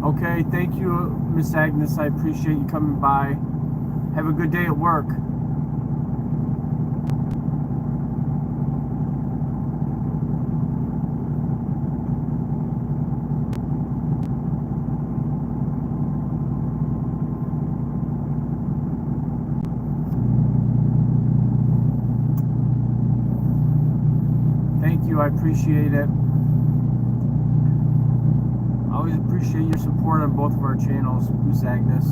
Okay, thank you, Miss Agnes. I appreciate you coming by. Have a good day at work. Thank you, I appreciate it. I always appreciate your support on both of our channels, Miss Agnes.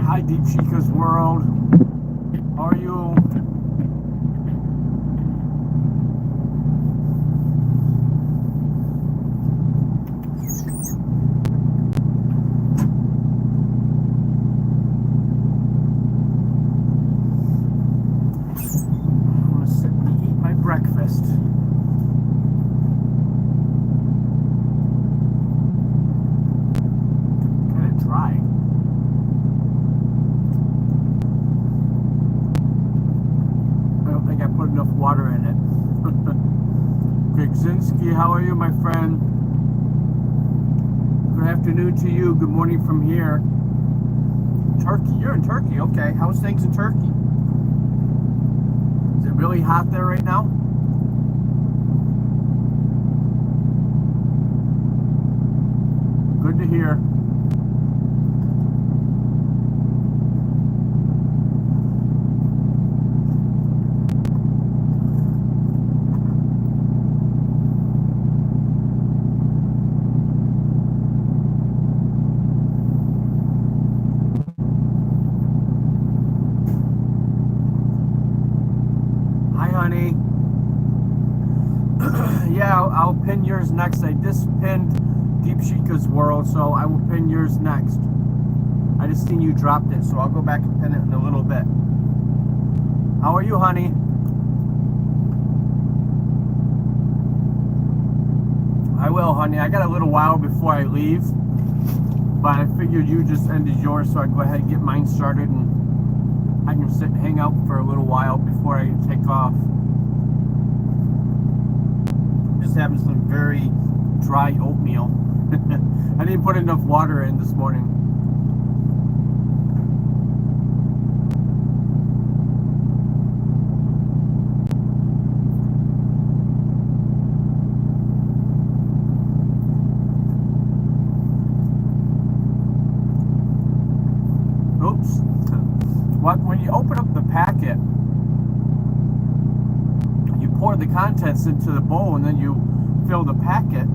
Hi, Deep Chica's World. How are you? I'm gonna sit and eat my breakfast. Kind of dry. I don't think I put enough water in it. Grigzinski, how are you, my friend? Good afternoon to you. Good morning from here. Turkey. You're in Turkey. Okay. How's things in Turkey? Is it really hot there right now? Good to hear. Hi, honey. Yeah, I'll pin yours next. I just pinned Deep Chica's World, so I will pin yours next. I just seen you dropped it, so I'll go back and pin it in a little bit. How are you, honey? I will, honey. I got a little while before I leave, but I figured you just ended yours, so I'd go ahead and get mine started, and I can sit and hang out for a little while before I take off. Just having some very dry oatmeal. I didn't put enough water in this morning. Oops. When you open up the packet, you pour the contents into the bowl and then you fill the packet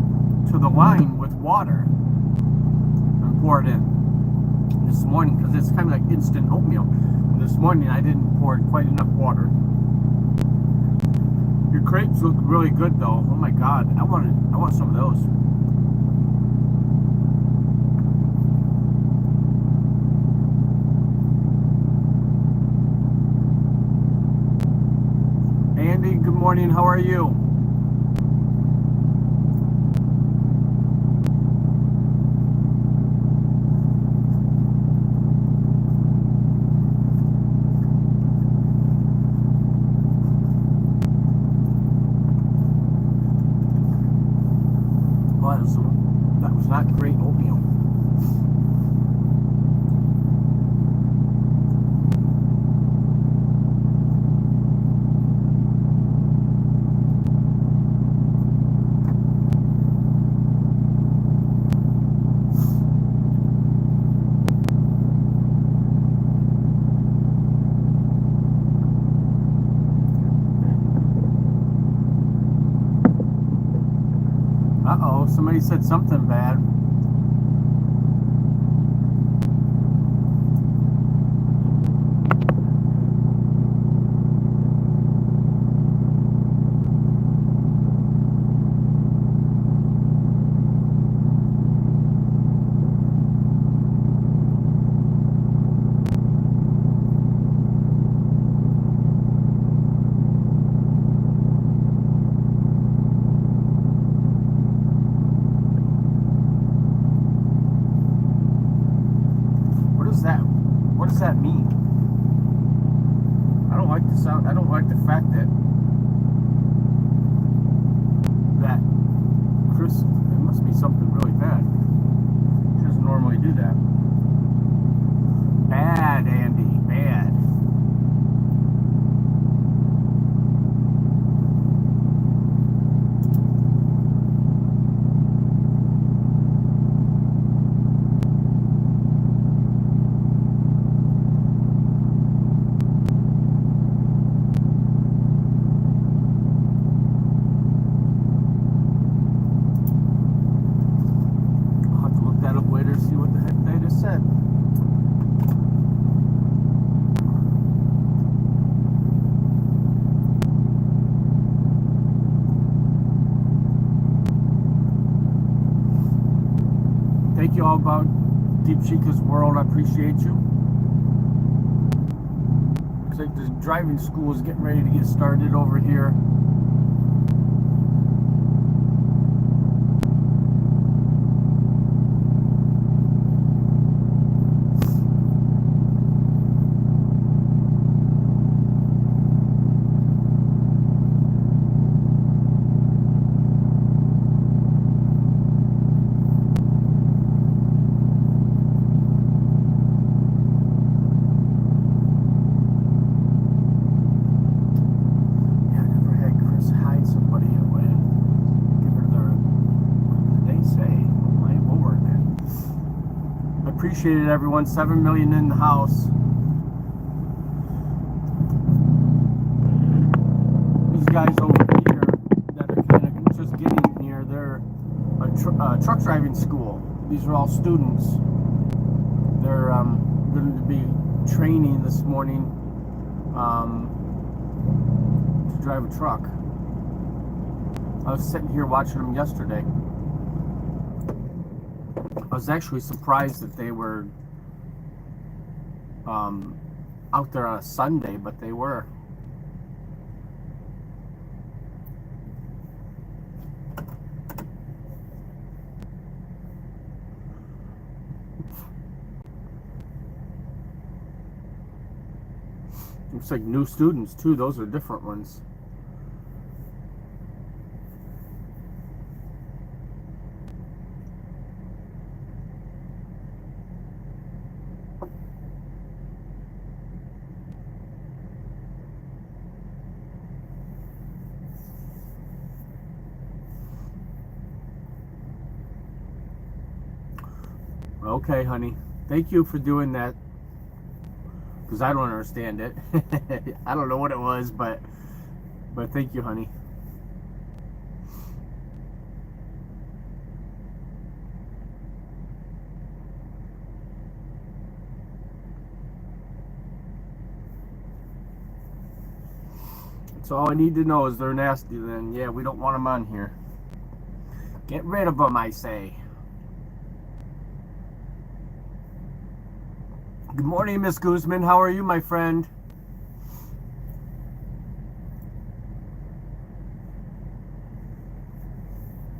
to the line with water and pour it in. This morning, because it's kind of like instant oatmeal, this morning I didn't pour quite enough water. Your crepes look really good though. Oh my god, I want some of those. Andy, good morning. How are you? That was not great oatmeal. Uh-oh, somebody said something bad. What does that mean? I don't like the sound. I don't like the fact that Chris, it must be something really bad. She doesn't normally do that. Bad, Andy, bad. Thank you all about Deep Chica's World. I appreciate you. Looks like the driving school is getting ready to get started over here. Appreciate it, everyone. 7 million in the house. These guys over here that are kind of just getting here, they're a truck driving school. These are all students. They're going to be training this morning to drive a truck. I was sitting here watching them yesterday. I was actually surprised that they were out there on a Sunday, but they were. Looks like new students too. Those are different ones. Okay, honey. Thank you for doing that. Because I don't understand it. I don't know what it was, but thank you, honey. So all I need to know is they're nasty. Then yeah, we don't want them on here. Get rid of them, I say. Good morning, Miss Guzman. How are you, my friend?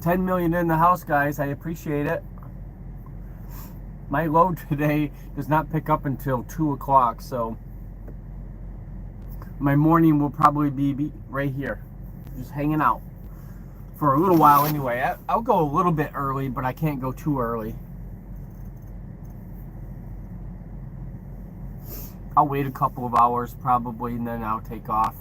$10 million in the house, guys. I appreciate it. My load today does not pick up until 2 o'clock, so my morning will probably be right here, just hanging out for a little while anyway. I'll go a little bit early, but I can't go too early. I'll wait a couple of hours probably, and then I'll take off.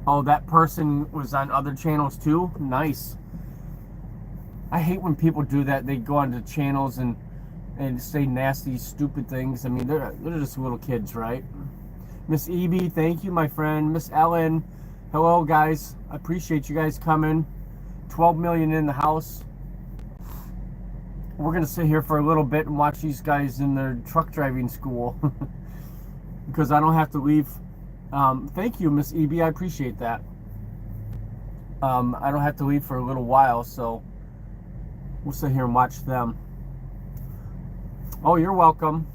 Oh, that person was on other channels too? Nice. I hate when people do that. They go onto channels and say nasty, stupid things. I mean, they're just little kids, right? Miss Evie, thank you, my friend. Miss Ellen, hello, guys. I appreciate you guys coming. 12 million in the house. We're going to sit here for a little bit and watch these guys in their truck driving school. Because I don't have to leave. Thank you, Miss Evie. I appreciate that. I don't have to leave for a little while, so we'll sit here and watch them. Oh, you're welcome.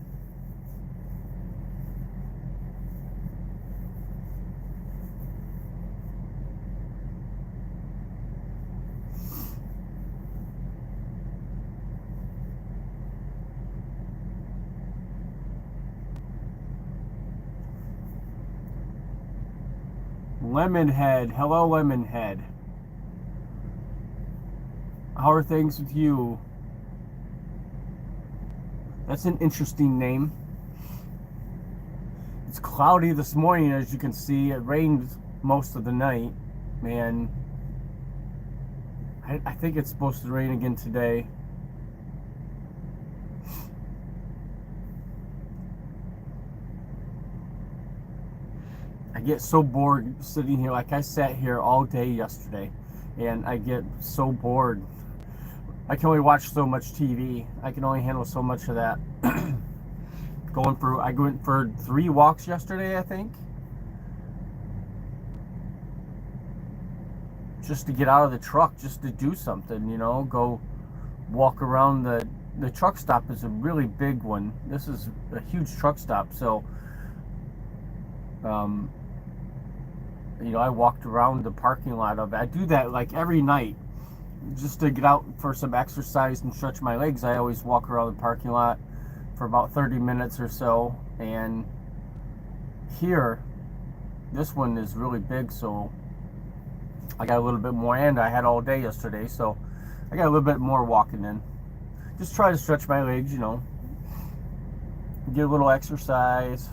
Lemonhead. Hello, Lemonhead. How are things with you? That's an interesting name. It's cloudy this morning, as you can see. It rained most of the night, and I think it's supposed to rain again today. I get so bored sitting here. Like, I sat here all day yesterday, and I get so bored. I can only watch so much TV. I can only handle so much of that. I went for 3 walks yesterday, I think. Just to get out of the truck, just to do something, you know, go walk around the truck stop is a really big one. This is a huge truck stop, so you know, I walked around the parking lot of it. I do that like every night just to get out for some exercise and stretch my legs. I always walk around the parking lot for about 30 minutes or so, and here this one is really big, so I got a little bit more, and I had all day yesterday, so I got a little bit more walking in. Just try to stretch my legs, you know, get a little exercise.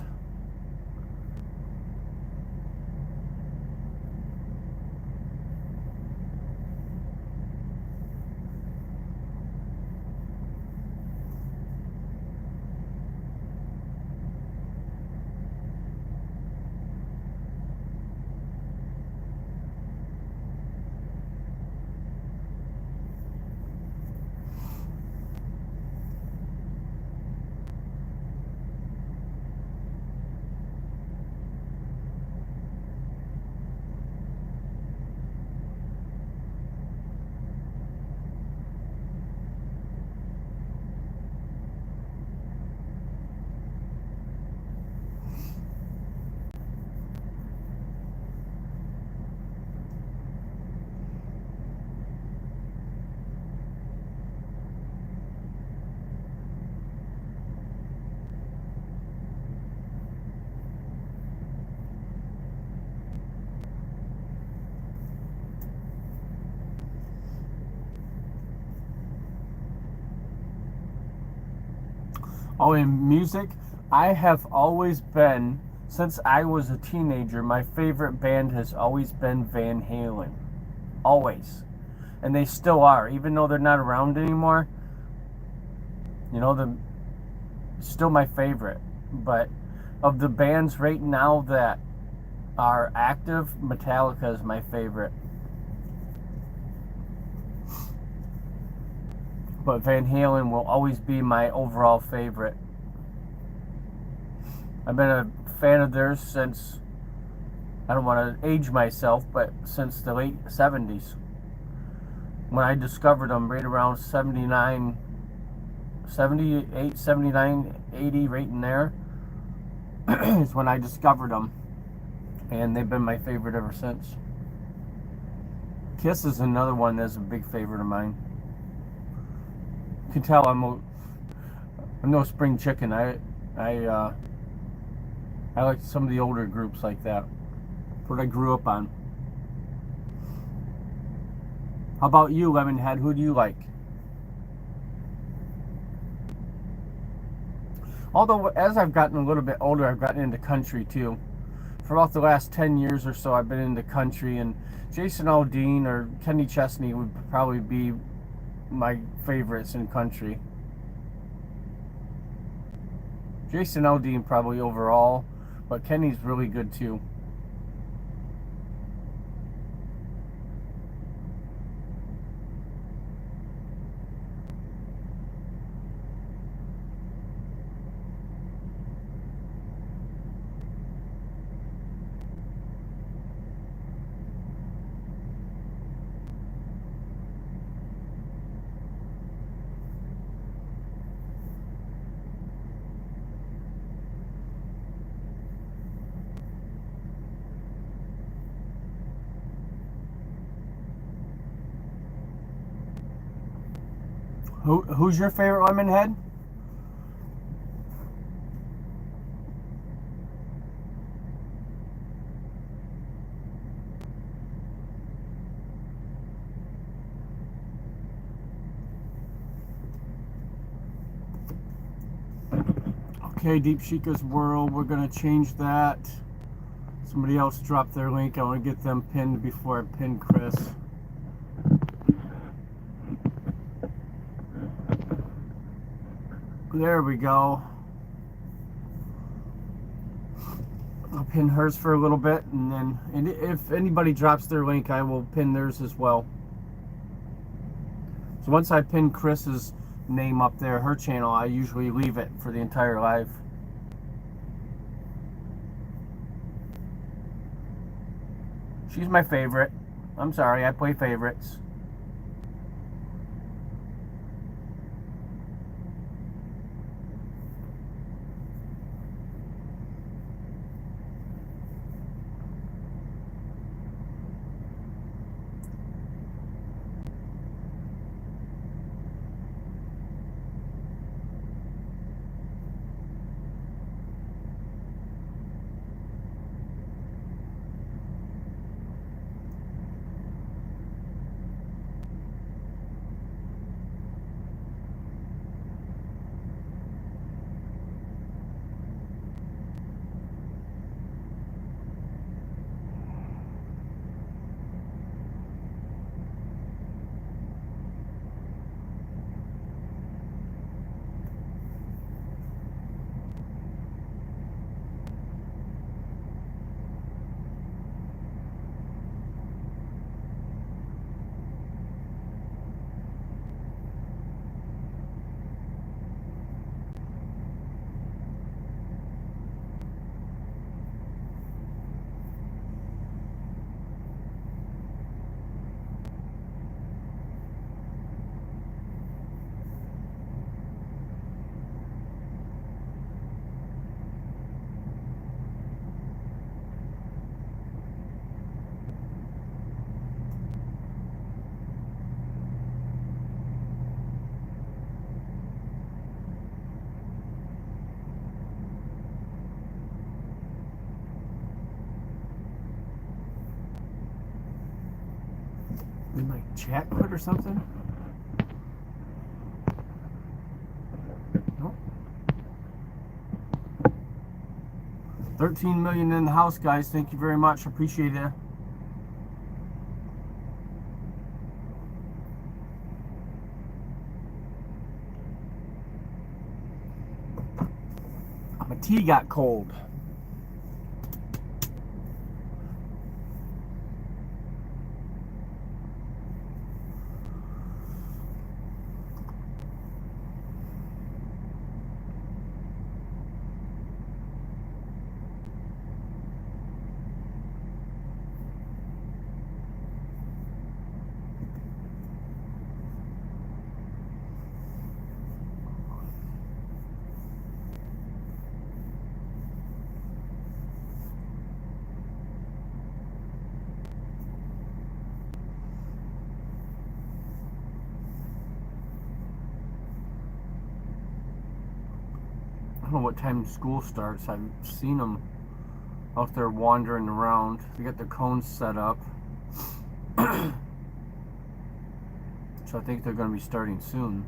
Oh, in music, I have always been, since I was a teenager, my favorite band has always been Van Halen. Always. And they still are, even though they're not around anymore. You know, they're still my favorite. But of the bands right now that are active, Metallica is my favorite. But Van Halen will always be my overall favorite. I've been a fan of theirs since, I don't want to age myself, but since the late 70s. When I discovered them right around 79, 78, 79, 80, right in there, is when I discovered them. And they've been my favorite ever since. Kiss is another one that's a big favorite of mine. You can tell I'm no spring chicken. I like some of the older groups like that. That's what I grew up on. How about you, Lemonhead? Who do you like? Although as I've gotten a little bit older, I've gotten into country too. For about the last 10 years or so, I've been into country, and Jason Aldean or Kenny Chesney would probably be my favorites in country. Jason Aldean probably overall, but Kenny's really good too. Who's your favorite Lemonhead? Okay, Deep Chica's World, we're going to change that. Somebody else dropped their link. I want to get them pinned before I pin Chris. There we go. I'll pin hers for a little bit, and then if anybody drops their link, I will pin theirs as well. So once I pin Chris's name up there, her channel, I usually leave it for the entire live. She's my favorite. I'm sorry, I play favorites. Did my chat quit or something? Nope. 13 million in the house, guys. Thank you very much. Appreciate it. My tea got cold. I don't know what time school starts. I've seen them out there wandering around. They got the cones set up. So I think they're going to be starting soon.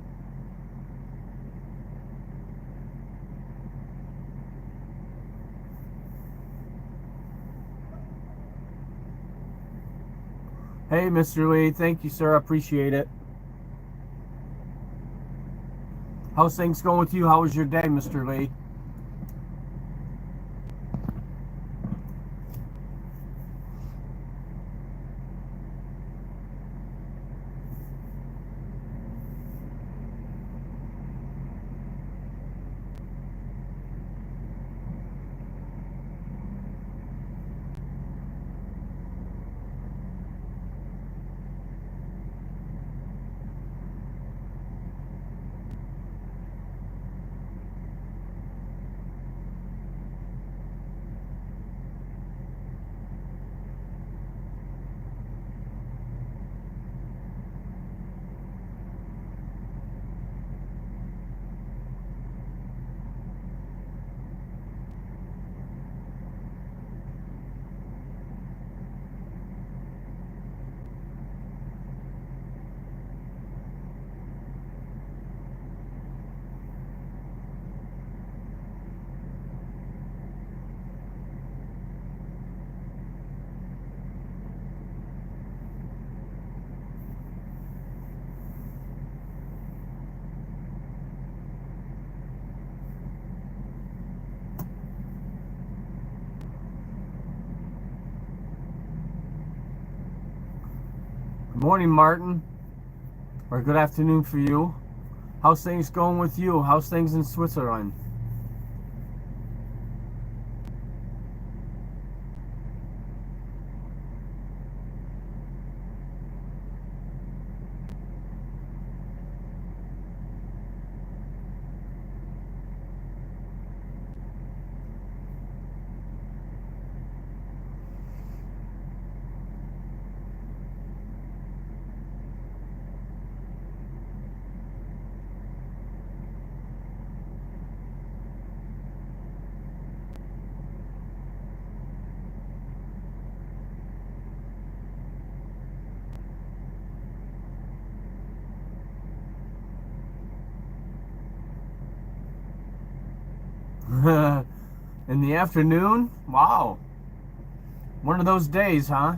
Hey, Mr. Lee. Thank you, sir. I appreciate it. How's things going with you? How was your day, Mr. Lee? Morning, Martin. Or good afternoon for you. How's things going with you? How's things in Switzerland? In the afternoon? Wow. One of those days, huh?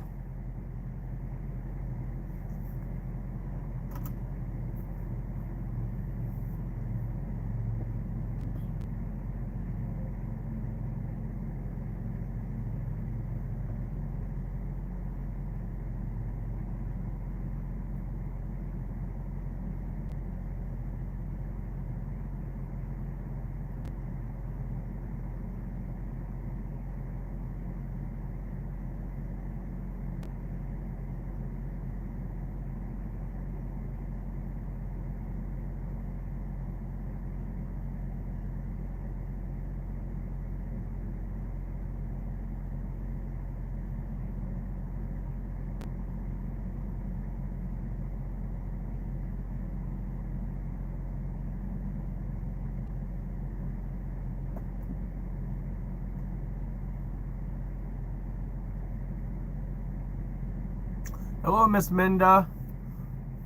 Hello, Miss Minda.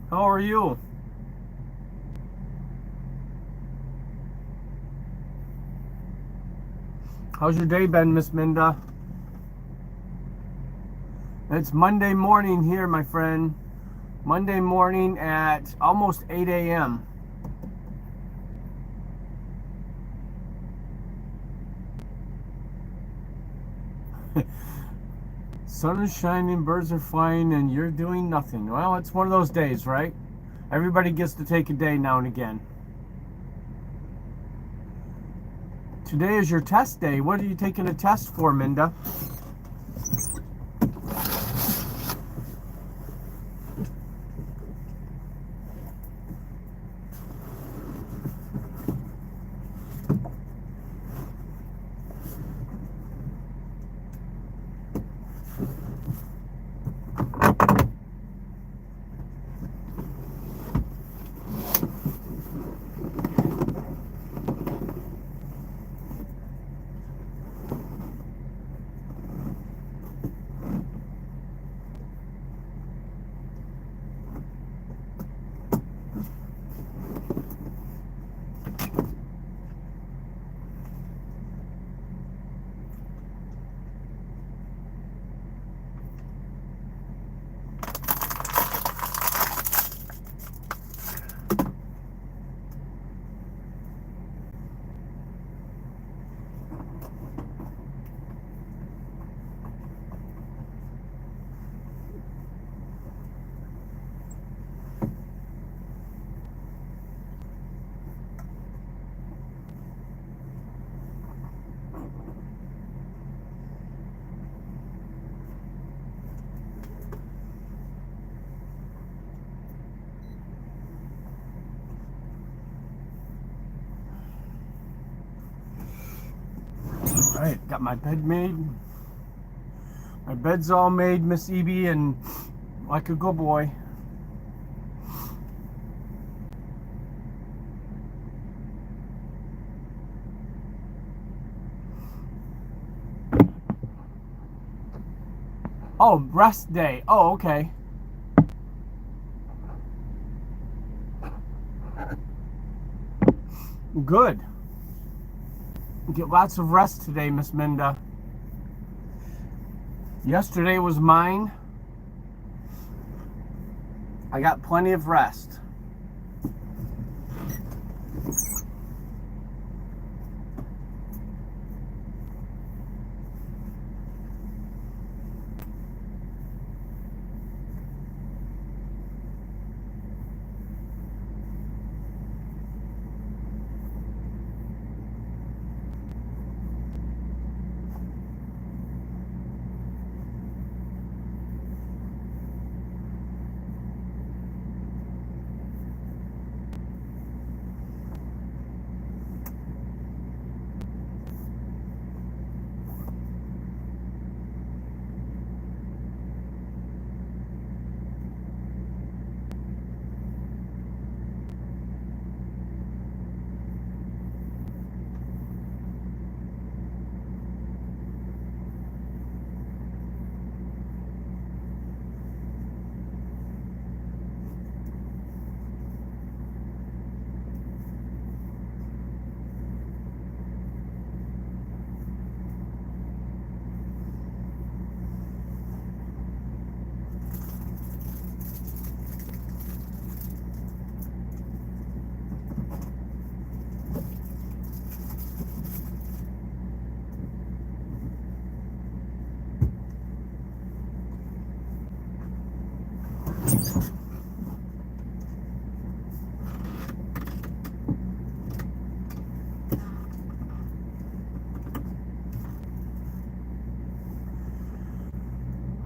How are you? How's your day been, Miss Minda? It's Monday morning here, my friend. Monday morning at almost 8 a.m. Sun is shining, birds are flying, and you're doing nothing. Well, it's one of those days, right? Everybody gets to take a day now and again. Today is your test day. What are you taking a test for, Minda? Alright, got my bed made. My bed's all made, Miss Evie, and like a good boy. Oh, rest day. Oh, okay. Good. Get lots of rest today, Miss Minda. Yesterday was mine. I got plenty of rest. All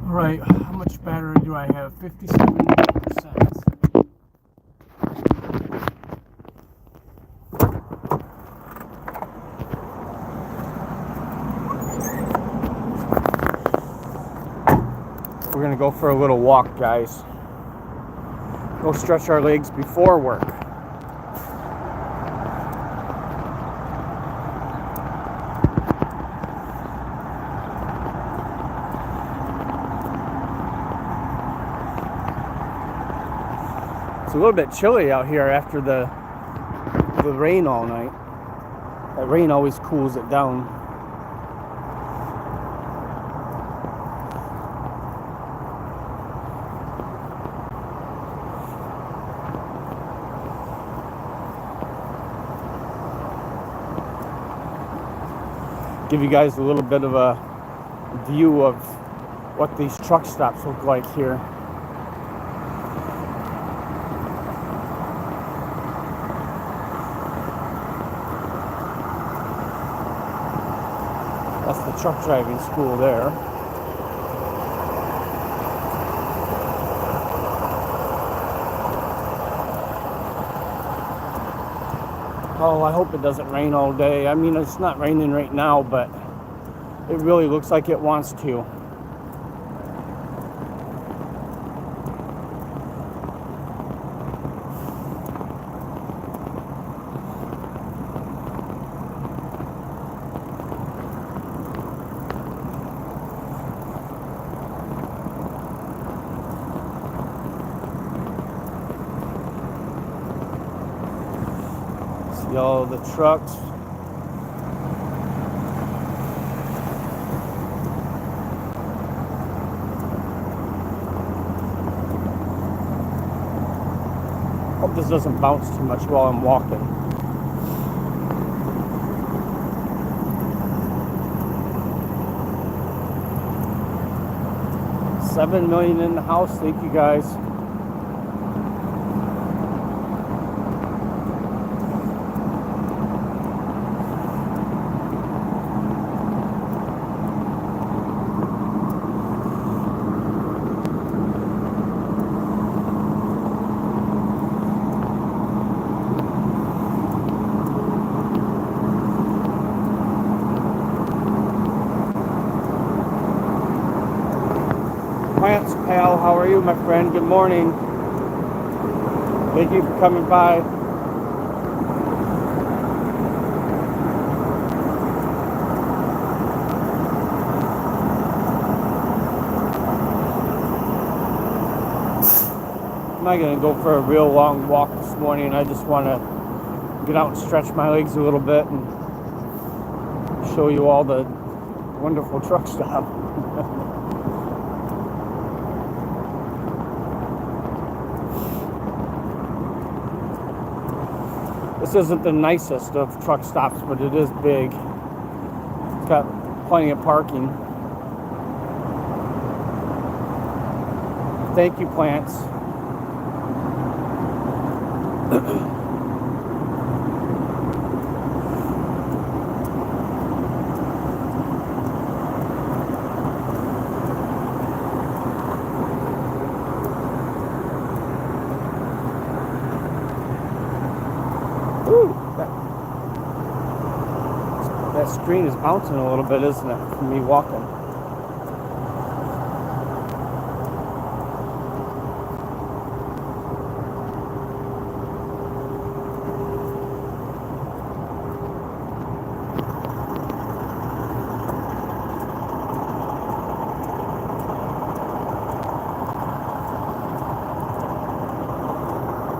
right, how much battery do I have? 57%. We're gonna go for a little walk, guys. Go stretch our legs before work. It's a little bit chilly out here after the rain all night. That rain always cools it down. Give you guys a little bit of a view of what these truck stops look like here. That's the truck driving school there. Oh, I hope it doesn't rain all day. I mean, it's not raining right now, but it really looks like it wants to. See all the trucks. Hope this doesn't bounce too much while I'm walking. $7 million in the house. Thank you, guys. Plants, pal, how are you, my friend? Good morning. Thank you for coming by. I'm not going to go for a real long walk this morning. I just want to get out and stretch my legs a little bit and show you all the wonderful truck stop. This isn't the nicest of truck stops, but it is big. It's got plenty of parking. Thank you, plants. Ooh, that screen is bouncing a little bit, isn't it, from me walking?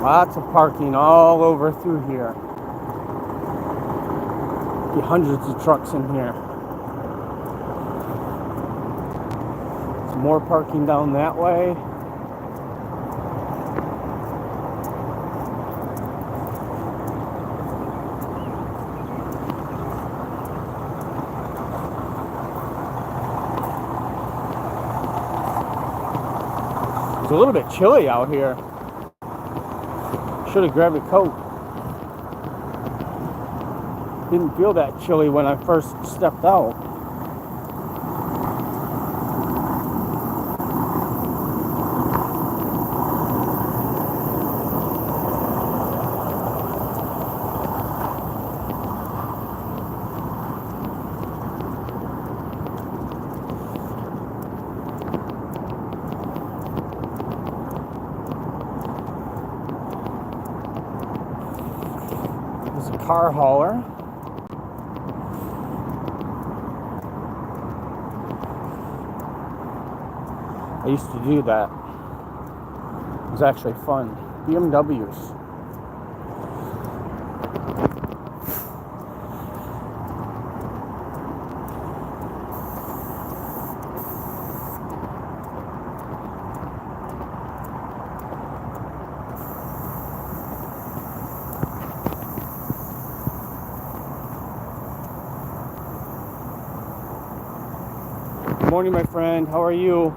Lots of parking all over through here. Be hundreds of trucks in here. Some more parking down that way. a little bit chilly out here. Should have grabbed a coat. Didn't feel that chilly when I first stepped out. There's a car hauler. I used to do that. It was actually fun. BMWs. Good morning, my friend. How are you?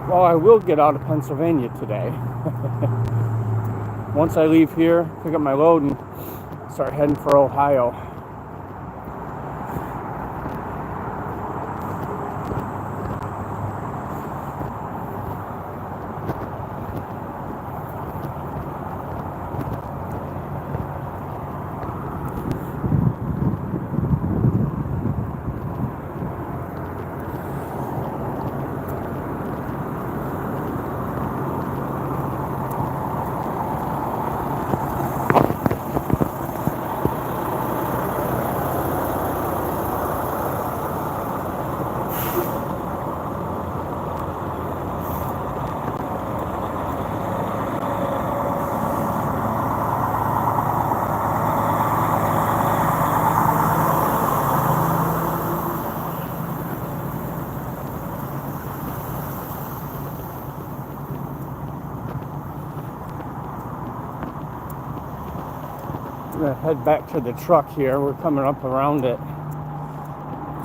Well, I will get out of Pennsylvania today. Once I leave here, pick up my load and start heading for Ohio. I'm gonna head back to the truck here. We're coming up around it.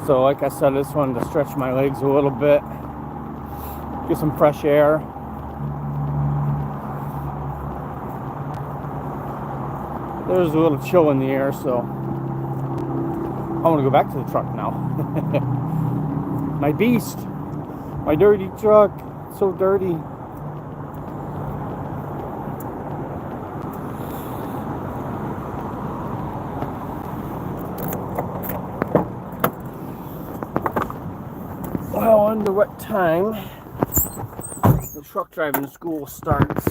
So like I said, I just wanted to stretch my legs a little bit, get some fresh air. There's a little chill in the air, so I want to go back to the truck now. My beast, my dirty truck, so dirty. Well, I wonder what time the truck driving school starts.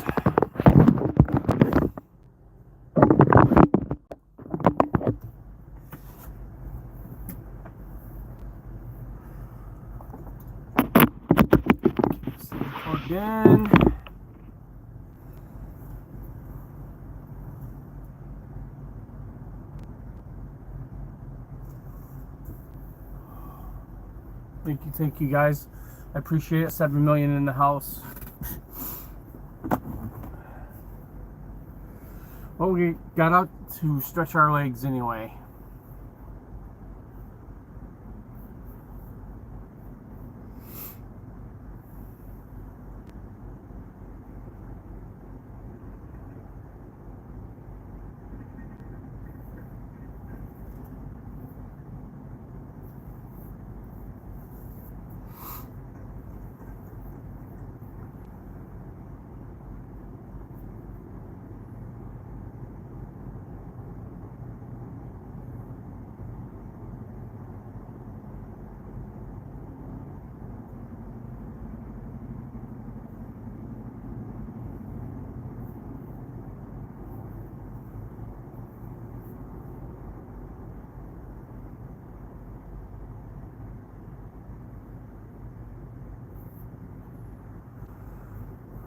Plugged in. Thank you guys. I appreciate it. 7 million in the house. Well, we got out to stretch our legs anyway.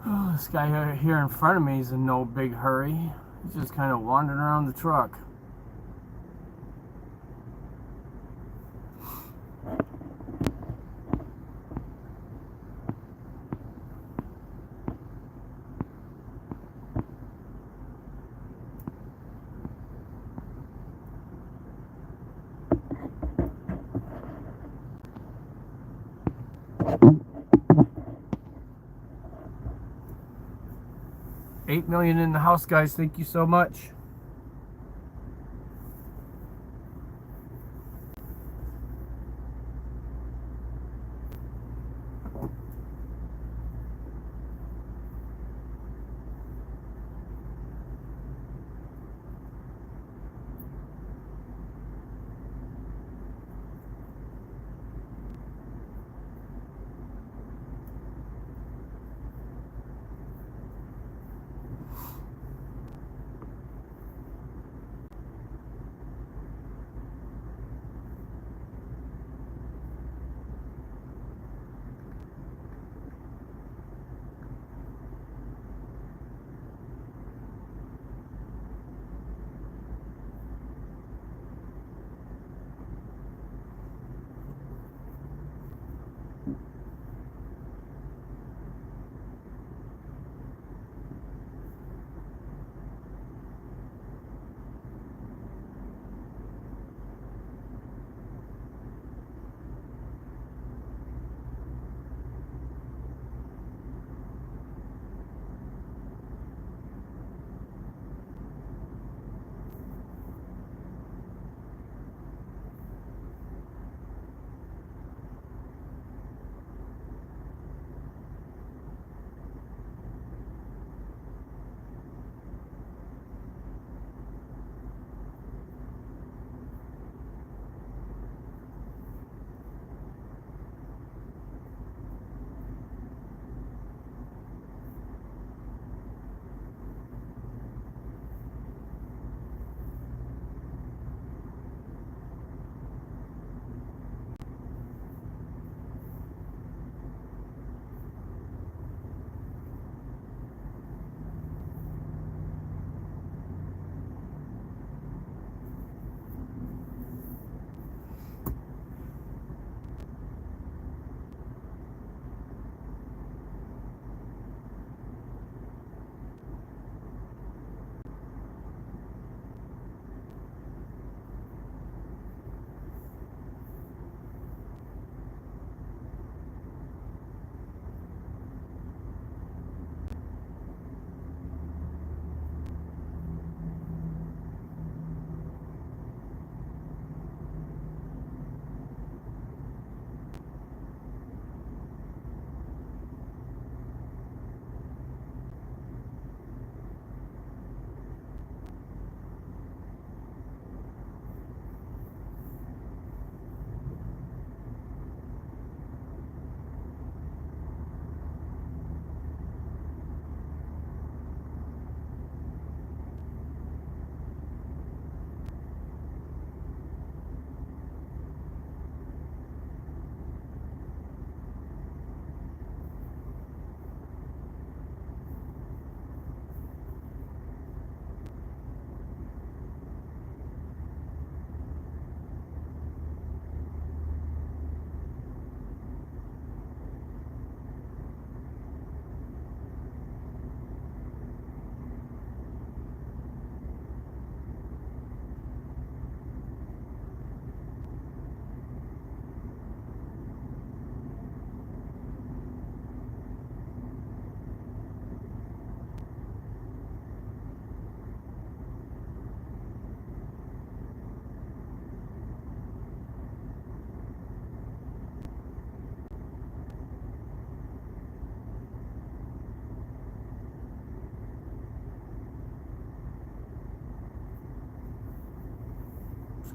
Oh, this guy here in front of me is in no big hurry. He's just kind of wandering around the truck. 8 million in the house, guys. Thank you so much.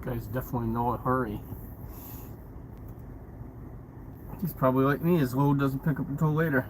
Guy's definitely no hurry. He's probably like me, his load doesn't pick up until later.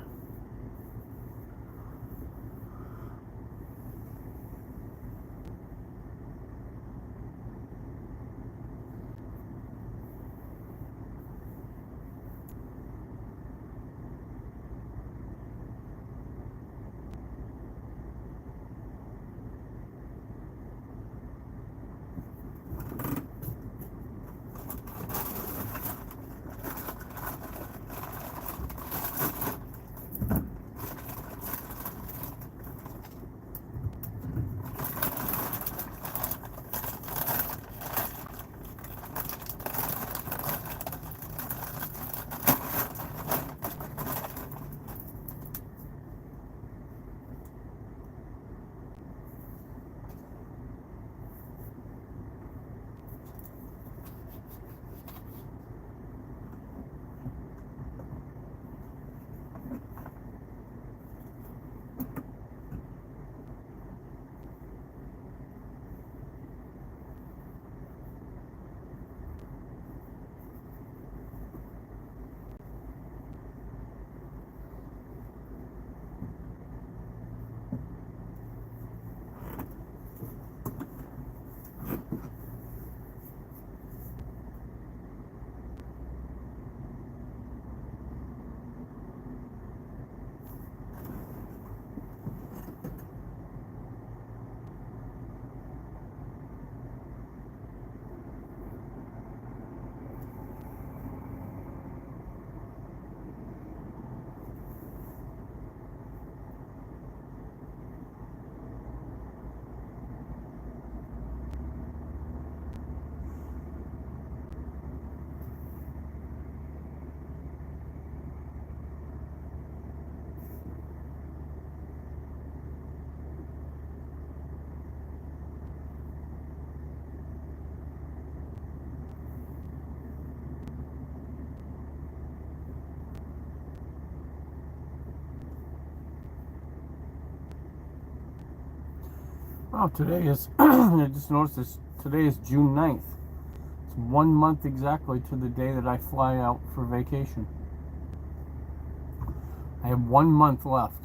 Oh, today is, I just noticed this, today is June 9th. It's 1 month exactly to the day that I fly out for vacation. I have 1 month left.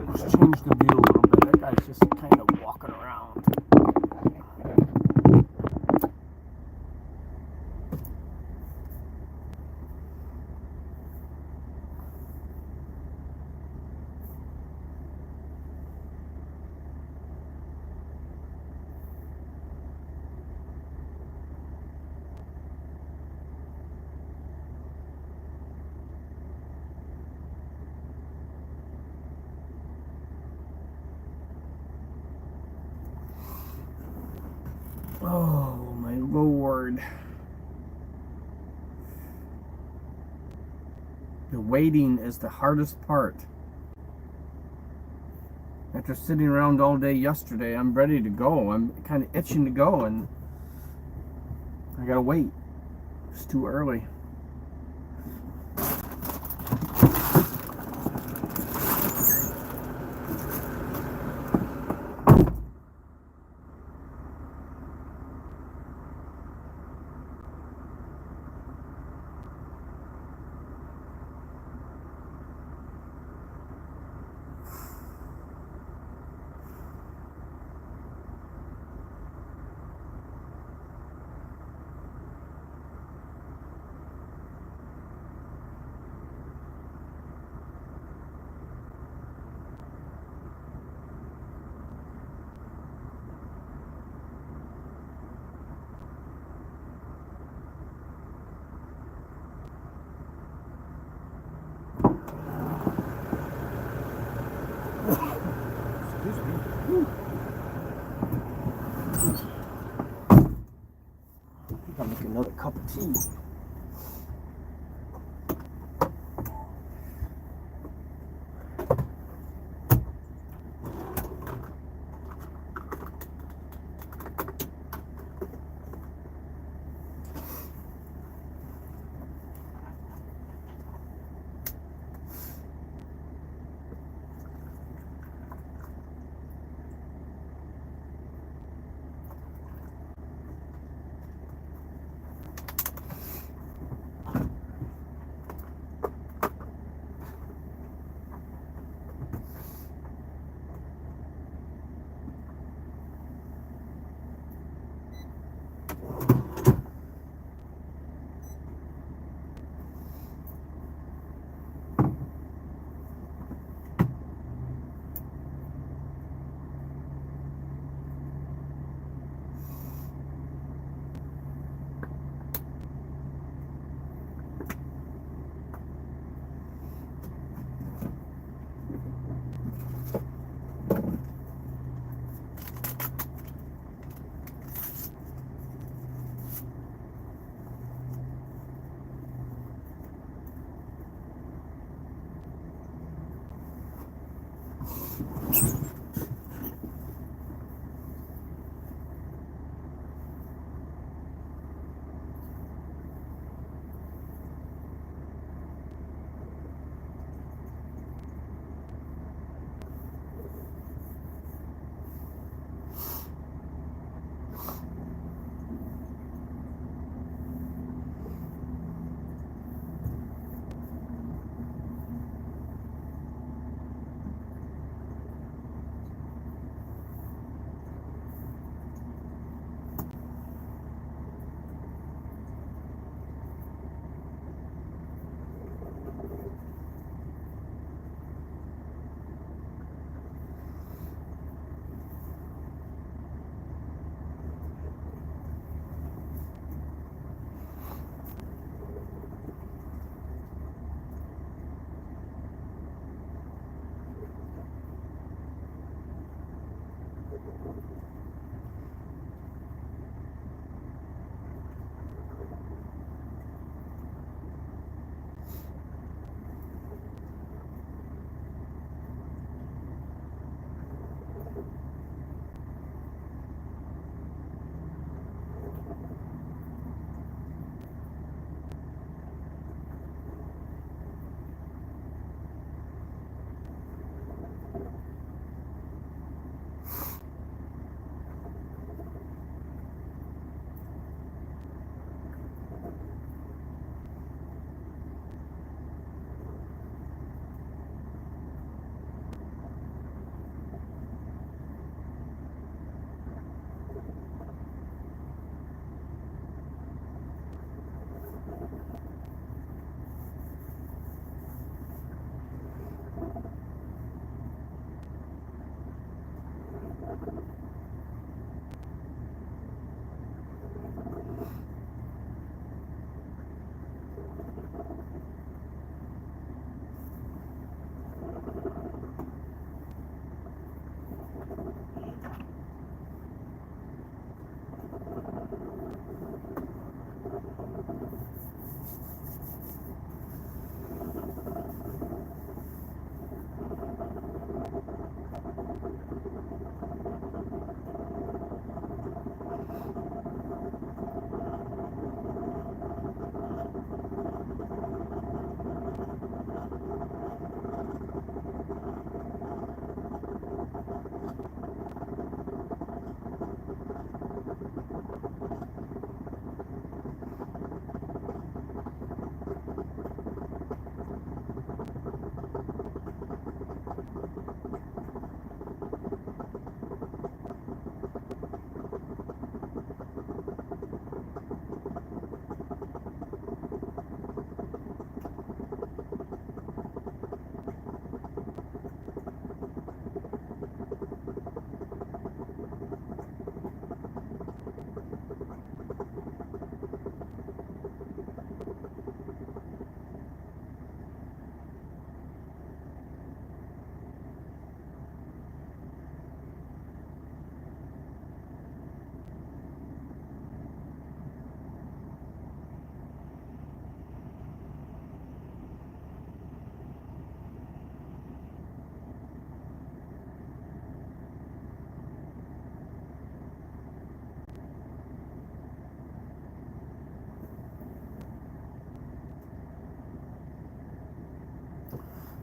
Let's change the view a little bit. That guy's just kind of walking around. Oh, my Lord. The waiting is the hardest part. After sitting around all day yesterday, I'm ready to go. I'm kind of itching to go, and I gotta wait. It's too early. Excuse me. I think I'll make another cup of tea.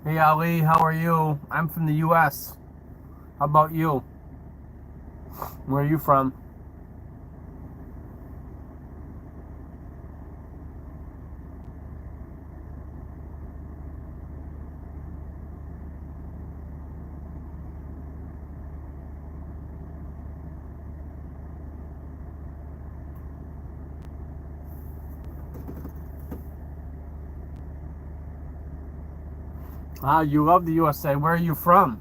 Hey Ali, how are you? I'm from the US. How about you? Where are you from? Ah, you love the USA. Where are you from?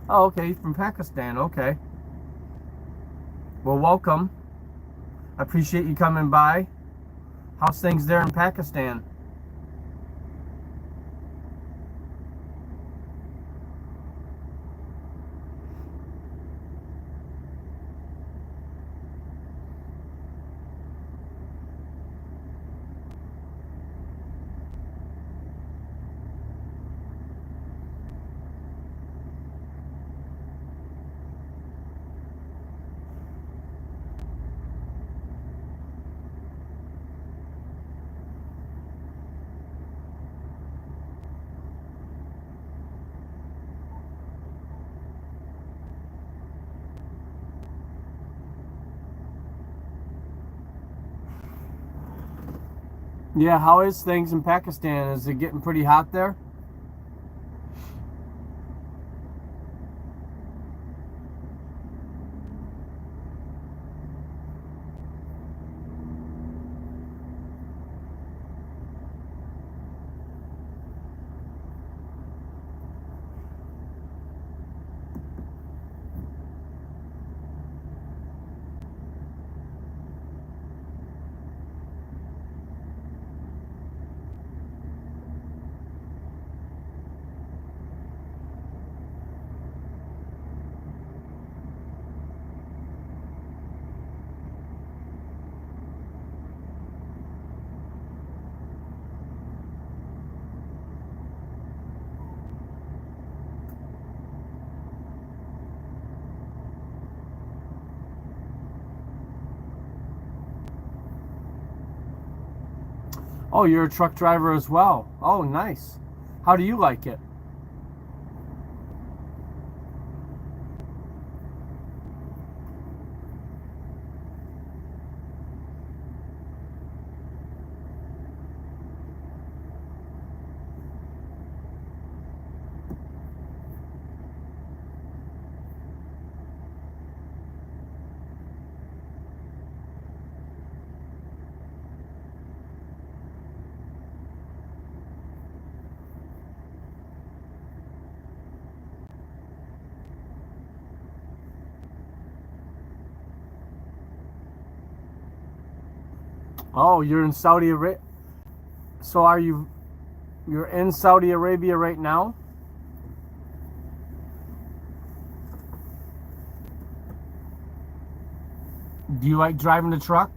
Oh, okay, from Pakistan. Okay. Well, welcome. I appreciate you coming by. How's things there in Pakistan? Yeah, how is things in Pakistan? Is it getting pretty hot there? Oh, you're a truck driver as well. Oh, nice. How do you like it? Oh, you're in Saudi Arabia. So you're in Saudi Arabia right now? Do you like driving the truck?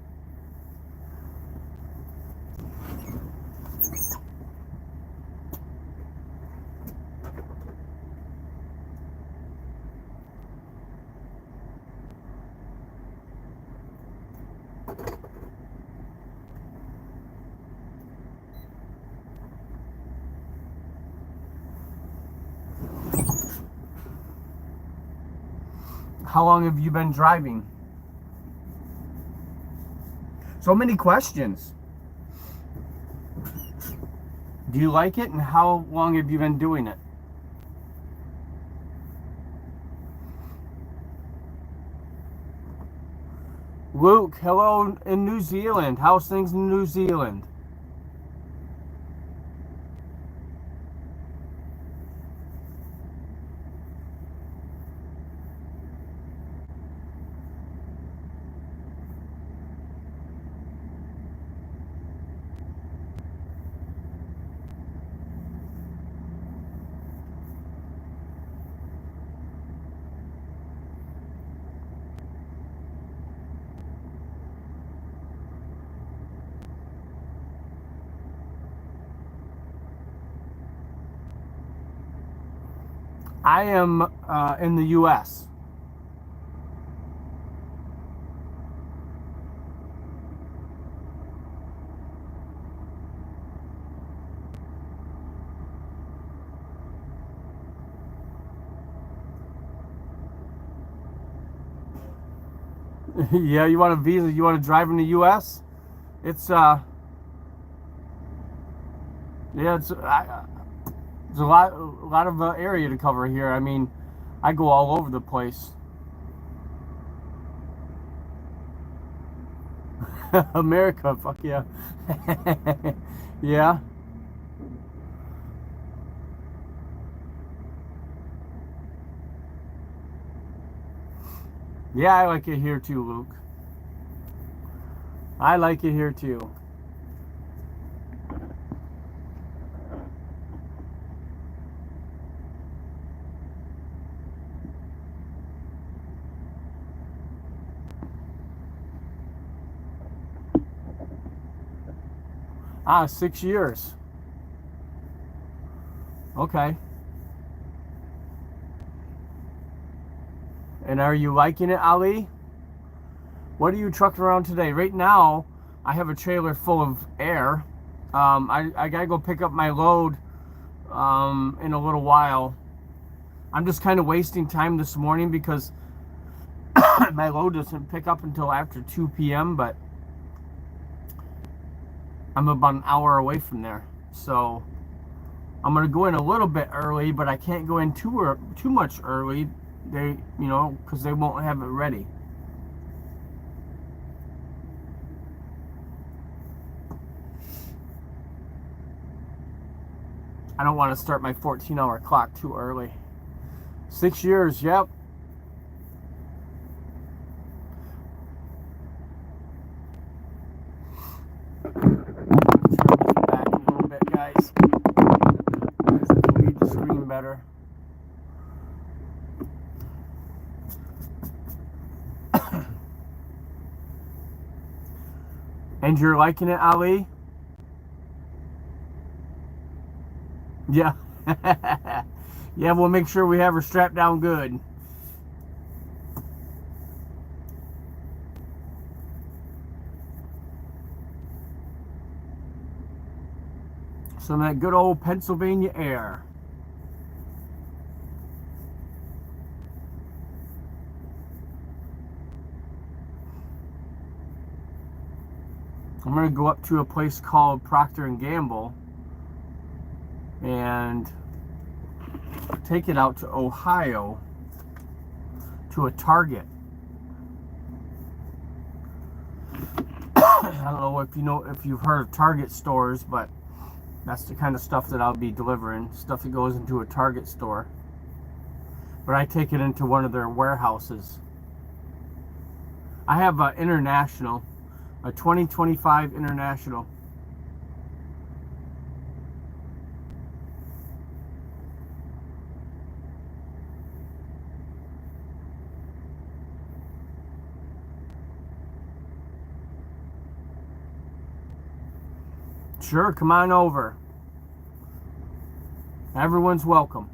How long have you been driving? So many questions. Do you like it, and how long have you been doing it? Luke, hello in New Zealand. How's things in New Zealand? I am in the U.S. Yeah, you want a visa? You want to drive in the U.S.? It's yeah, it's a lot of area to cover here. I mean, I go all over the place. America, fuck yeah. Yeah. Yeah, I like it here too, Luke. I like it here too. 6 years. Okay. And are you liking it, Ali? What are you trucking around today? Right now, I have a trailer full of air. I gotta go pick up my load in a little while. I'm just kind of wasting time this morning because my load doesn't pick up until after 2 p.m., but I'm about an hour away from there. So I'm gonna go in a little bit early, but I can't go in too much early. Because they won't have it ready. I don't want to start my 14-hour clock too early. 6 years, yep. Turn this back a little bit, guys. Read the screen better. And you're liking it, Ali? Yeah. Yeah, we'll make sure we have her strapped down good. Some of that good old Pennsylvania air. I'm going to go up to a place called Procter & Gamble and take it out to Ohio to a Target. I don't know if you've heard of Target stores, but that's the kind of stuff that I'll be delivering, stuff that goes into a Target store. But I take it into one of their warehouses. I have a 2025 International. Sure, come on over. Everyone's welcome.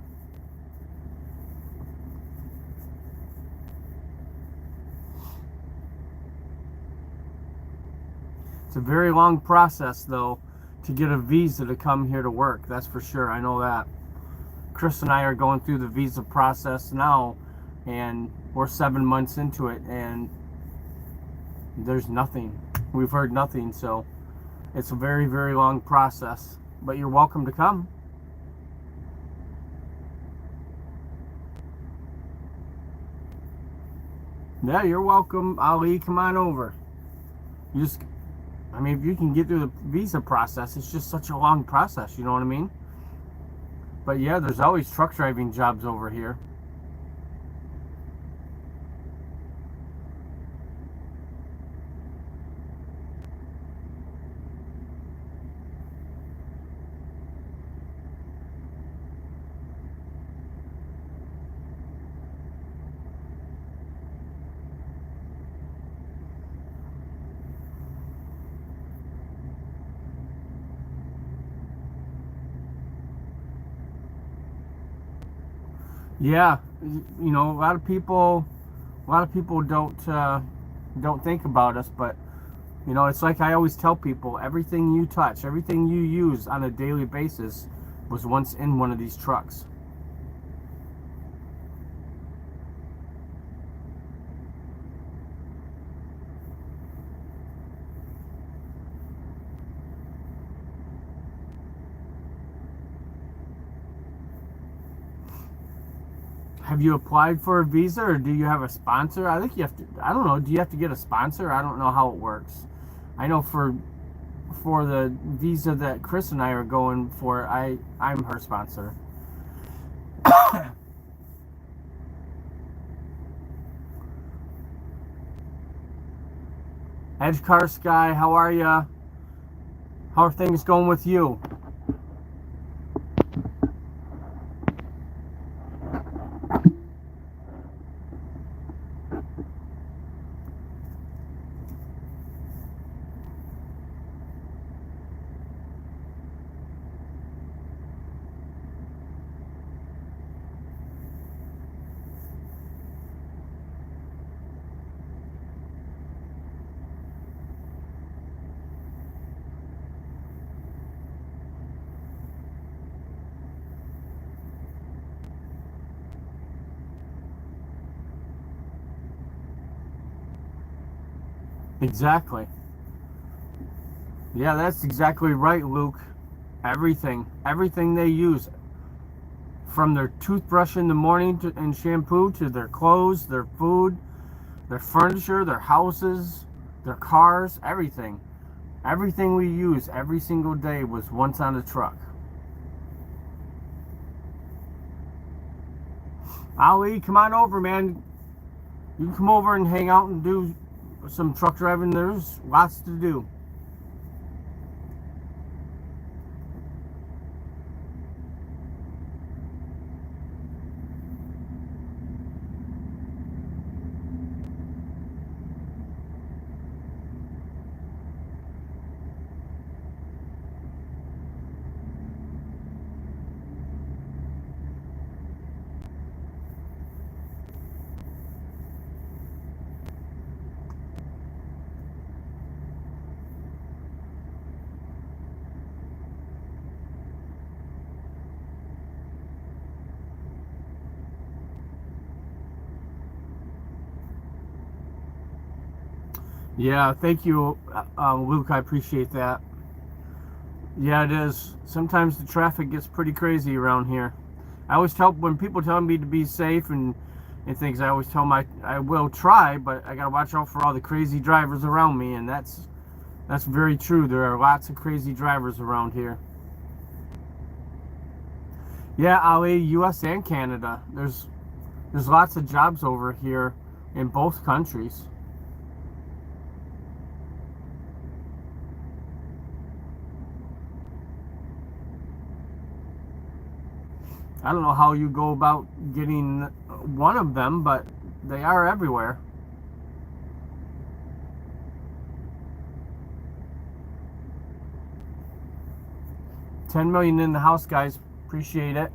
It's a very long process, though, to get a visa to come here to work. That's for sure. I know that. Chris and I are going through the visa process now, and we're 7 months into it, and there's nothing. We've heard nothing, so it's a very, very long process. But you're welcome to come. Yeah, you're welcome, Ali. Come on over. If you can get through the visa process, it's just such a long process, you know what I mean? But yeah, there's always truck driving jobs over here. Yeah, a lot of people don't think about us, but it's like I always tell people, everything you touch, everything you use on a daily basis was once in one of these trucks. Have you applied for a visa, or do you have a sponsor? I think you have to. I don't know. Do you have to get a sponsor? I don't know how it works. I know for the visa that Chris and I are going for, I'm her sponsor. Edge Car Sky, how are ya? How are things going with you? Exactly. Yeah, that's exactly right, Luke. Everything they use, from their toothbrush in the morning and shampoo, to their clothes, their food, their furniture, their houses, their cars, everything we use every single day was once on a truck. Ali, come on over, man. You can come over and hang out and do some truck driving. There's lots to do. Yeah, thank you, Luke. I appreciate that. Yeah, it is. Sometimes the traffic gets pretty crazy around here. I always tell when people tell me to be safe and things. I always tell them I will try, but I gotta watch out for all the crazy drivers around me, and that's very true. There are lots of crazy drivers around here. Yeah, Ali, U.S. and Canada. There's lots of jobs over here in both countries. I don't know how you go about getting one of them, but they are everywhere. 10 million in the house, guys. Appreciate it.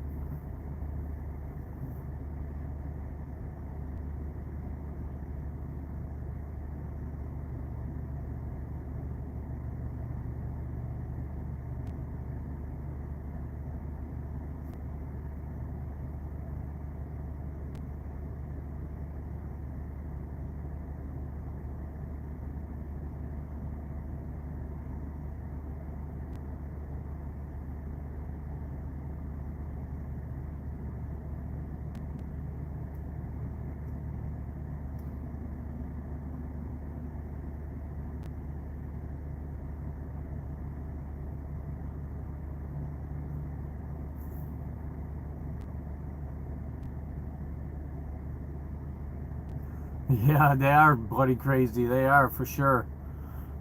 Yeah, they are bloody crazy. They are for sure.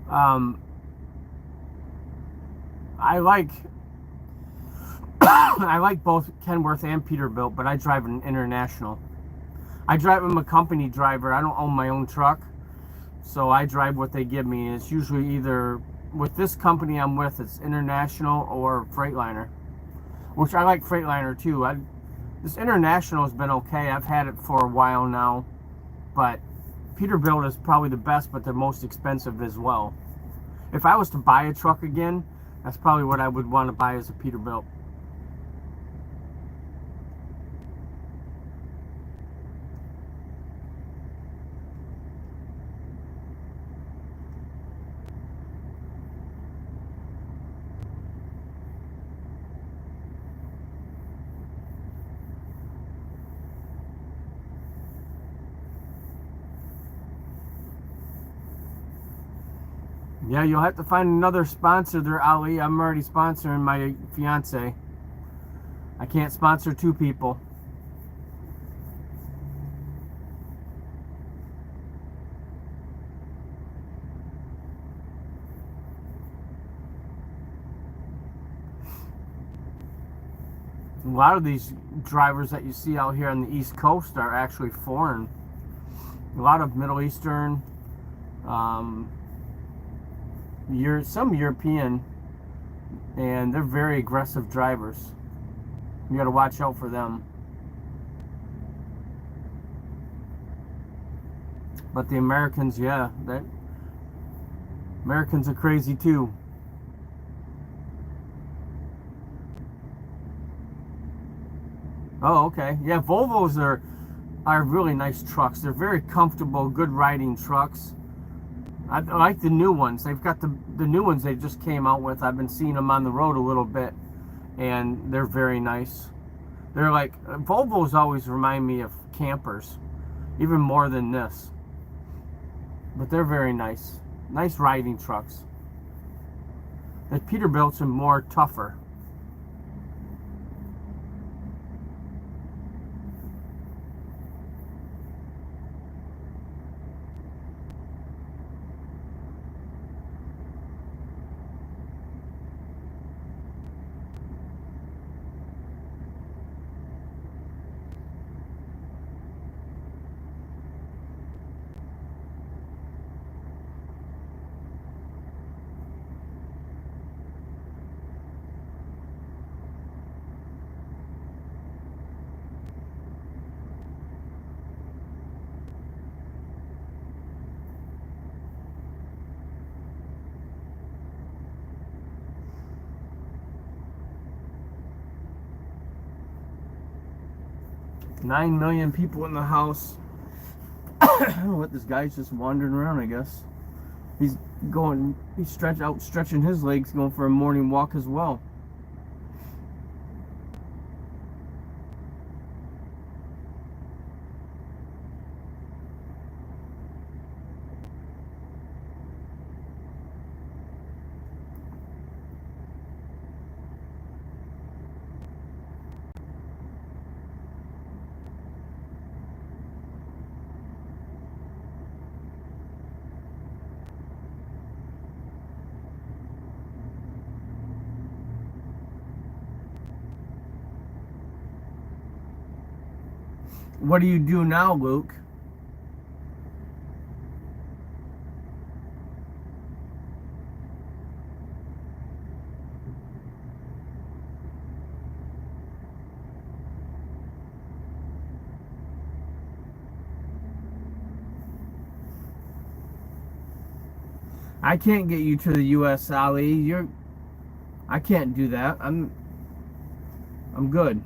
Um, I like I like both Kenworth and Peterbilt, but I drive an International. I drive. I'm a company driver. I don't own my own truck, so I drive what they give me. It's usually either with this company I'm with, it's International or Freightliner, which I like Freightliner too. This International has been okay. I've had it for a while now, but Peterbilt is probably the best, but the most expensive as well. If I was to buy a truck again, that's probably what I would want to buy as a Peterbilt. Yeah, you'll have to find another sponsor there, Ali. I'm already sponsoring my fiance. I can't sponsor two people. A lot of these drivers that you see out here on the East Coast are actually foreign. A lot of Middle Eastern, um, some European, and they're very aggressive drivers. You got to watch out for them. But the Americans, yeah, that Americans are crazy too. Oh, okay. Yeah, Volvos are really nice trucks. They're very comfortable, good riding trucks. I like the new ones. They've got the new ones they just came out with. I've been seeing them on the road a little bit, and they're very nice. They're like Volvos always remind me of campers, even more than this. But they're very nice. Nice riding trucks. The Peterbilts are more tougher. Nine million people in the house. I don't know what, this guy's just wandering around, I guess. He's stretching his legs, going for a morning walk as well. What do you do now, Luke? I can't get you to the U.S., Ali. I can't do that. I'm good.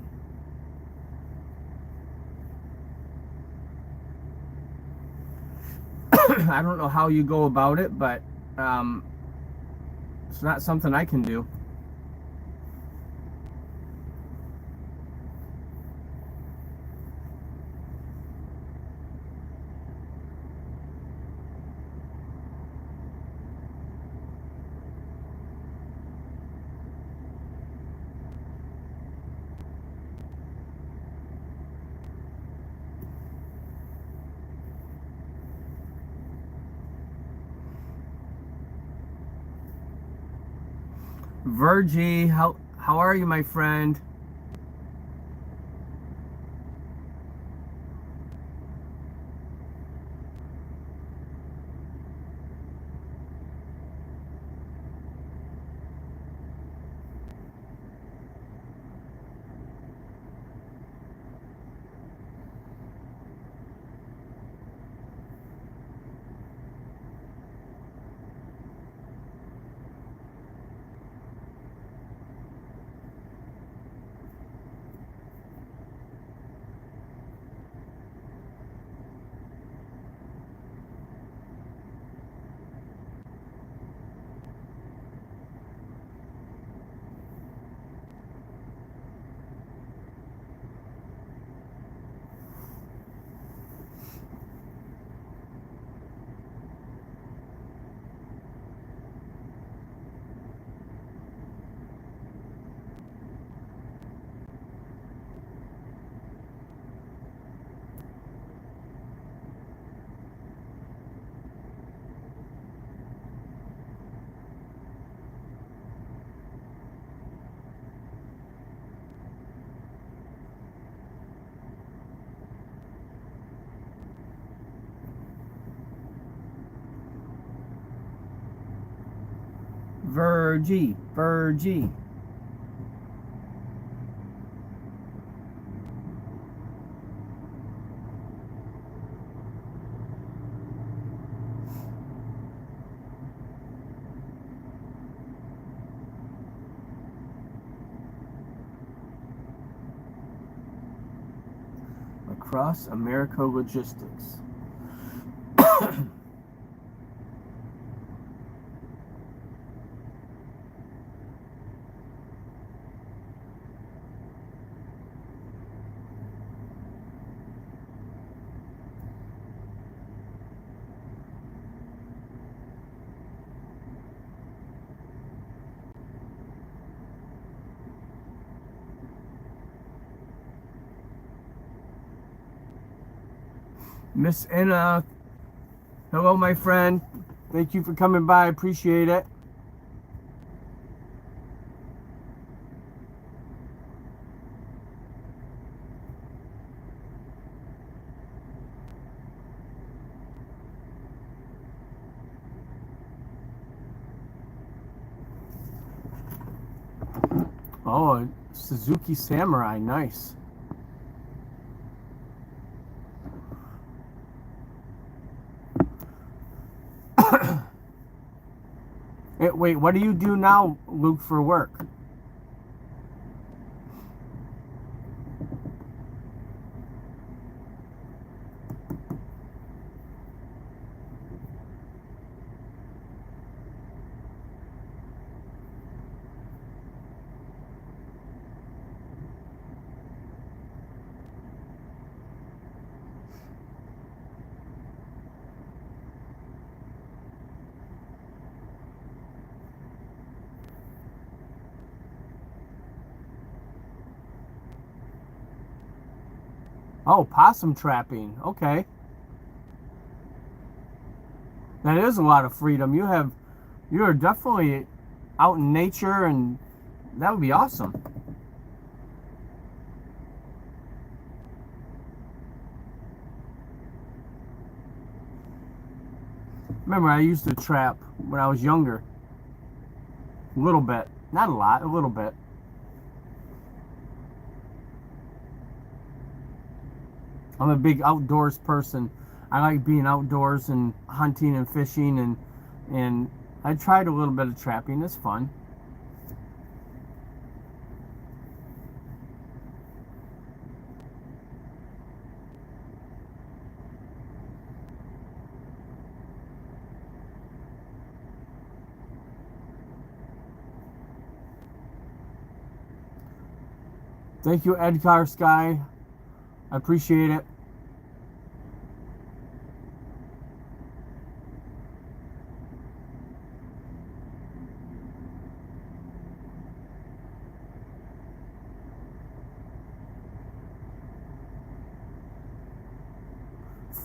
I don't know how you go about it, but it's not something I can do. Virgie, how are you, my friend? Virgie. Across America Logistics. Miss Anna, hello, my friend. Thank you for coming by. Appreciate it. Oh, a Suzuki Samurai, nice. Wait, what do you do now, Luke, for work? Oh, possum trapping. Okay. That is a lot of freedom. You are definitely out in nature, and that would be awesome. Remember, I used to trap when I was younger. A little bit. Not a lot, a little bit. I'm a big outdoors person. I like being outdoors and hunting and fishing, and I tried a little bit of trapping. It's fun. Thank you, Edgar Sky. I appreciate it.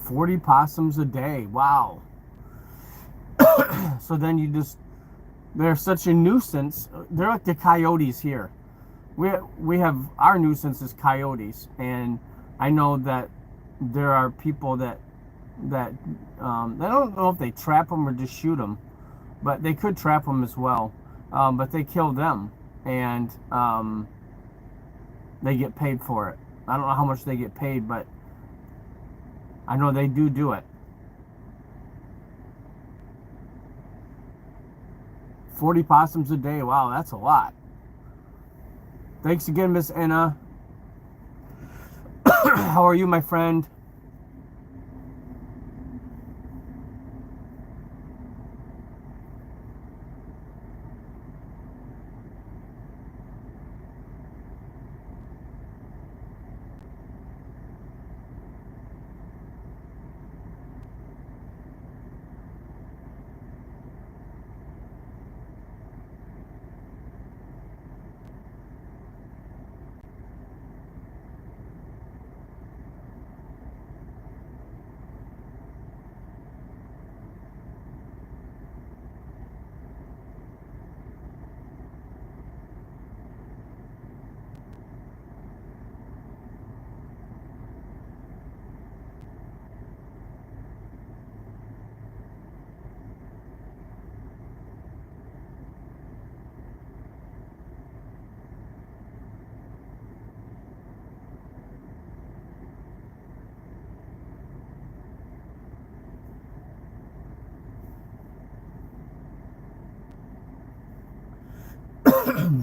40 possums a day. Wow. So then they're such a nuisance. They're like the coyotes here. We have our nuisance is coyotes, and I know that there are people that I don't know if they trap them or just shoot them, but they could trap them as well. But they kill them, and they get paid for it. I don't know how much they get paid, but I know they do it. 40 possums a day. Wow, that's a lot. Thanks again, Miss Anna. How are you, my friend?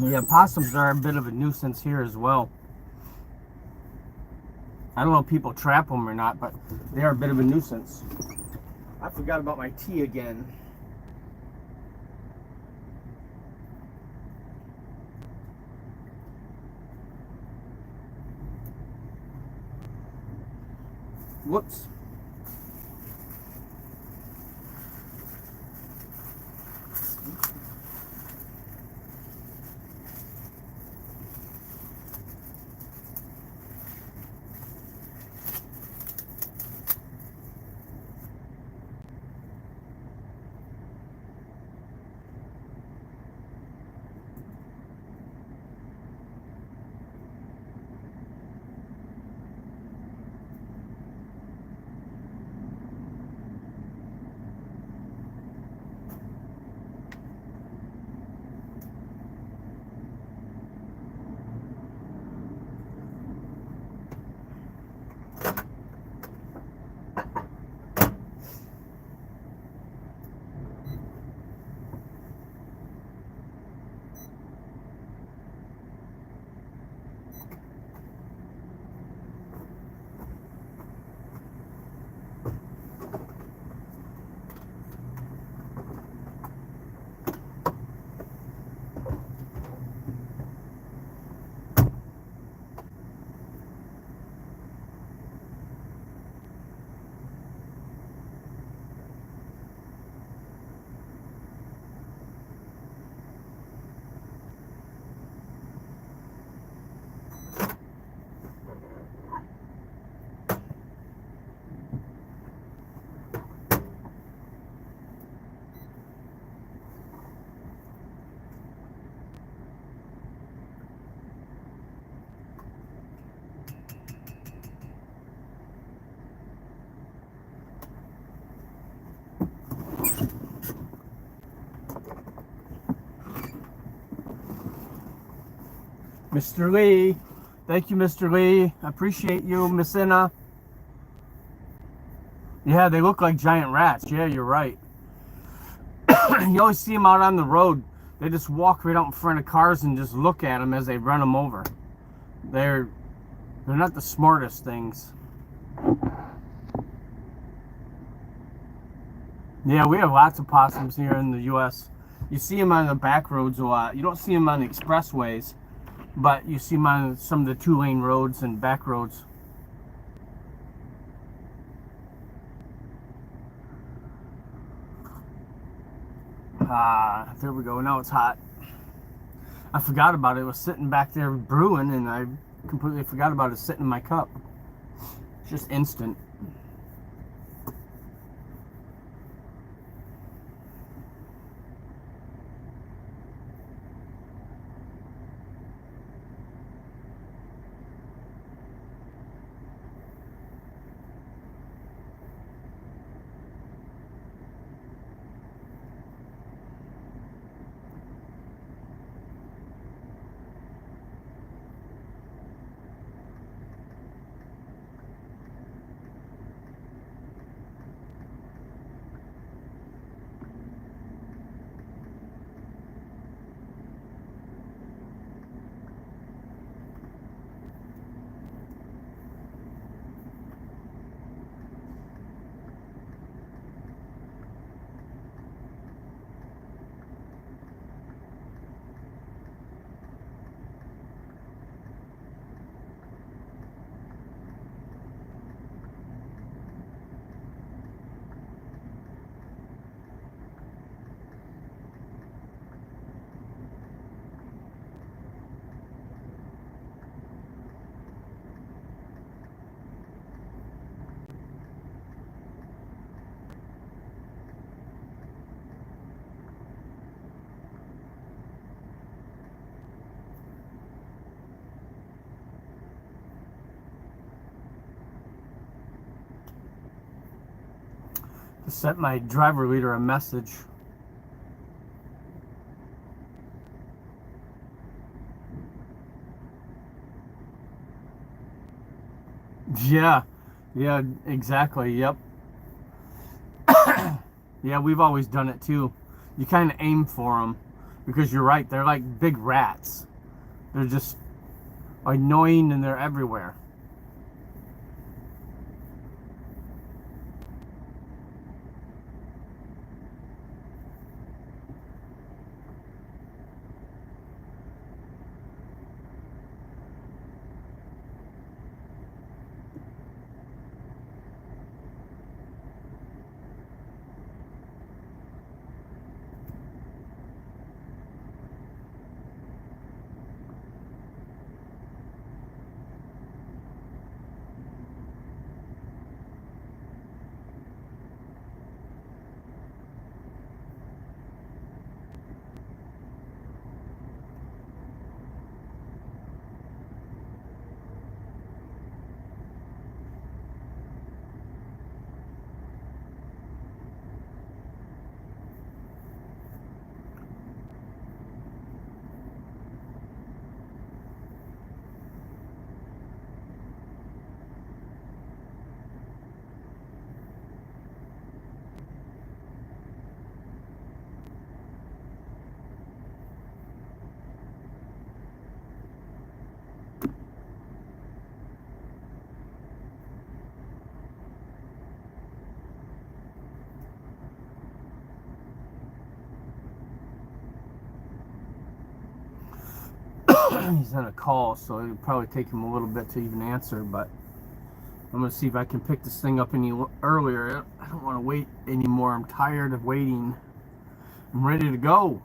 Yeah, possums are a bit of a nuisance here as well. I don't know if people trap them or not, but they are a bit of a nuisance. I forgot about my tea again. Whoops. Mr. Lee. Thank you, Mr. Lee. I appreciate you, Miss Inna. Yeah, they look like giant rats. Yeah, you're right. You always see them out on the road. They just walk right out in front of cars and just look at them as they run them over. They're not the smartest things. Yeah, we have lots of possums here in the U.S. You see them on the back roads a lot. You don't see them on the expressways, but you see them on some of the 2-lane roads and back roads. There we go. Now it's hot. I forgot about it. It was sitting back there brewing, and I completely forgot about it sitting in my cup. It's just instant. To sent my driver leader a message. Yeah, exactly. Yep. Yeah, we've always done it too. You kind of aim for them because you're right. They're like big rats. They're just annoying and they're everywhere. He's on a call, so it'll probably take him a little bit to even answer, but I'm going to see if I can pick this thing up any earlier. I don't want to wait anymore. I'm tired of waiting. I'm ready to go.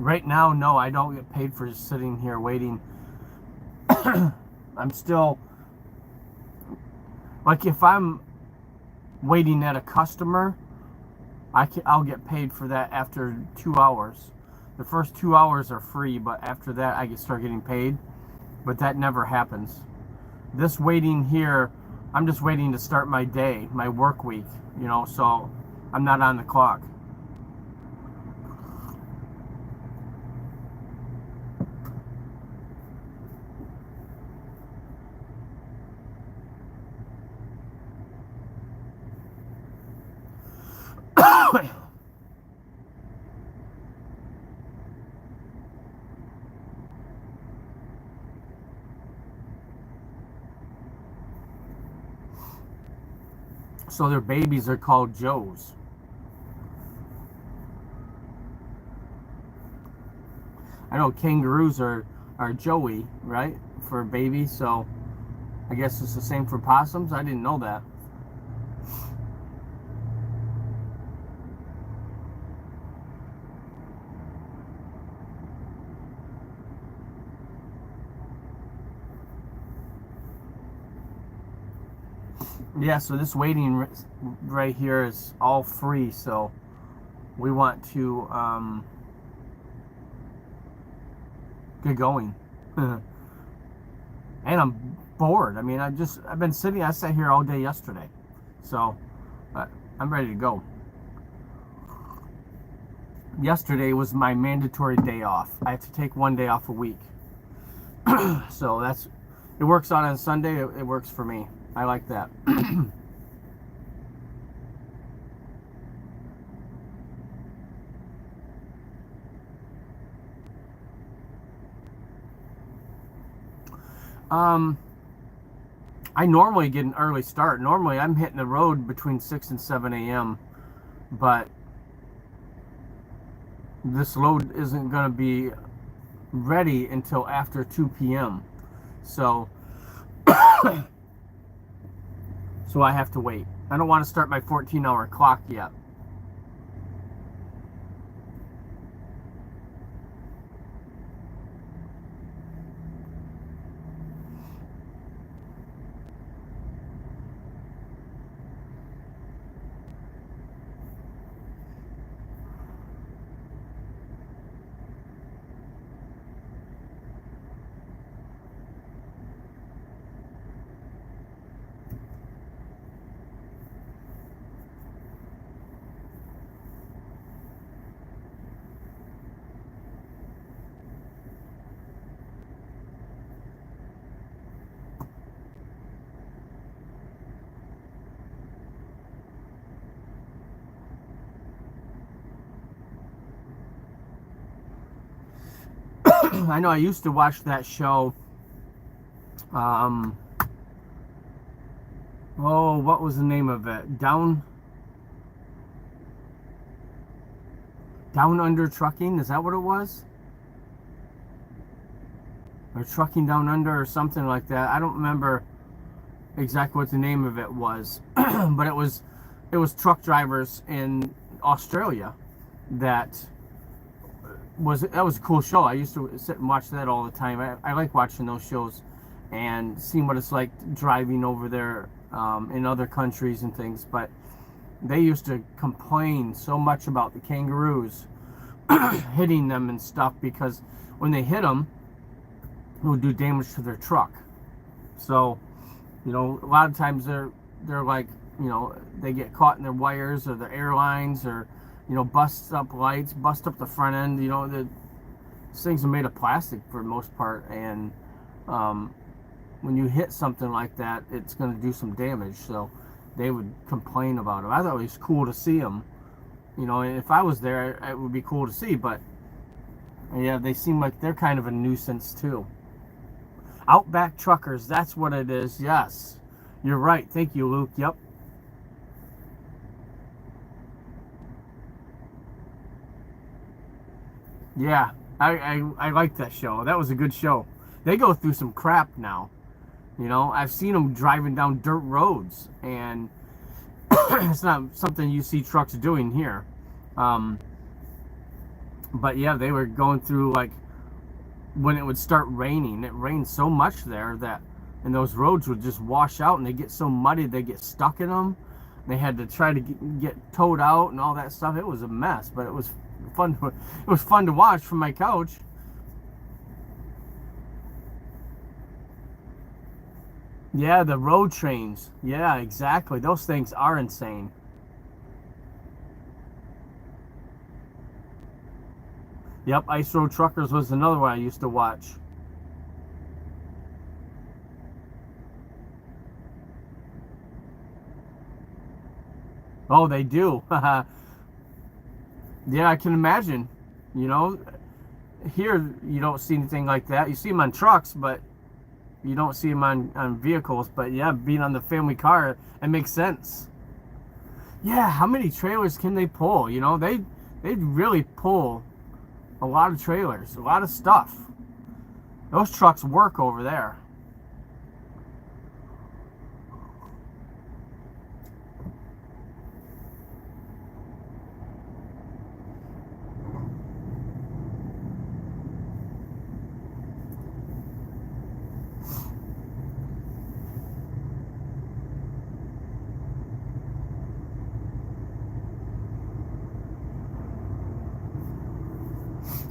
Right now, no, I don't get paid for just sitting here waiting. I'm still, like, if I'm waiting at a customer, I'll get paid for that after 2 hours. The first 2 hours are free, but after that I start getting paid. But that never happens. This waiting here, I'm just waiting to start my day, my work week, so I'm not on the clock. So their babies are called Joes. I know kangaroos are Joey, right? For babies, so I guess it's the same for possums. I didn't know that. Yeah, so this waiting right here is all free, so we want to get going. And I'm bored. I mean, I've been sitting, I sat here all day yesterday, so I'm ready to go. Yesterday was my mandatory day off. I have to take one day off a week. So it works out on Sunday. It works for me. I like that. I normally get an early start. Normally I'm hitting the road between 6 and 7 a.m. But this load isn't going to be ready until after 2 p.m. So so I have to wait. I don't want to start my 14-hour clock yet. I know I used to watch that show. What was the name of it? Down Under Trucking? Is that what it was? Or Trucking Down Under or something like that. I don't remember exactly what the name of it was. But it was truck drivers in Australia that was a cool show. I used to sit and watch that all the time. I like watching those shows and seeing what it's like driving over there in other countries and things. But they used to complain so much about the kangaroos hitting them and stuff, because when they hit them, it would do damage to their truck. So, a lot of times they're like, they get caught in their wires or their airlines, or bust up lights, bust up the front end. These things are made of plastic for the most part, and when you hit something like that, it's going to do some damage. So they would complain about it. I thought it was cool to see them. And if I was there, it would be cool to see. But yeah, they seem like they're kind of a nuisance too. Outback truckers, that's what it is. Yes, you're right. Thank you, Luke. Yep. Yeah, I like that show. That was a good show. They go through some crap now. I've seen them driving down dirt roads, and it's not something you see trucks doing here. But yeah, they were going through like when it would start raining. It rained so much there that, and those roads would just wash out, and they get so muddy they get stuck in them. They had to try to get towed out and all that stuff. It was a mess, but it was fun. It was fun to watch from my couch. Yeah, the road trains. Yeah, exactly. Those things are insane. Yep, Ice Road Truckers was another one I used to watch. Oh, they do. Yeah, I can imagine. You know, here you don't see anything like that. You see them on trucks, but you don't see them on vehicles. But yeah, being on the family car, it makes sense. Yeah, how many trailers can they pull? You know, they really pull a lot of trailers, a lot of stuff. Those trucks work over there.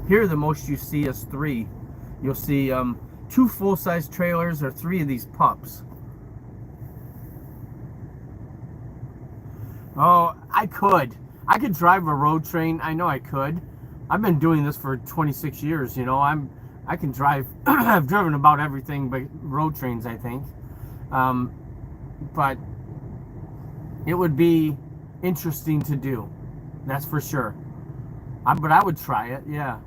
Here, the most you see is three. You'll see two full-size trailers or three of these pups. Oh, I could. I could drive a road train. I know I could. I've been doing this for 26 years. You know, I can drive. I've driven about everything but road trains, I think. Um, but it would be interesting to do. That's for sure. But I would try it. Yeah,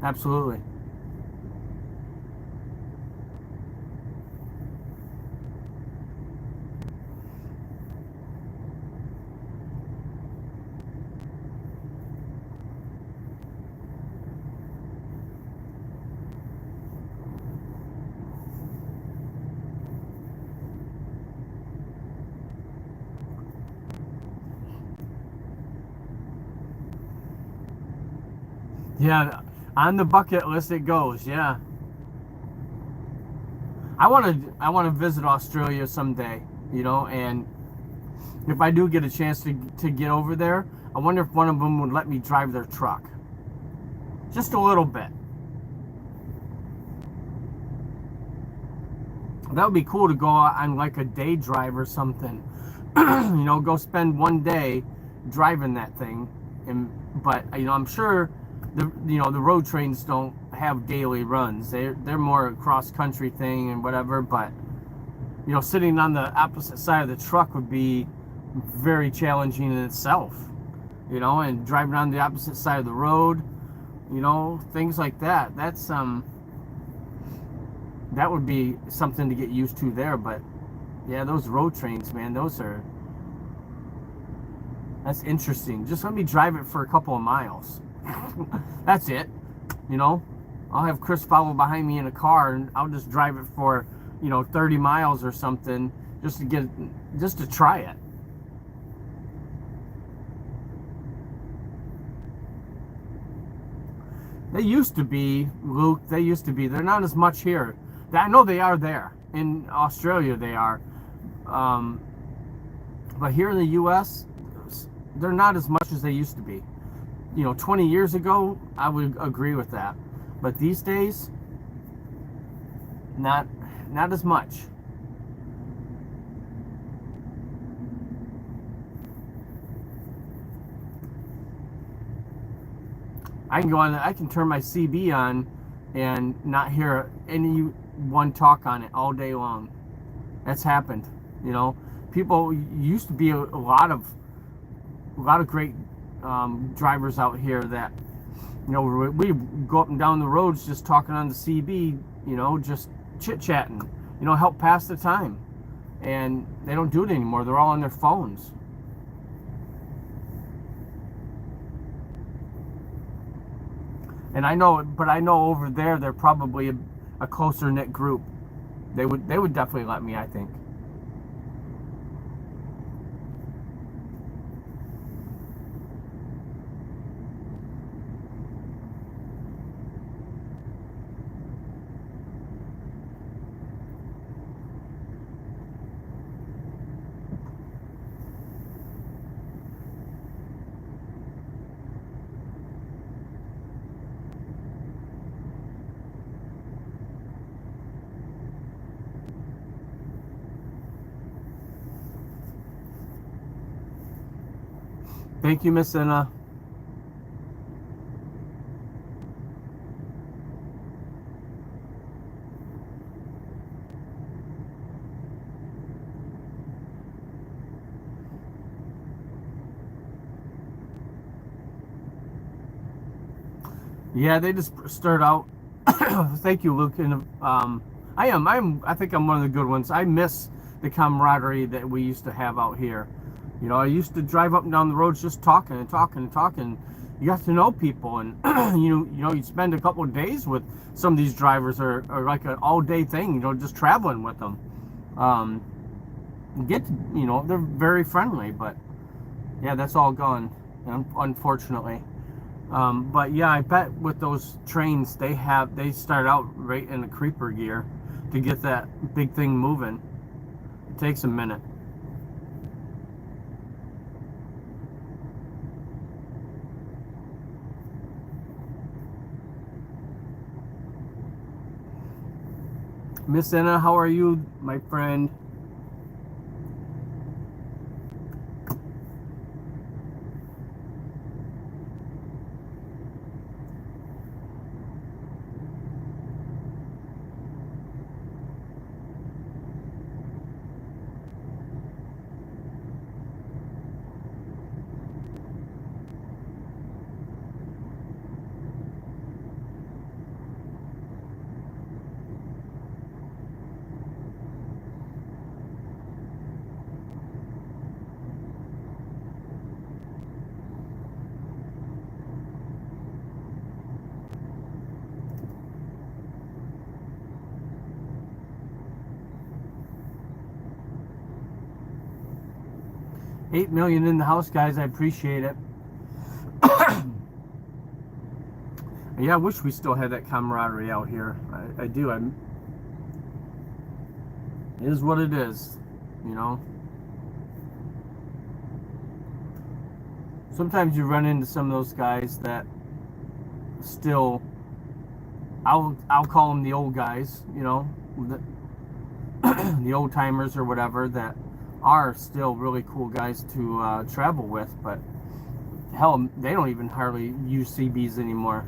absolutely. Yeah, on the bucket list it goes. Yeah, I want to visit Australia someday. You know, and if I do get a chance to get over there, I wonder if one of them would let me drive their truck, just a little bit. That would be cool to go on like a day drive or something. You know, go spend one day driving that thing, and but you know, I'm sure the road trains don't have daily runs. They're more a cross country thing and whatever. But you know, sitting on the opposite side of the truck would be very challenging in itself. You know, and driving on the opposite side of the road, you know, things like that. That would be something to get used to there. But yeah, those road trains, man, that's interesting. Just let me drive it for a couple of miles. That's it. You know, I'll have Chris follow behind me in a car, and I'll just drive it for 30 miles or something, just to try it. They used to be, Luke. They used to be. They're not as much here. I know they are there in Australia. They are, but here in the U.S., they're not as much as they used to be. 20 years ago, I would agree with that, but these days, not as much. I can turn my CB on and not hear anyone talk on it all day long. That's happened. People used to be a lot of great drivers out here that we go up and down the roads just talking on the CB, just chit chatting, help pass the time, and they don't do it anymore. They're all on their phones. And I know over there they're probably a closer knit group. They would definitely let me, I think. Thank you, Miss Anna. Yeah, they just start out. Thank you, Luke. And I think I'm one of the good ones. I miss the camaraderie that we used to have out here. You know, I used to drive up and down the roads just talking and talking and talking. You got to know people, and you spend a couple of days with some of these drivers, or like an all-day thing. You know, just traveling with them. Um, they're very friendly, but yeah, that's all gone, unfortunately. But yeah, I bet with those trains they start out right in the creeper gear to get that big thing moving. It takes a minute. Miss Anna, how are you, my friend? $8 million in the house, guys. I appreciate it. Yeah, I wish we still had that camaraderie out here. I do. It is what it is, you know. Sometimes you run into some of those guys that still, I'll call them the old guys, you know, the old timers or whatever, that are still really cool guys to travel with, but hell, they don't even hardly use CBs anymore.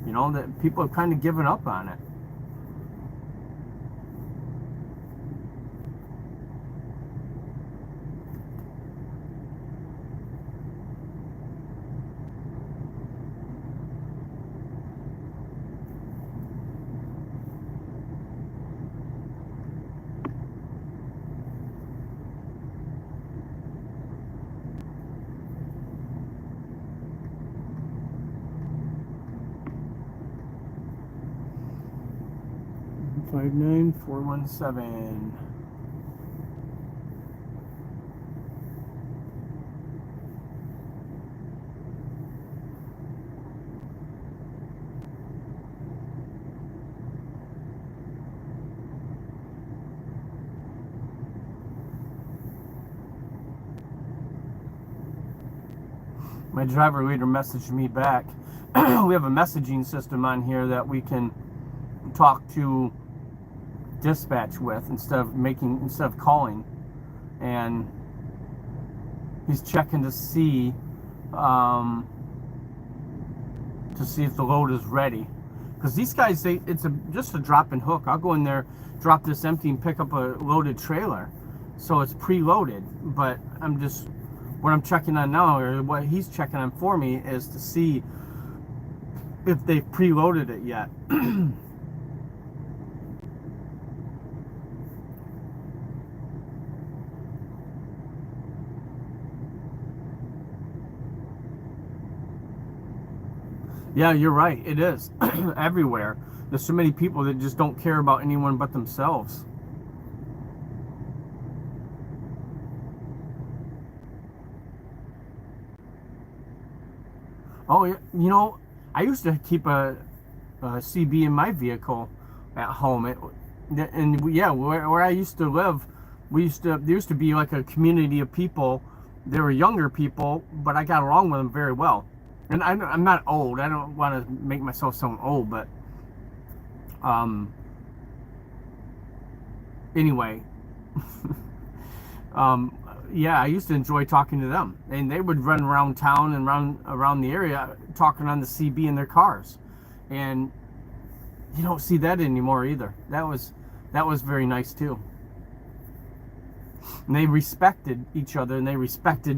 You know, that people have kind of given up on it. Five 9417. My driver leader messaged me back. We have a messaging system on here that we can talk to dispatch with instead of calling, and he's checking to see if the load is ready, because these guys it's just a drop and hook. I'll go in there, drop this empty, and pick up a loaded trailer, so it's preloaded. But what I'm checking on now, or what he's checking on for me, is to see if they've preloaded it yet. Yeah, you're right. It is everywhere. There's so many people that just don't care about anyone but themselves. Oh, yeah. You know, I used to keep a CB in my vehicle at home. Yeah, where I used to live, there used to be like a community of people. They were younger people, but I got along with them very well. And I'm not old. I don't want to make myself sound old, but um, anyway, yeah, I used to enjoy talking to them, and they would run around town and around the area talking on the CB in their cars, and you don't see that anymore either. That was very nice too. And they respected each other, and they respected,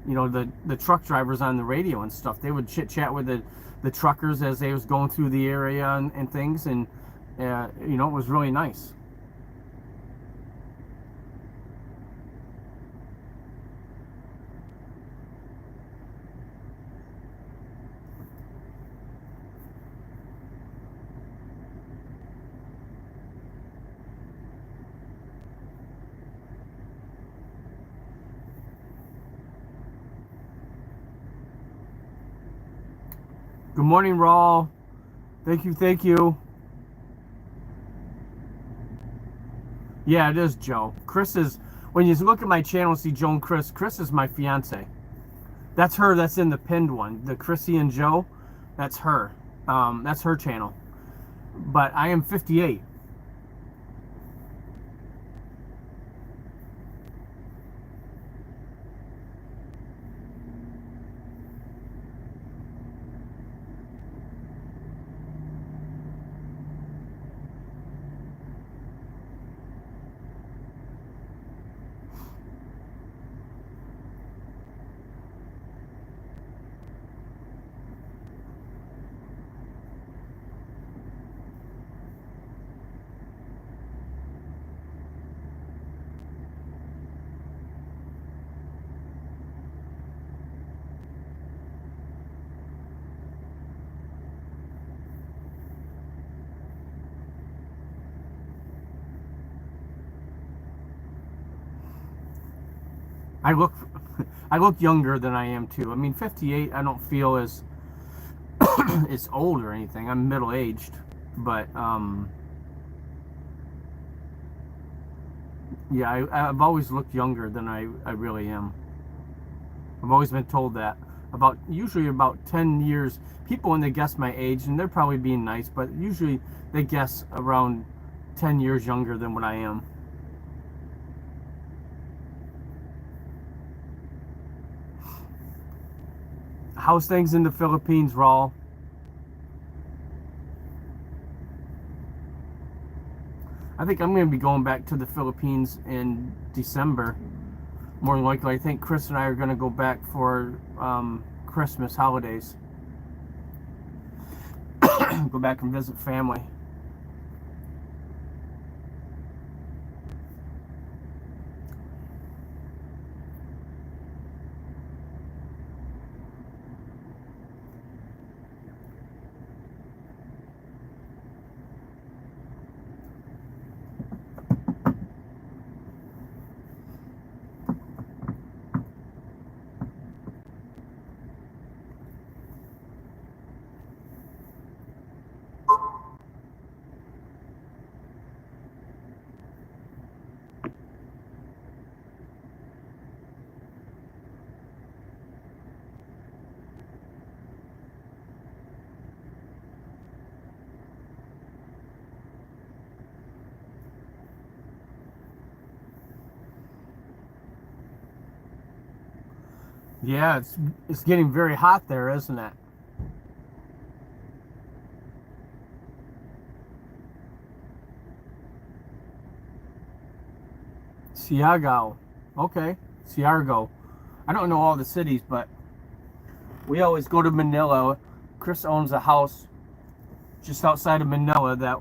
you know, the truck drivers on the radio and stuff. They would chit chat with the truckers as they was going through the area and things, and you know, it was really nice. Good morning, Raul. Thank you, thank you. Yeah, it is Joe. Chris is, when you look at my channel and see Joe and Chris is my fiance. That's her, that's in the pinned one. The Chrissy and Joe, that's her. That's her channel. But I am 58. I look I look younger than I am too. I mean, 58, I don't feel as as old or anything. I'm middle aged, but yeah, I've always looked younger than I really am. I've always been told that. Usually about 10 years, people, when they guess my age, and they're probably being nice, but usually they guess around 10 years younger than what I am. How's things in the Philippines, Raul? I think I'm going to be going back to the Philippines in December. More than likely, I think Chris and I are going to go back for Christmas holidays. Go back and visit family. Yeah, it's getting very hot there, isn't it? Siargao. Okay, Siargao. I don't know all the cities, but we always go to Manila. Chris owns a house just outside of Manila that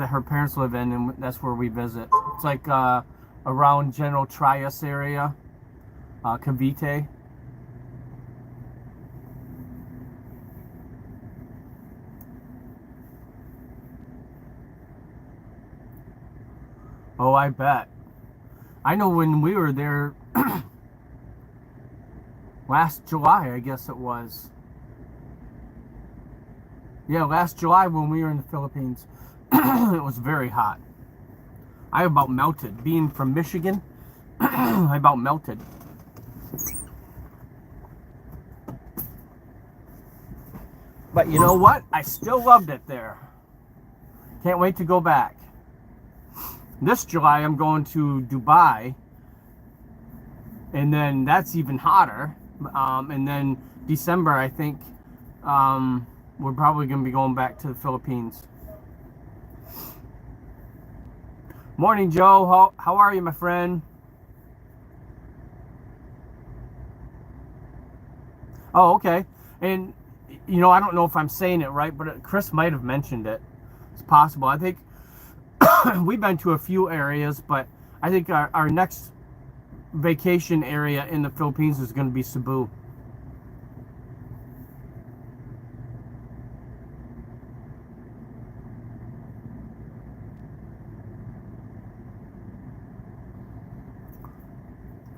her parents live in, and that's where we visit. It's like around General Trias area, Cavite. Oh, I bet. I know when we were there last July, I guess it was. Yeah, last July when we were in the Philippines, it was very hot. I about melted. Being from Michigan, I about melted. But you know what? I still loved it there. Can't wait to go back. This July, I'm going to Dubai and then that's even hotter. And then December, I think, we're probably going to be going back to the Philippines. Morning, Joe. How are you, my friend? Oh, okay. And, you know, I don't know if I'm saying it right, but Chris might have mentioned it. It's possible. I think we've been to a few areas, but I think our next vacation area in the Philippines is going to be Cebu.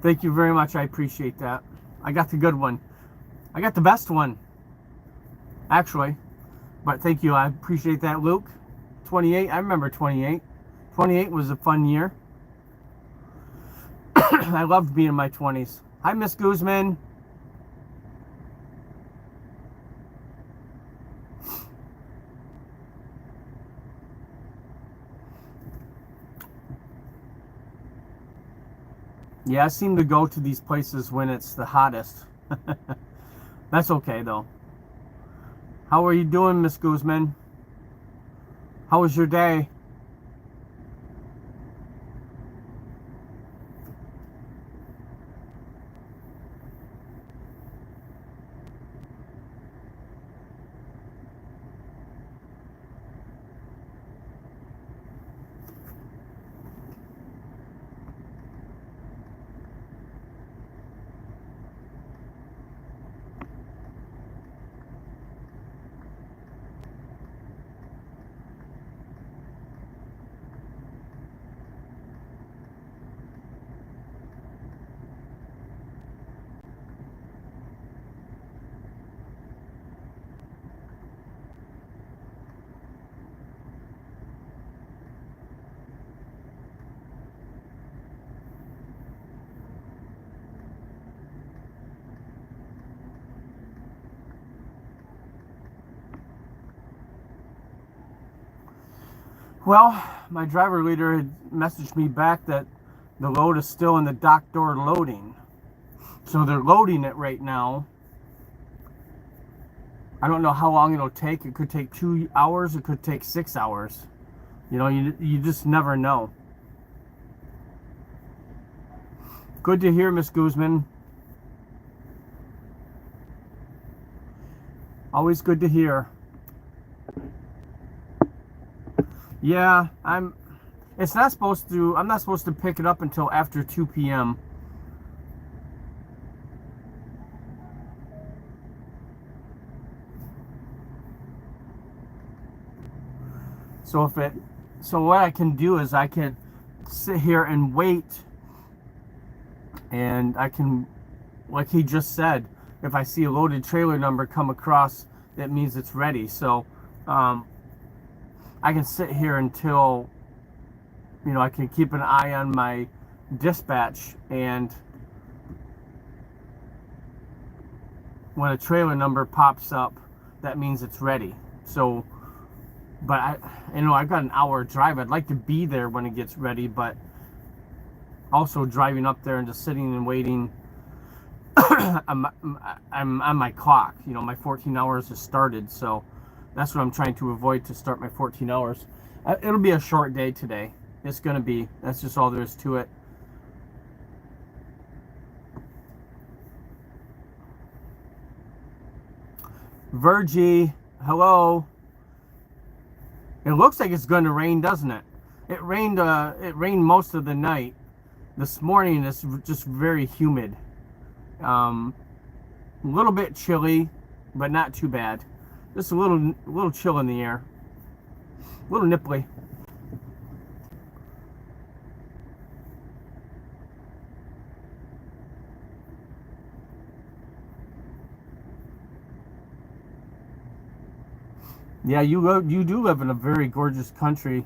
Thank you very much. I appreciate that. I got the good one. I got the best one, actually. But thank you. I appreciate that, Luke. 28. I remember 28. 28 was a fun year. I loved being in my 20s. Hi, Miss Guzman. Yeah, I seem to go to these places when it's the hottest. That's okay, though. How are you doing, Miss Guzman? How was your day? Well, my driver leader had messaged me back that the load is still in the dock door loading. So they're loading it right now. I don't know how long it'll take. It could take 2 hours. It could take 6 hours. You know, you just never know. Good to hear, Miss Guzman. Always good to hear. Yeah, I'm not supposed to pick it up until after 2 p.m. So what I can do is I can sit here and wait, and I can, like he just said, if I see a loaded trailer number come across, that means it's ready. So I can sit here until, you know, I can keep an eye on my dispatch, and when a trailer number pops up, that means it's ready. So, but I've got an hour drive. I'd like to be there when it gets ready, but also driving up there and just sitting and waiting. I'm on my clock. You know, my 14 hours has started, so that's what I'm trying to avoid, to start my 14 hours. It'll be a short day today. It's going to be. That's just all there is to it. Virgie, hello. It looks like it's going to rain, doesn't it? It rained most of the night. This morning it's just very humid. A little bit chilly, but not too bad. Just a little chill in the air. A little nipply. Yeah, you do live in a very gorgeous country.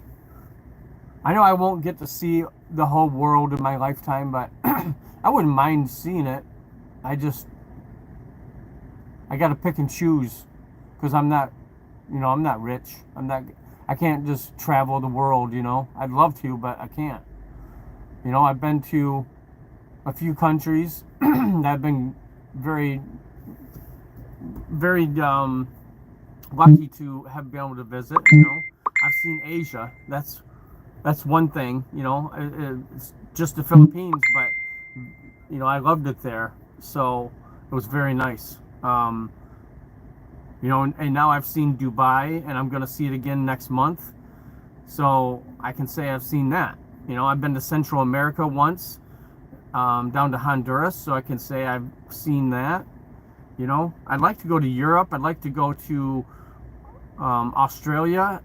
I know I won't get to see the whole world in my lifetime, but I wouldn't mind seeing it. I got to pick and choose, because I'm not rich. I can't just travel the world, you know. I'd love to, but I can't. You know, I've been to a few countries that I've been very, very lucky to have been able to visit. You know, I've seen Asia. That's one thing. You know, it's just the Philippines, but you know, I loved it there. So it was very nice. You know, and now I've seen Dubai, and I'm gonna see it again next month. So I can say I've seen that. You know, I've been to Central America once, down to Honduras, so I can say I've seen that. You know, I'd like to go to Europe. I'd like to go to Australia.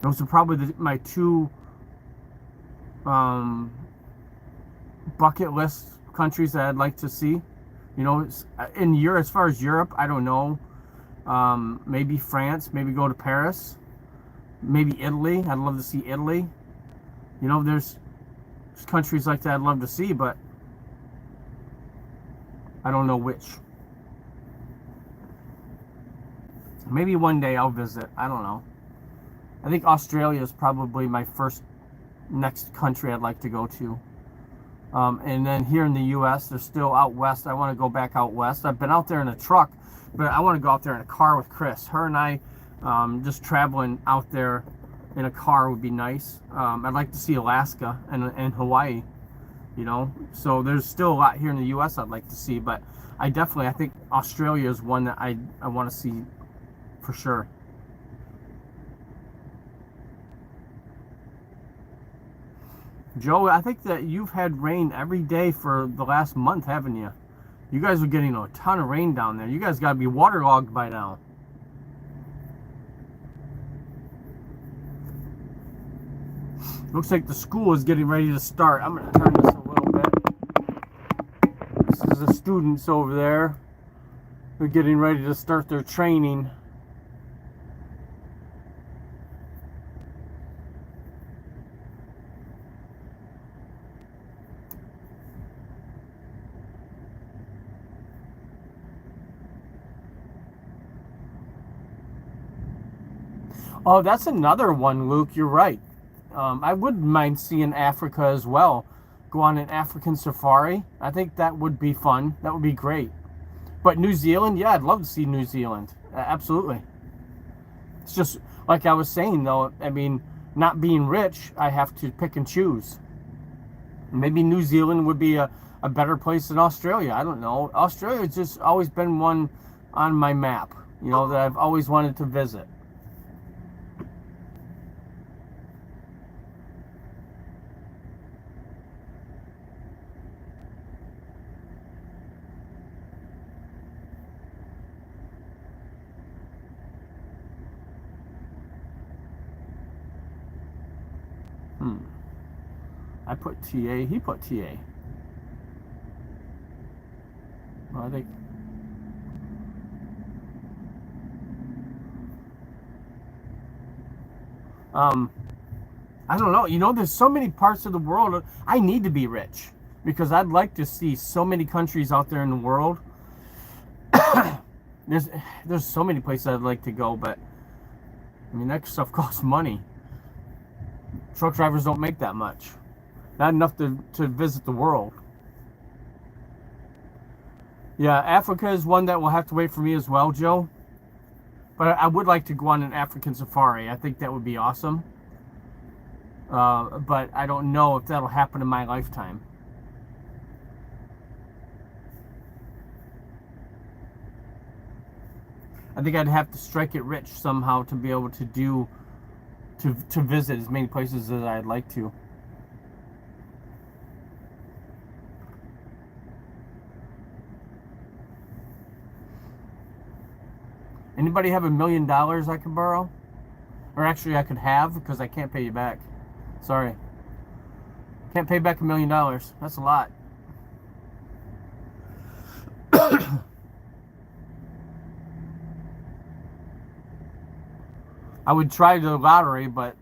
Those are probably my two bucket list countries that I'd like to see. You know, in Europe, as far as Europe, I don't know. Maybe France, maybe go to Paris, maybe Italy. I'd love to see Italy. You know, there's countries like that I'd love to see, but I don't know which. Maybe one day I'll visit. I don't know. I think Australia is probably my next country I'd like to go to. And then here in the U.S., they're still out west. I want to go back out west. I've been out there in a truck, but I want to go out there in a car with Chris. Her and I, just traveling out there in a car would be nice. I'd like to see Alaska and Hawaii, you know. So there's still a lot here in the U.S. I'd like to see, but I think Australia is one that I want to see for sure. Joe, I think that you've had rain every day for the last month, haven't you? You guys are getting a ton of rain down there. You guys got to be waterlogged by now. Looks like the school is getting ready to start. I'm going to turn this a little bit. This is the students over there. They're getting ready to start their training. Oh, that's another one, Luke. You're right. I wouldn't mind seeing Africa as well. Go on an African safari. I think that would be fun. That would be great. But New Zealand, yeah, I'd love to see New Zealand. Absolutely. It's just, like I was saying, though, I mean, not being rich, I have to pick and choose. Maybe New Zealand would be a better place than Australia. I don't know. Australia's just always been one on my map, you know, that I've always wanted to visit. I put TA, he put TA. Well, I think... I don't know. You know, there's so many parts of the world. I need to be rich because I'd like to see so many countries out there in the world. There's so many places I'd like to go, but I mean, that stuff costs money. Truck drivers don't make that much. Not enough to visit the world. Yeah, Africa is one that will have to wait for me as well, Joe. But I would like to go on an African safari. I think that would be awesome. But I don't know if that'll happen in my lifetime. I think I'd have to strike it rich somehow to be able to visit as many places as I'd like to. Anybody have $1 million I could borrow? Or actually I could have, because I can't pay you back. Sorry. Can't pay back $1 million. That's a lot. I would try the lottery, but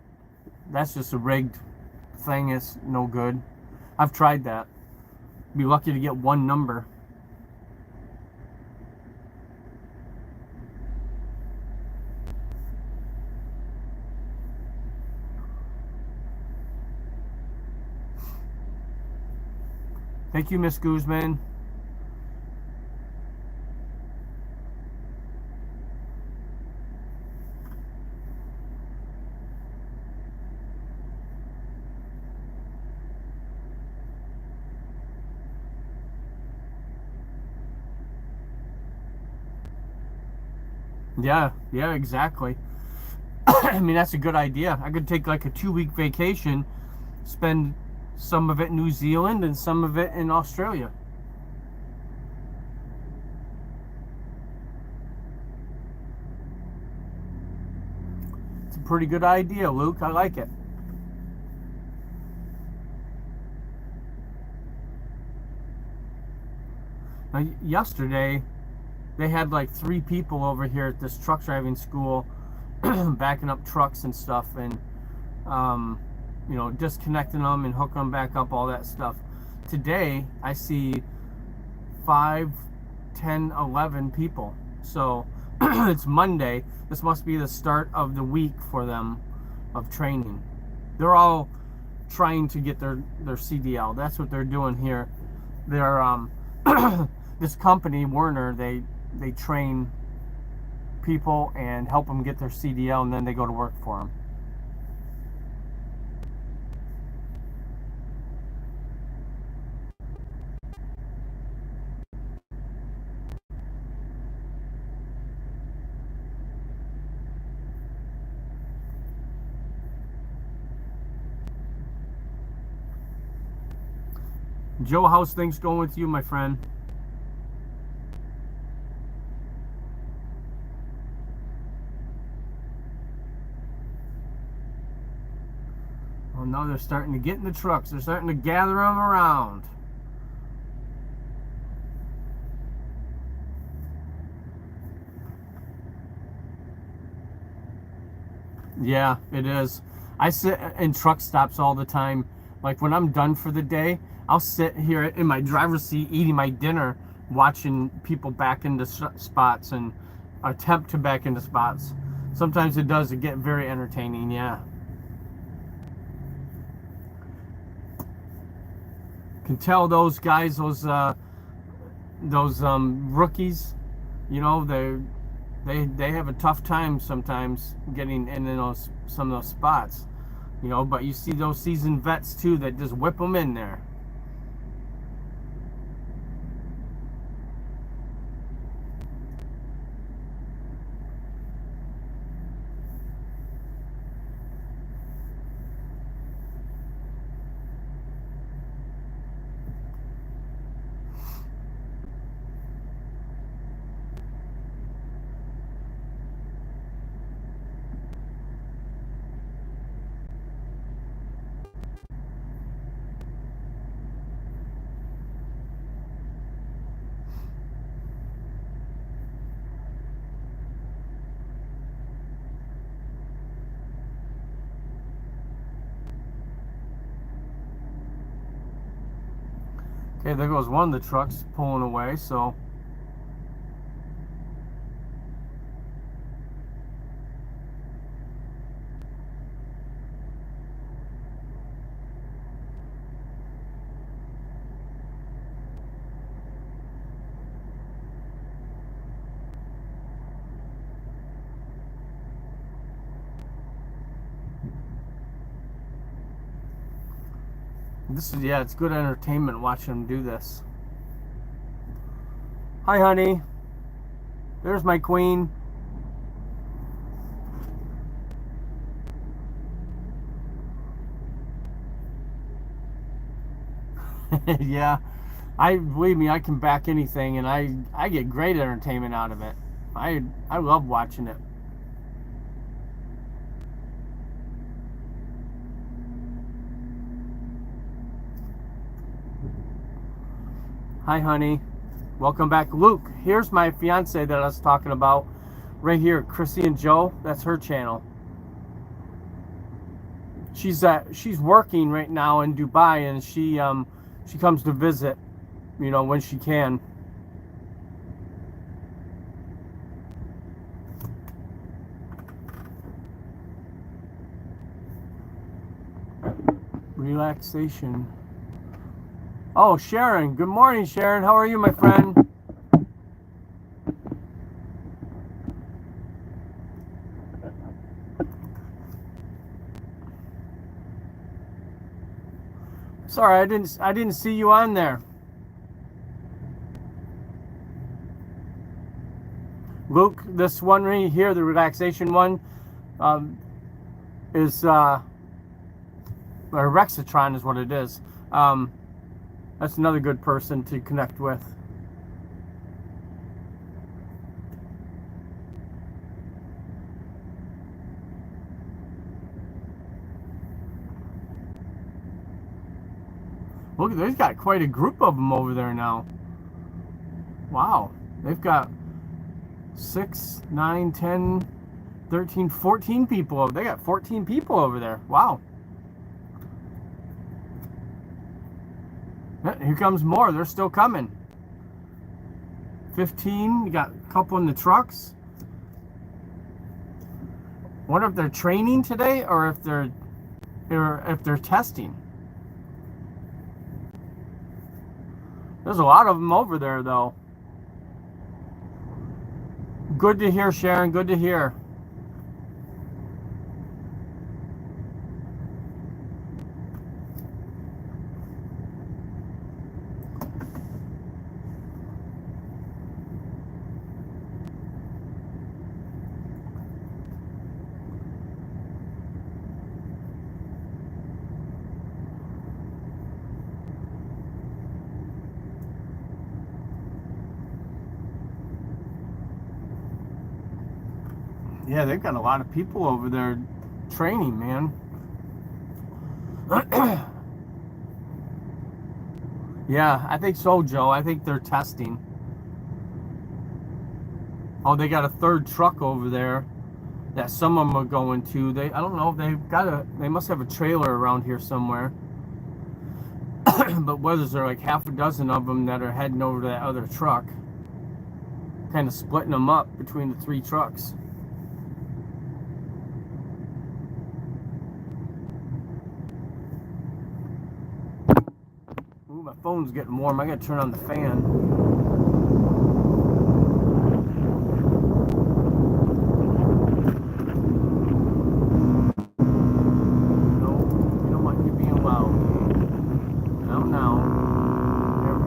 that's just a rigged thing. It's no good. I've tried that. Be lucky to get one number. Thank you, Miss Guzman. Yeah, yeah, exactly. I mean, that's a good idea. I could take like a 2-week vacation, spend some of it in New Zealand and some of it in Australia. It's a pretty good idea, Luke. I like it. Now, yesterday, they had like 3 people over here at this truck driving school backing up trucks and stuff, and um, disconnecting them and hooking them back up, all that stuff. Today, I see 5, 10, 11 people. So it's Monday. This must be the start of the week for them of training. They're all trying to get their CDL. That's what they're doing here. They're this company, Werner, they train people and help them get their CDL, and then they go to work for them. Joe, how's things going with you, my friend? Oh, now they're starting to get in the trucks. They're starting to gather them around. Yeah, it is. I sit in truck stops all the time. Like when I'm done for the day, I'll sit here in my driver's seat eating my dinner, watching people back into spots and attempt to back into spots. Sometimes it does get very entertaining, yeah. Can tell those guys, those rookies, they have a tough time sometimes getting in some of those spots, but you see those seasoned vets too that just whip them in there. Okay, there goes one of the trucks pulling away, so it's good entertainment watching them do this. Hi, honey. There's my queen. Yeah, I believe me, I can back anything, and I get great entertainment out of it. I love watching it. Hi, honey. Welcome back, Luke. Here's my fiance that I was talking about, right here, Chrissy and Joe. That's her channel. She's working right now in Dubai, and she comes to visit, when she can. Relaxation. Oh, Sharon. Good morning, Sharon. How are you, my friend? Sorry, I didn't see you on there. Luke, this one right here, the relaxation one, um, is or Rexatron is what it is. That's another good person to connect with. Look, they've got quite a group of them over there now. Wow. They've got 6, 9, 10, 13, 14 people. They got 14 people over there. Wow. Here comes more. They're still coming. 15. You got a couple in the trucks. I wonder if they're training today or if they're testing. There's a lot of them over there, though. Good to hear, Sharon. Good to hear. Yeah, they've got a lot of people over there training, man. Yeah, I think so, Joe. I think they're testing. Oh, they got a third truck over there that some of them are going to. I don't know if they must have a trailer around here somewhere. But whether there like half a dozen of them that are heading over to that other truck, kind of splitting them up between the 3 trucks. Ooh, my phone's getting warm. I gotta turn on the fan. No, we don't want you being loud. Now. There we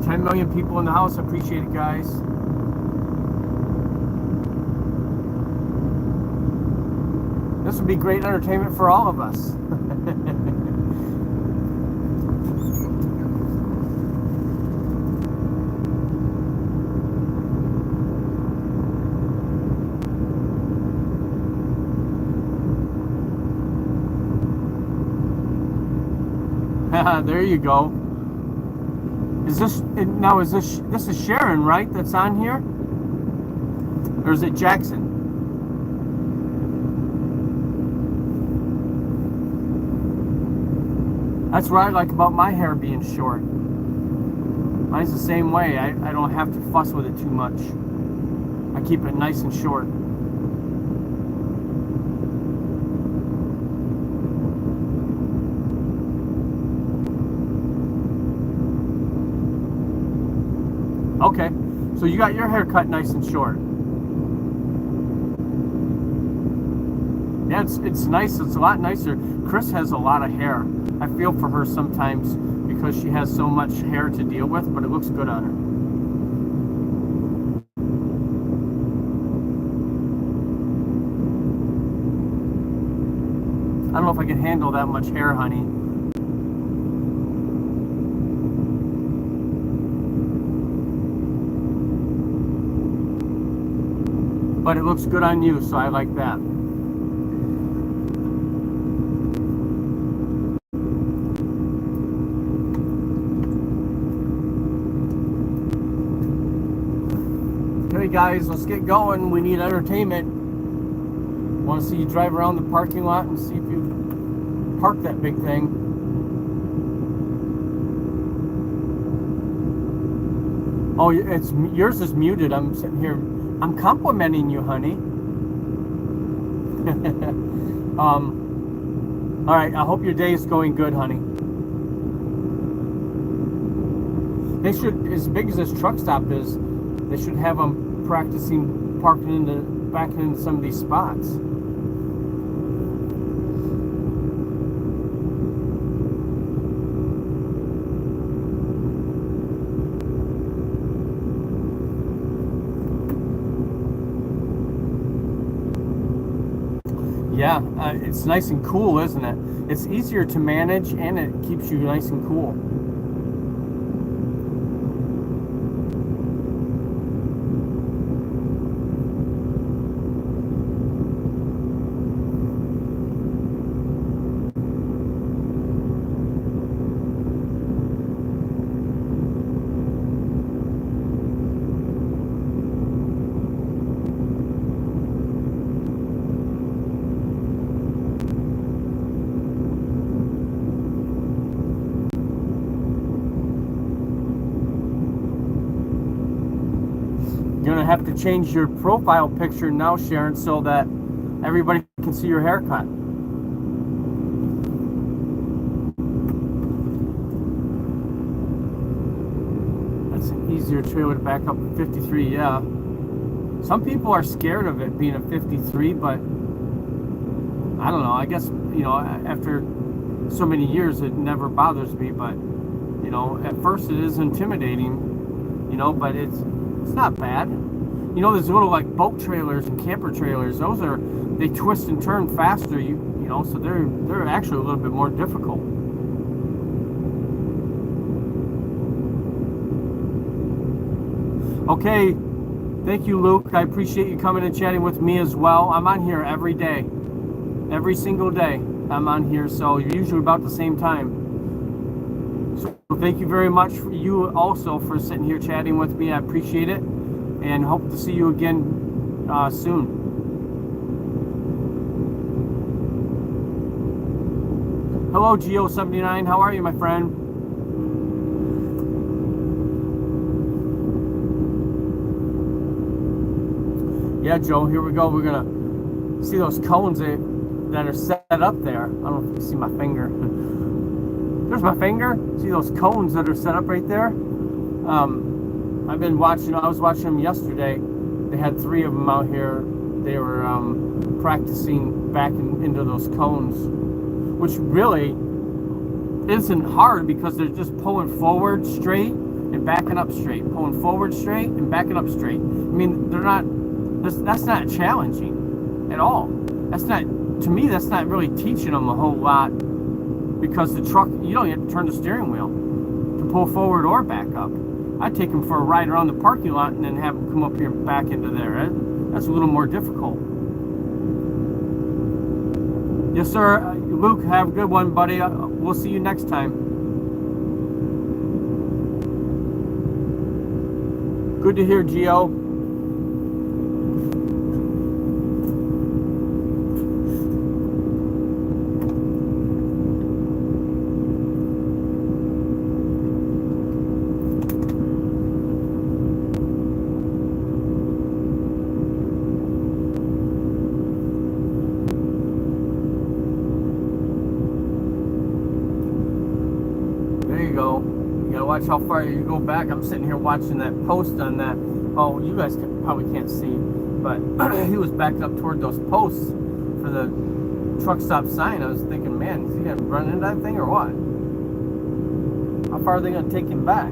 go. 10 million people in the house. Appreciate it, guys. This would be great entertainment for all of us. There you go. Is this is Sharon, right? That's on here? Or is it Jackson? That's what I like about my hair being short. Mine's the same way. I don't have to fuss with it too much. I keep it nice and short. Okay, so you got your hair cut nice and short. Yeah, it's nice. It's a lot nicer. Cris has a lot of hair. I feel for her sometimes because she has so much hair to deal with, but it looks good on her. I don't know if I can handle that much hair, honey. But it looks good on you, so I like that. Okay, guys, let's get going. We need entertainment. Want to see you drive around the parking lot and see if you park that big thing. Oh, yours is muted. I'm sitting here. I'm complimenting you, honey. All right, I hope your day is going good, honey. They should, as big as this truck stop is, they should have them practicing backing into some of these spots. Yeah, it's nice and cool, isn't it? It's easier to manage, and it keeps you nice and cool. You're gonna have to change your profile picture now, Sharon, so that everybody can see your haircut. That's an easier trailer to back up at 53, yeah. Some people are scared of it being a 53, but I don't know. I guess, after so many years, it never bothers me, but, at first it is intimidating, but it's not bad. There's little like boat trailers and camper trailers. They twist and turn faster. So they're actually a little bit more difficult. Okay, thank you, Luke. I appreciate you coming and chatting with me as well. I'm on here every day, every single day. I'm on here, so you're usually about the same time. So thank you very much for you also for sitting here chatting with me. I appreciate it, and hope to see you again soon. Hello, Geo79. How are you, my friend? Yeah, Joe, here we go. We're going to see those cones that are set up there. I don't know if you can see my finger. There's my finger. See those cones that are set up right there? I've been watching, I was watching them yesterday. They had 3 of them out here. They were practicing backing into those cones, which really isn't hard because they're just pulling forward straight and backing up straight, pulling forward straight and backing up straight. I mean, that's not challenging at all. To me, that's not really teaching them a whole lot, because the truck, you don't have to turn the steering wheel to pull forward or back up. I'd take them for a ride around the parking lot and then have them come up here and back into there. That's a little more difficult. Yes, sir. Luke, have a good one, buddy. We'll see you next time. Good to hear, Gio. Watch how far you go back. I'm sitting here watching that post on that. Oh, you guys probably can't see, but he was backed up toward those posts for the truck stop sign. I was thinking, man, is he gonna run into that thing or what? How far are they gonna take him back?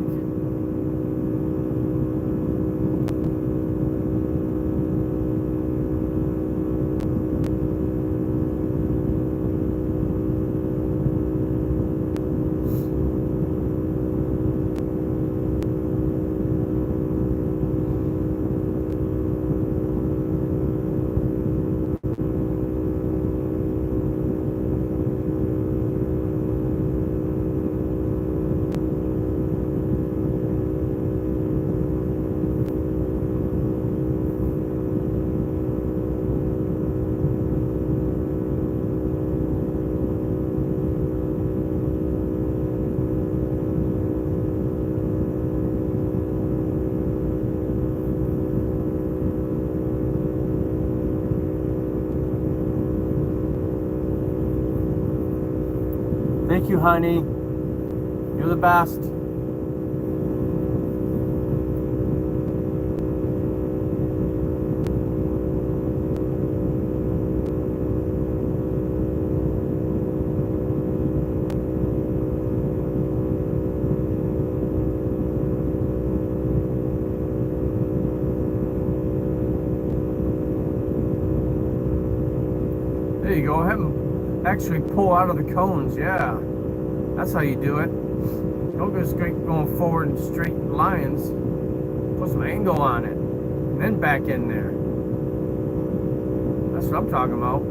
Thank you, honey. You're the best. There you go. Have them actually pull out of the cones. Yeah, that's how you do it. Don't go straight going forward in straight lines. Put some angle on it, and then back in there. That's what I'm talking about.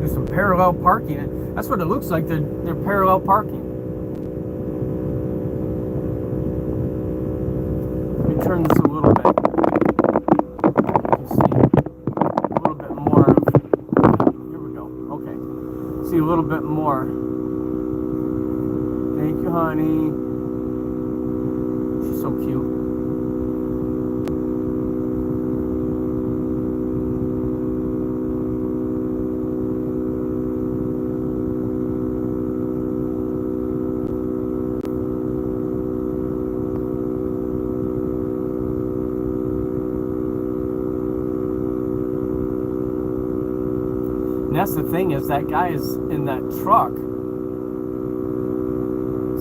Do some parallel parking. That's what it looks like. They're parallel parking. Turn this a little bit. You see a little bit more. Here we go. Okay. See a little bit more. Thank you, honey. She's so cute. That's the thing, is that guy is in that truck.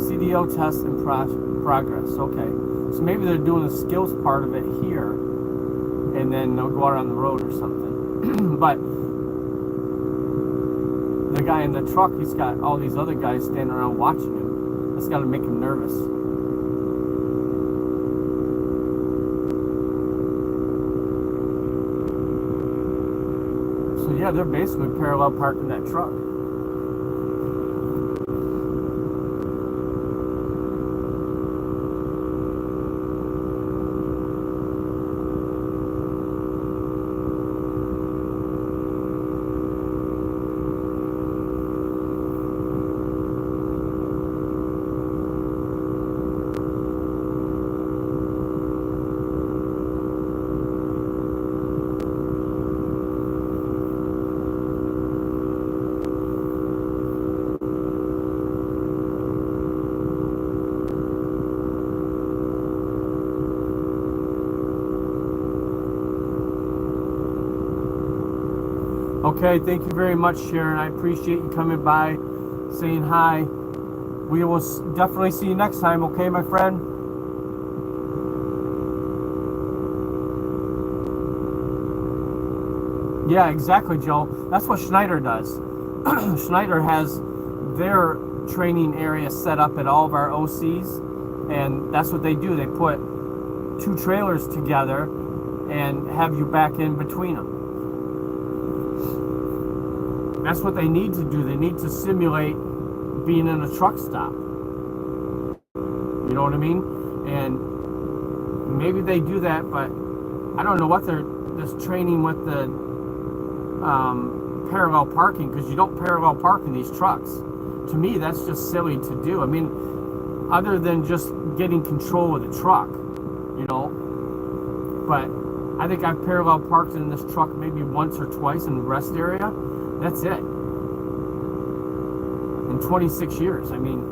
CDO test in progress. Okay, so maybe they're doing the skills part of it here, and then they'll go out on the road or something. But the guy in the truck, he's got all these other guys standing around watching him. That's got to make him nervous. So yeah, they're basically parallel parking that truck. Okay, thank you very much, Sharon. I appreciate you coming by, saying hi. We will definitely see you next time, okay, my friend? Yeah, exactly, Joe. That's what Schneider does. Schneider has their training area set up at all of our OCs, and that's what they do. They put two trailers together and have you back in between them. That's what they need to do. They need to simulate being in a truck stop. You know what I mean? And maybe they do that, but I don't know what they're just training with the parallel parking, because you don't parallel park in these trucks. To me, that's just silly to do. I mean, other than just getting control of the truck, you know. But I think I've parallel parked in this truck maybe once or twice in the rest area. That's it. In 26 years, I mean.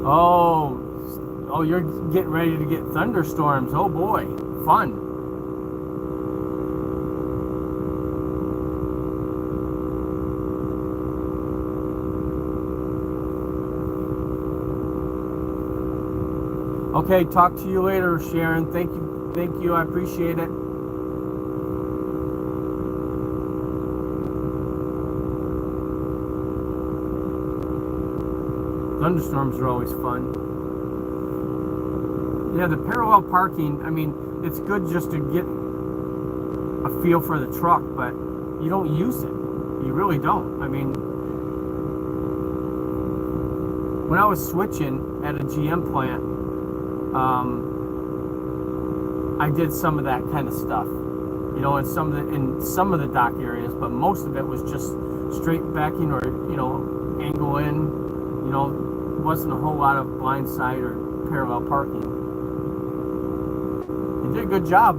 Oh, you're getting ready to get thunderstorms. Oh boy, fun. Okay, talk to you later, Sharon. Thank you, I appreciate it. Thunderstorms are always fun. Yeah, the parallel parking, I mean, it's good just to get a feel for the truck, but you don't use it. You really don't. I mean, when I was switching at a GM plant, I did some of that kind of stuff, you you know, in some of the dock areas, but most of it was just straight backing or, you know, angle in. You know, wasn't a whole lot of blind side or parallel parking. He did a good job.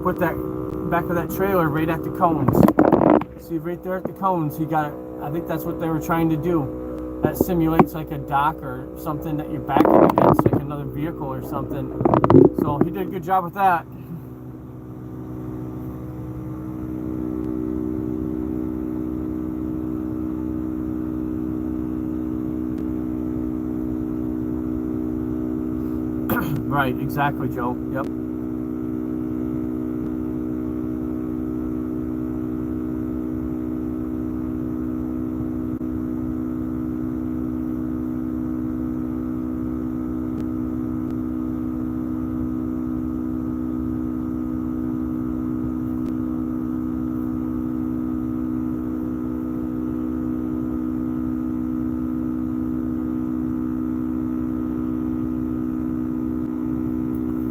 Put that back of that trailer right at the cones. See right there at the cones, he got it. I think that's what they were trying to do. That simulates like a dock or something that you're backing against, like another vehicle or something. So he did a good job with that. Right, exactly, Joe. Yep.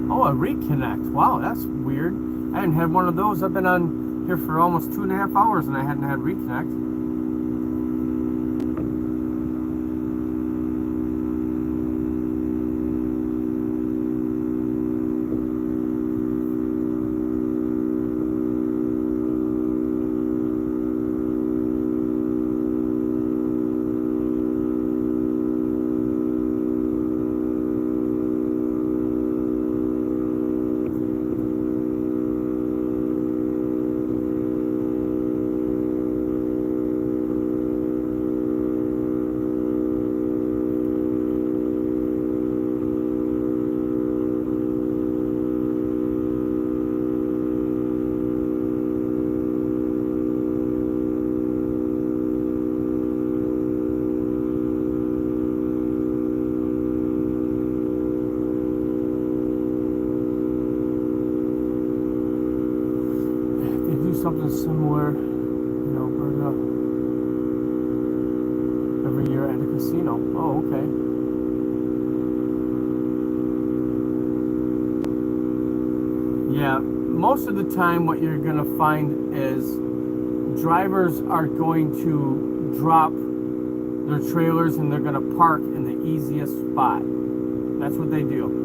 Oh, a reconnect. Wow, that's weird. I hadn't had one of those. I've been on here for almost 2.5 hours and I hadn't had reconnect. Something similar, you know, every year at a casino. Oh, okay. Yeah, most of the time what you're going to find is drivers are going to drop their trailers and they're going to park in the easiest spot. That's what they do.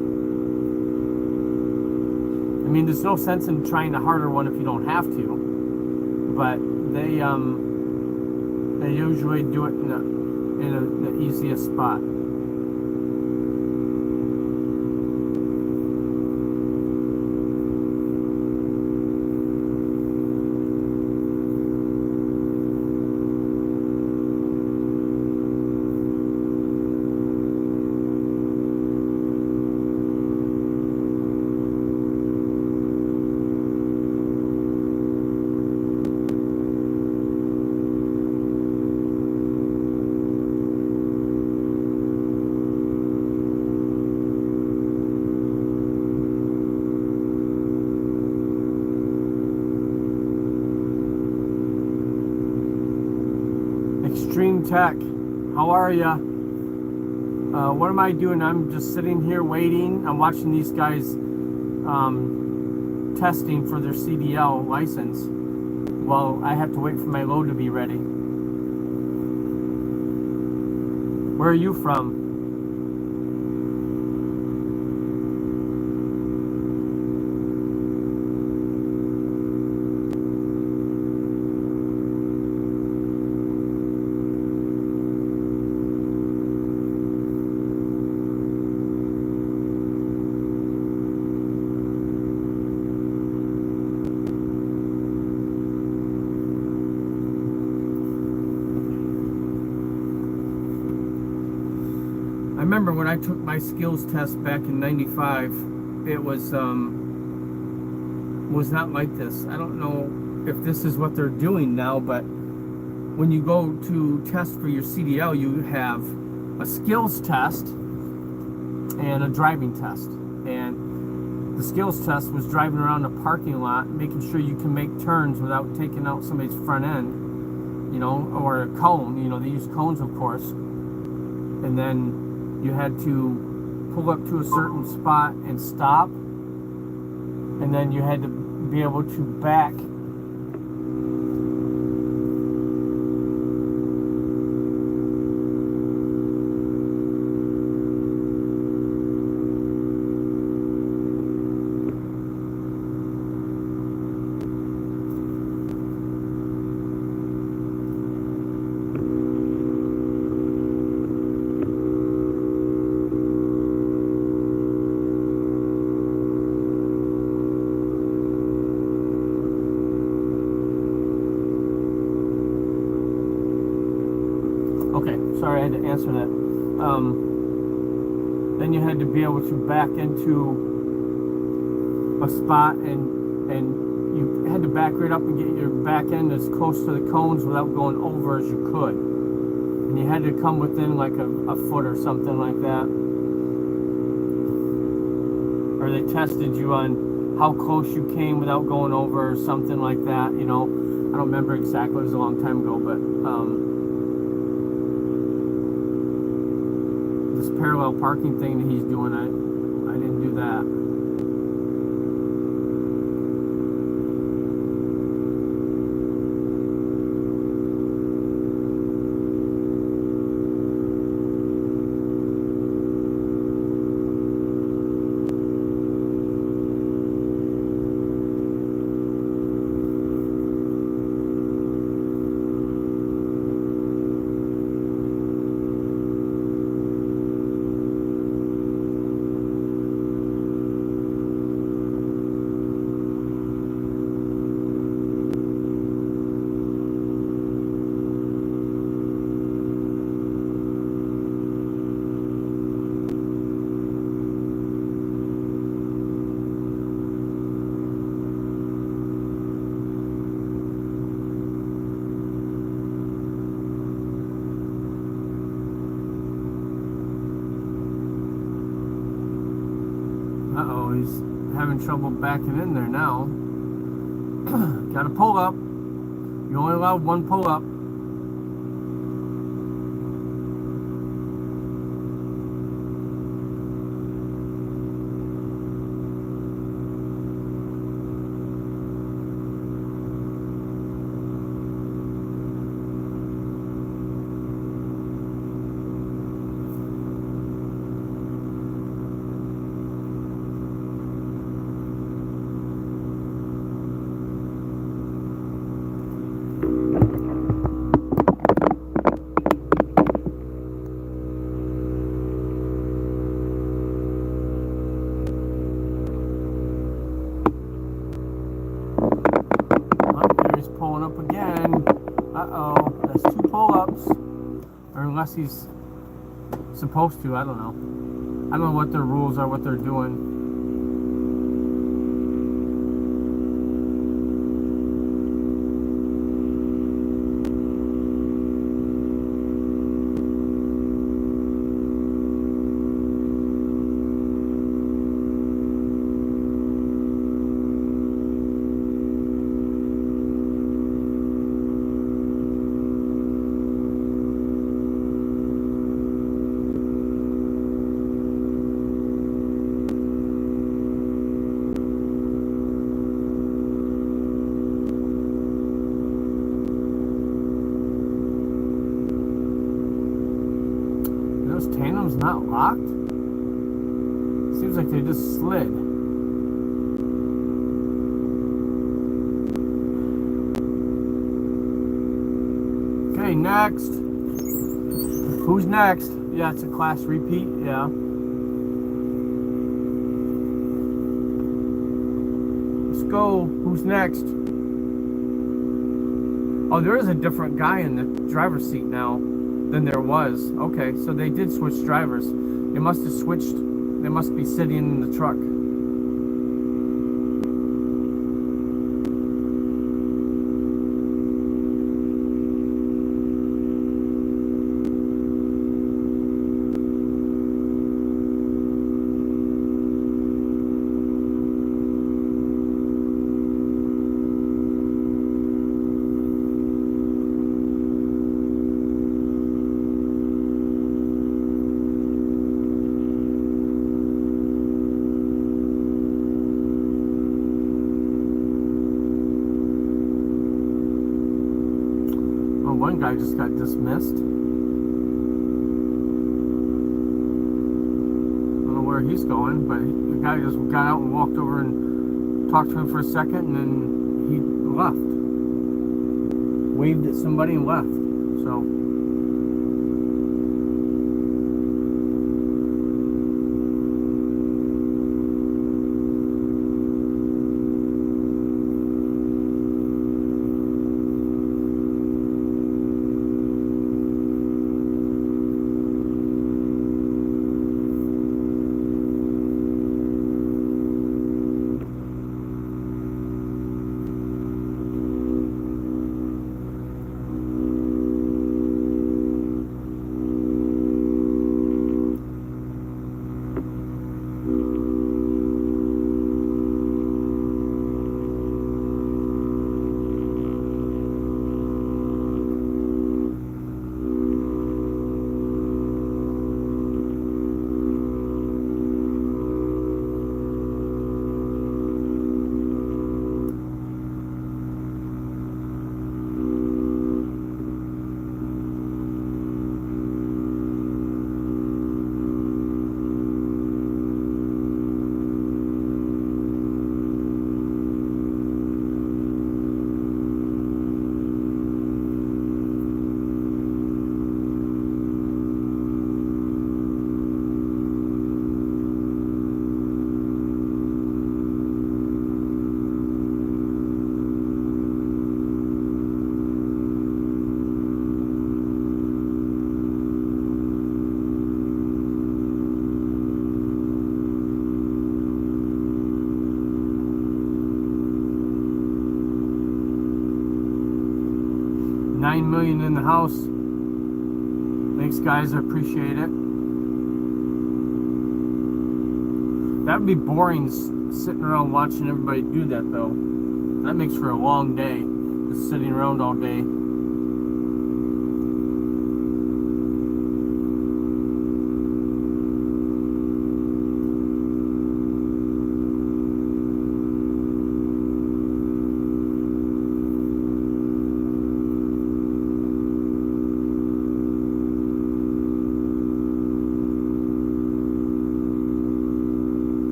I mean, there's no sense in trying the harder one if you don't have to. But they usually do it in the easiest spot. Extreme Tech, how are ya? What am I doing? I'm just sitting here waiting. I'm watching these guys testing for their CDL license. Well, I have to wait for my load to be ready. Where are you from? I remember when I took my skills test back in '95, it was not like this. I don't know if this is what they're doing now, but when you go to test for your CDL, you have a skills test and a driving test. And the skills test was driving around the parking lot, making sure you can make turns without taking out somebody's front end, you know, or a cone. You know, they use cones, of course. And then you had to pull up to a certain spot and stop, and then you had to be able to back sorry, I had to answer that. Then you had to be able to back into a spot, and you had to back right up and get your back end as close to the cones without going over as you could. And you had to come within like a foot or something like that. Or they tested you on how close you came without going over or something like that, you know. I don't remember exactly, it was a long time ago, but this parallel parking thing that he's doing, I didn't do that. Uh-oh, he's having trouble backing in there now. Gotta pull up. You only allowed one pull up. Pulling up again. Uh-oh, that's 2 pull-ups. Or unless he's supposed to, I don't know. I don't know what their rules are, what they're doing. Tandem's not locked? Seems like they just slid. Okay, next. Who's next? Yeah, it's a class repeat, yeah. Let's go. Who's next? Oh, there is a different guy in the driver's seat now than there was. Okay, so they did switch drivers. They must have switched. They must be sitting in the truck. one guy just got dismissed. I don't know where he's going, but the guy just got out and walked over and talked to him for a second, and then he left. Waved at somebody and left. So. $9 million in the house. Thanks, guys. I appreciate it. That would be boring sitting around watching everybody do that, though. That makes for a long day, just sitting around all day.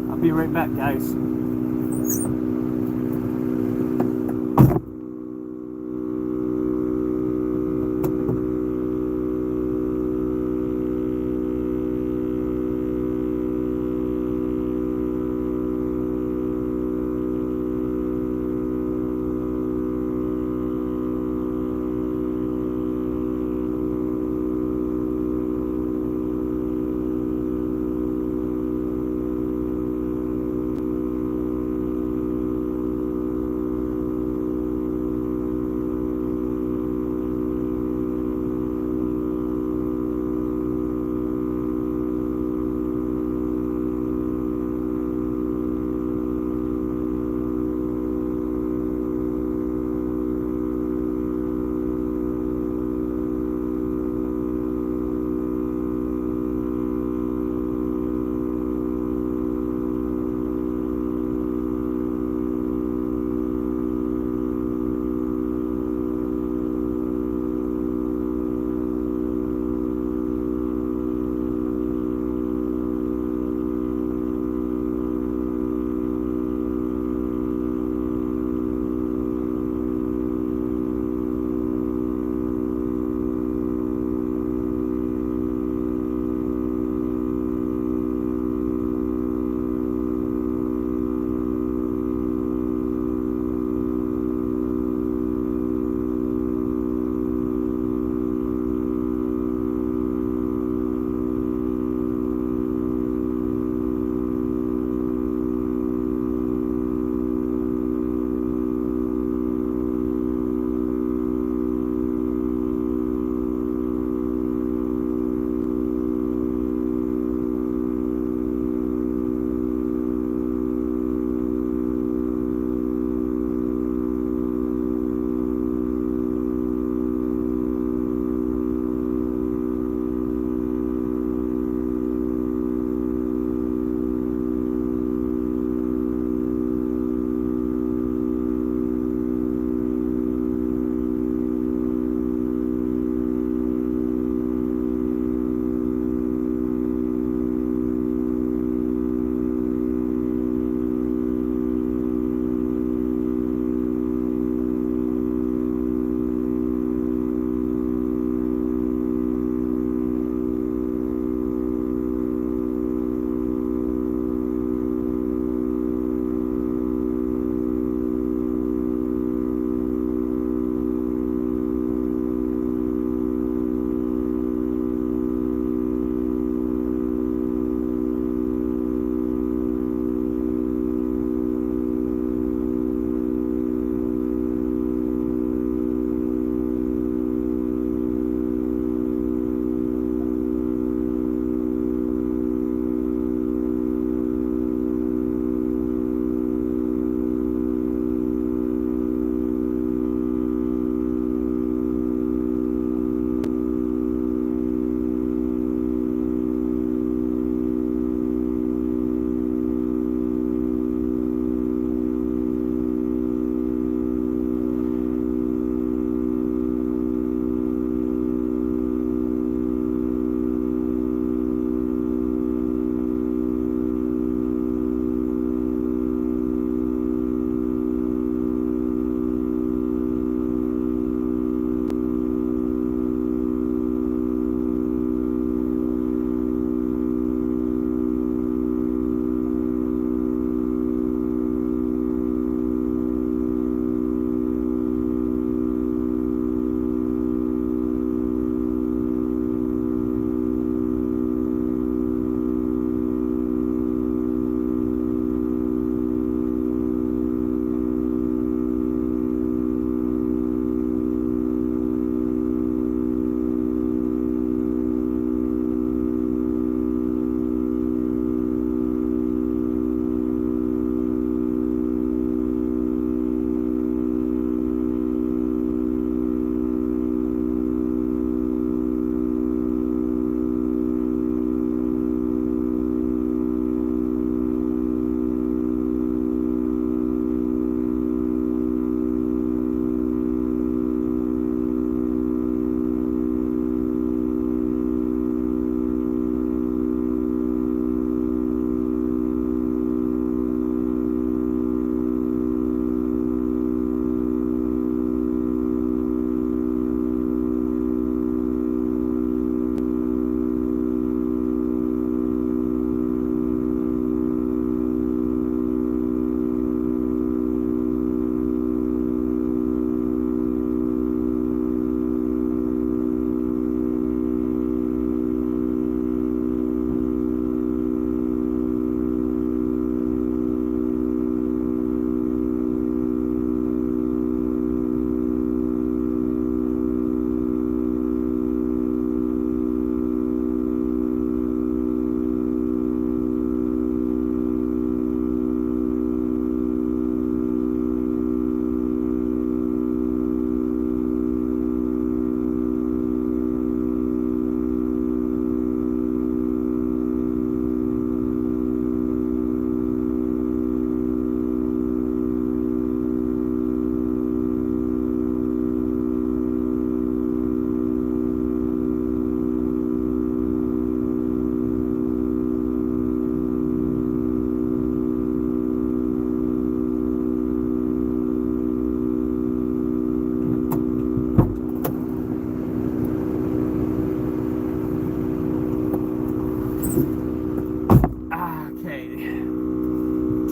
I'll be right back, guys.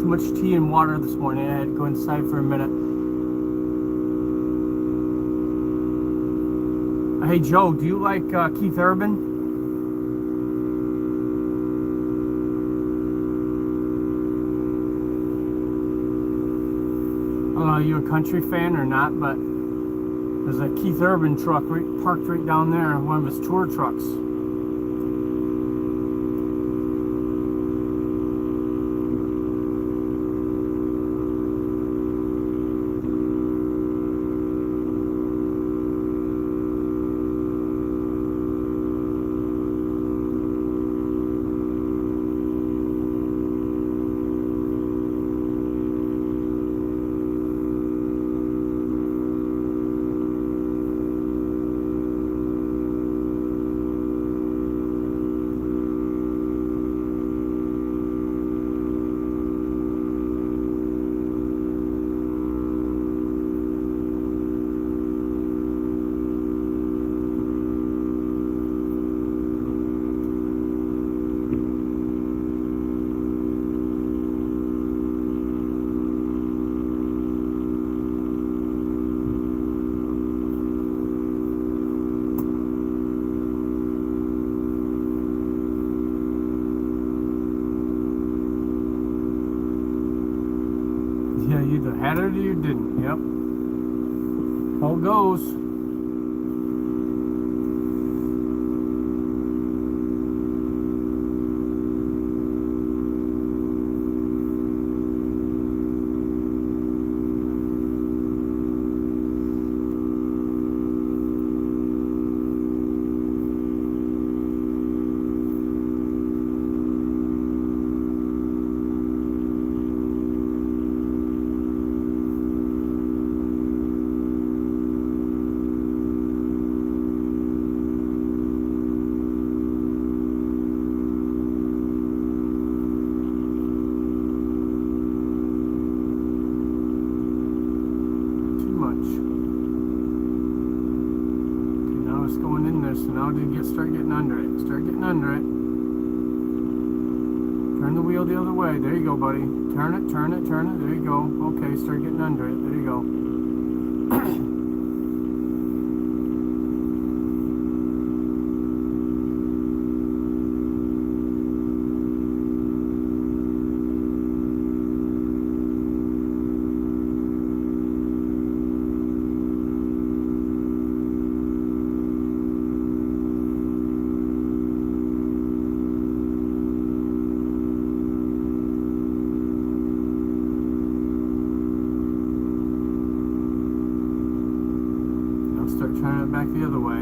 too much tea and water this morning. I had to go inside for a minute. Hey Joe, do you like Keith Urban? I don't know, are you a country fan or not, but there's a Keith Urban truck parked right down there, one of his tour trucks. Yeah, you either had it or you didn't. Yep. How it goes. Going in there, so now start getting under it. Start getting under it. Turn the wheel the other way. There you go, buddy. Turn it, turn it, turn it. There you go. Okay, start getting under it. There you go. Start turning it back the other way.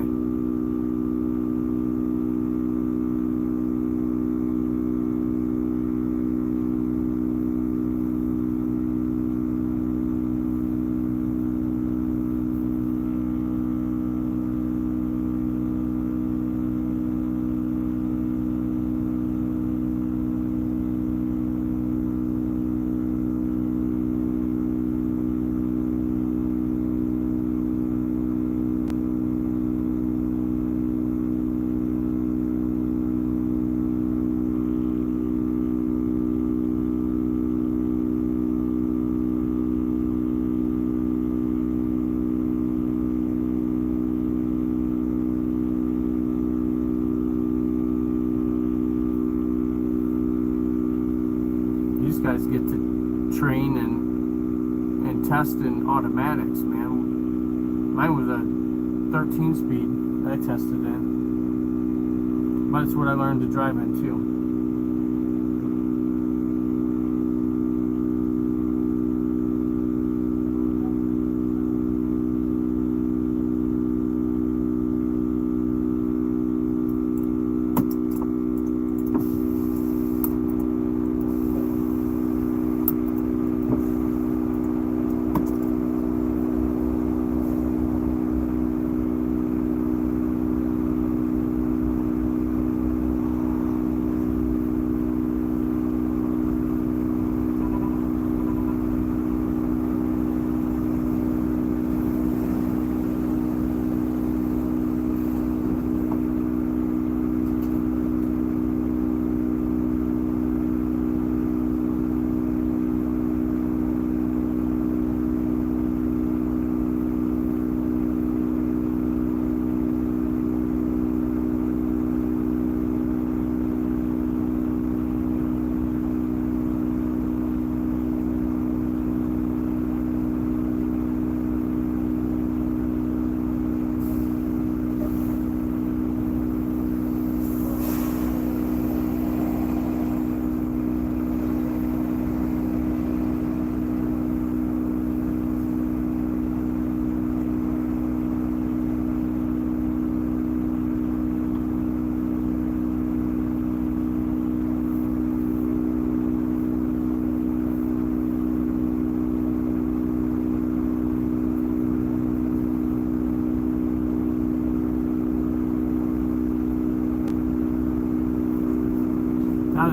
These guys get to train and test in automatics, man. Mine was a 13 speed that I tested in, but it's what I learned to drive in too.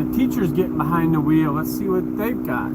the teacher's getting behind the wheel. Let's see what they've got.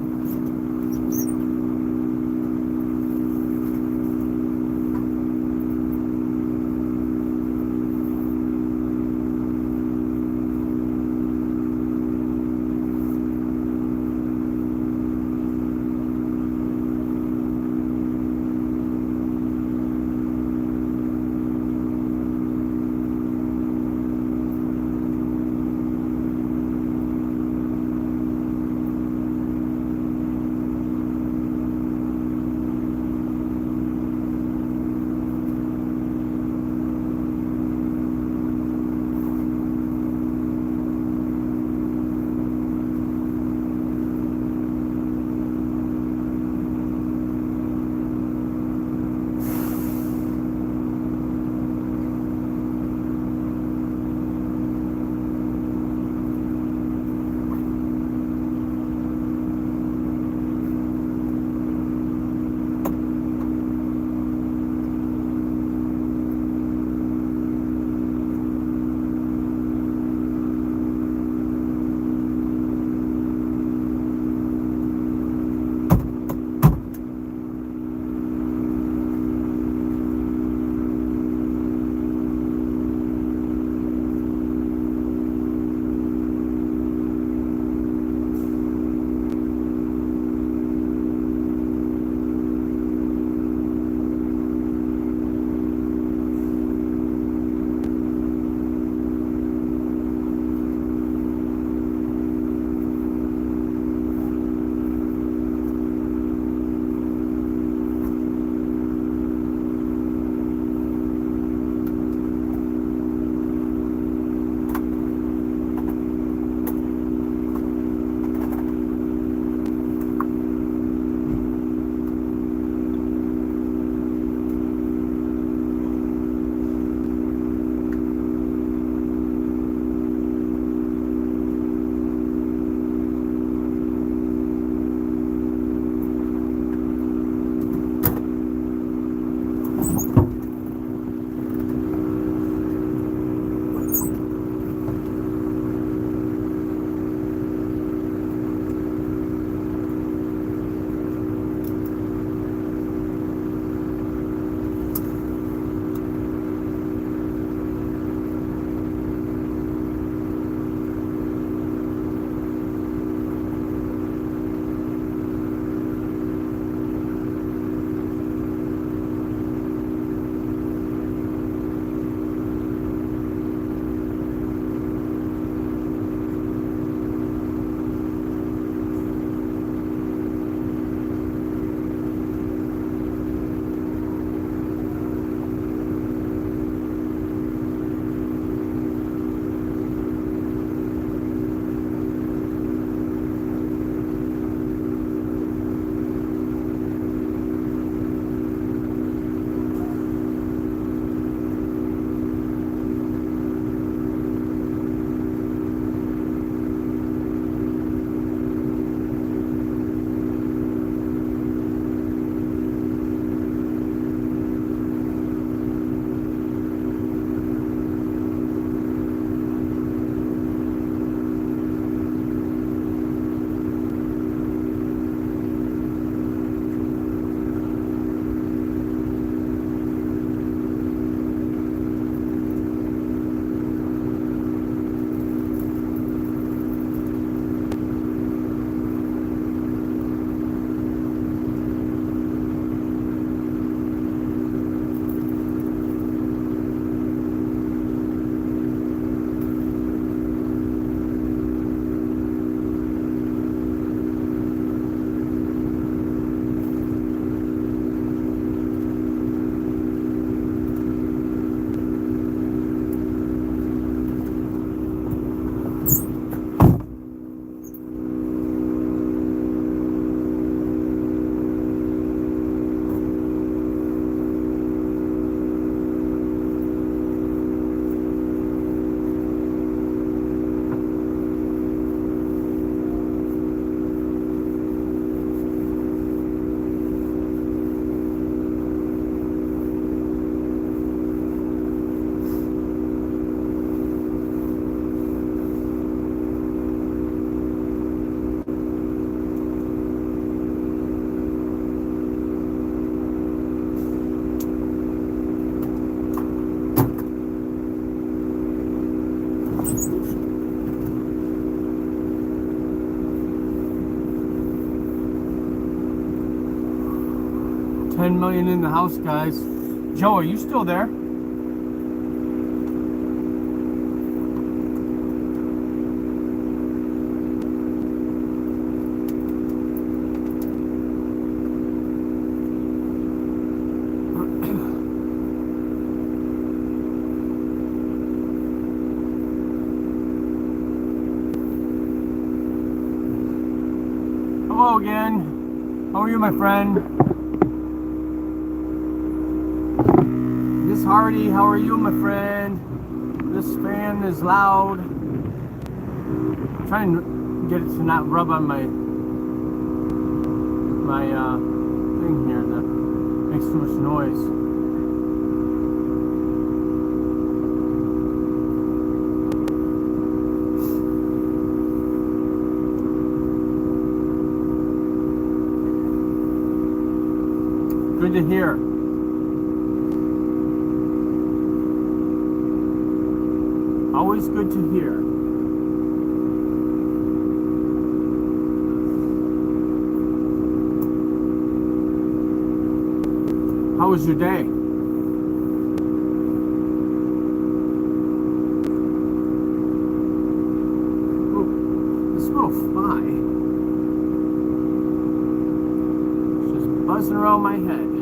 10 million in the house, guys. Joe, are you still there? Hello again. How are you, my friend? Miss Hardy, how are you, my friend? This fan is loud. I'm trying to get it to not rub on my thing here that makes too much noise. Good to hear. Always good to hear. How was your day? Ooh, this little fly is just buzzing around my head.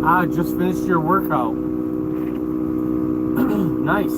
Ah, just finished your workout. Nice.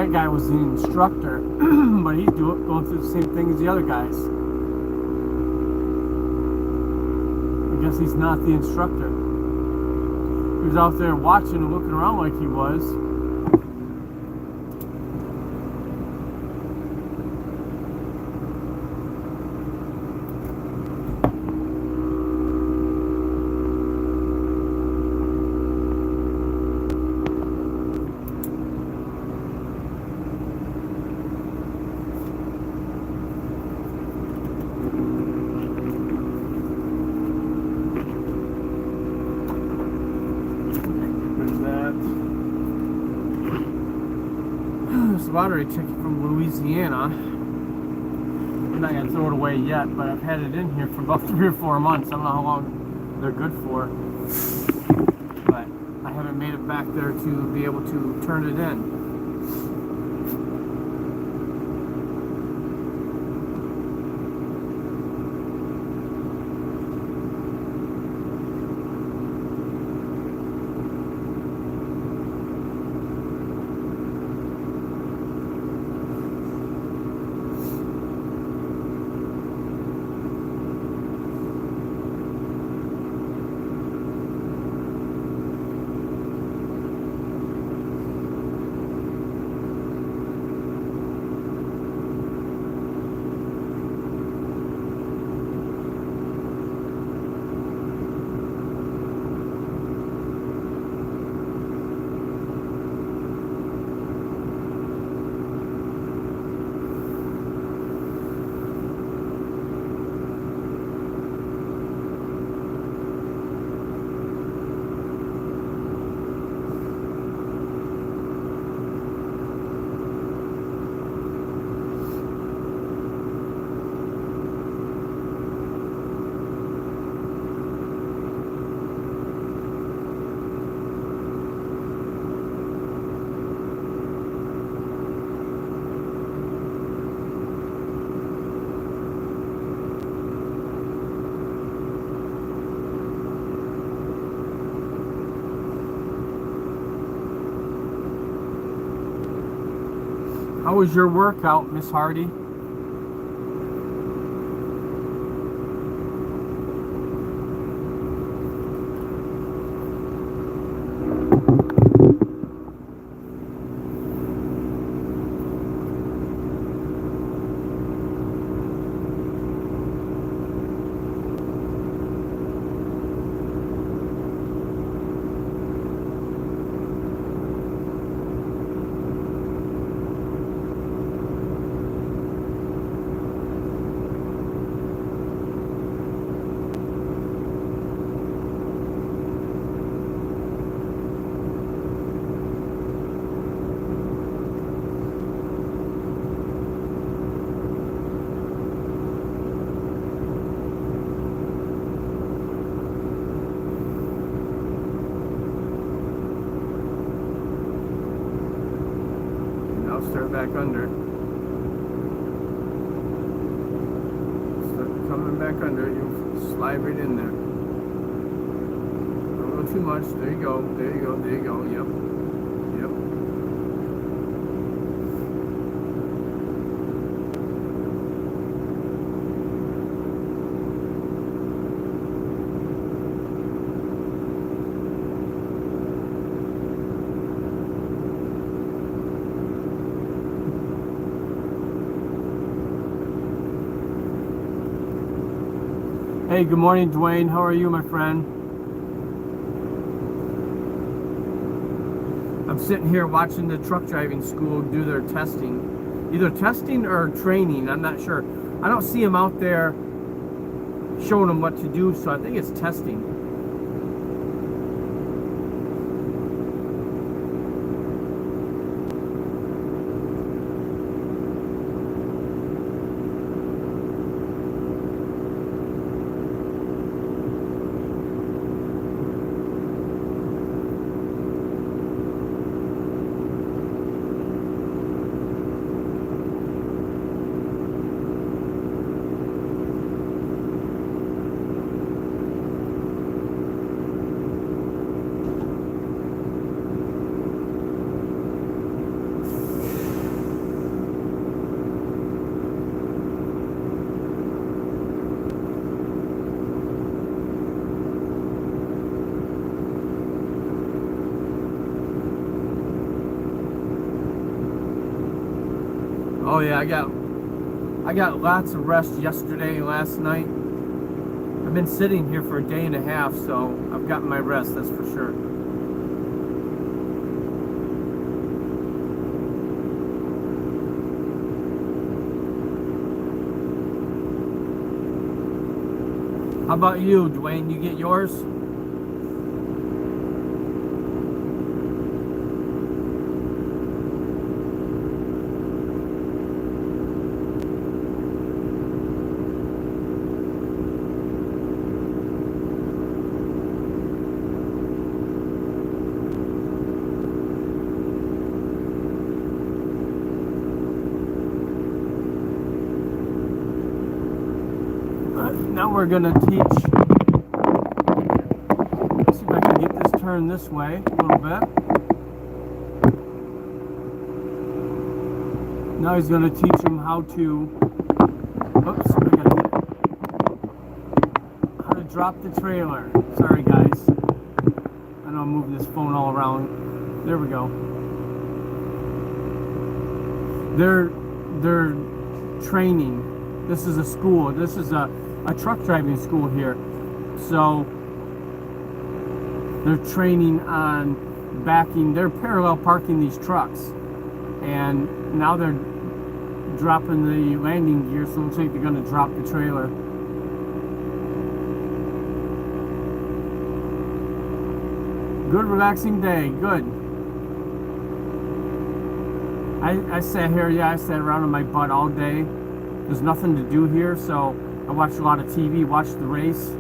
that guy was the instructor, but he's going through the same thing as the other guys. I guess he's not the instructor. He was out there watching and looking around like he was. Lottery ticket from Louisiana. I'm not gonna throw it away yet, but I've had it in here for about 3 or 4 months. I don't know how long they're good for, but I haven't made it back there to be able to turn it in. How was your workout, Miss Hardy? Start back under. Start coming back under. You slide right in there. Don't go too much. There you go. There you go. There you go. Yep. Yep. Hey, good morning, Dwayne. How are you, my friend? I'm sitting here watching the truck driving school do their testing. Either testing or training, I'm not sure. I don't see them out there showing them what to do, so I think it's testing. yeah, I got lots of rest yesterday and last night. I've been sitting here for a day and a half, so I've gotten my rest, that's for sure. How about you, Dwayne? You get yours? Now we're gonna teach. Let's see if I can get this turned this way a little bit. Now he's gonna teach him how to. Oops, how to drop the trailer. Sorry, guys. I know I'm moving this phone all around. There we go. They're training. This is a school. This is a truck driving school here. So they're training on backing. They're parallel parking these trucks. And now they're dropping the landing gear, so it looks like they're going to drop the trailer. Good relaxing day. Good. I sat here, I sat around on my butt all day. There's nothing to do here, so I watched a lot of TV, watched the race,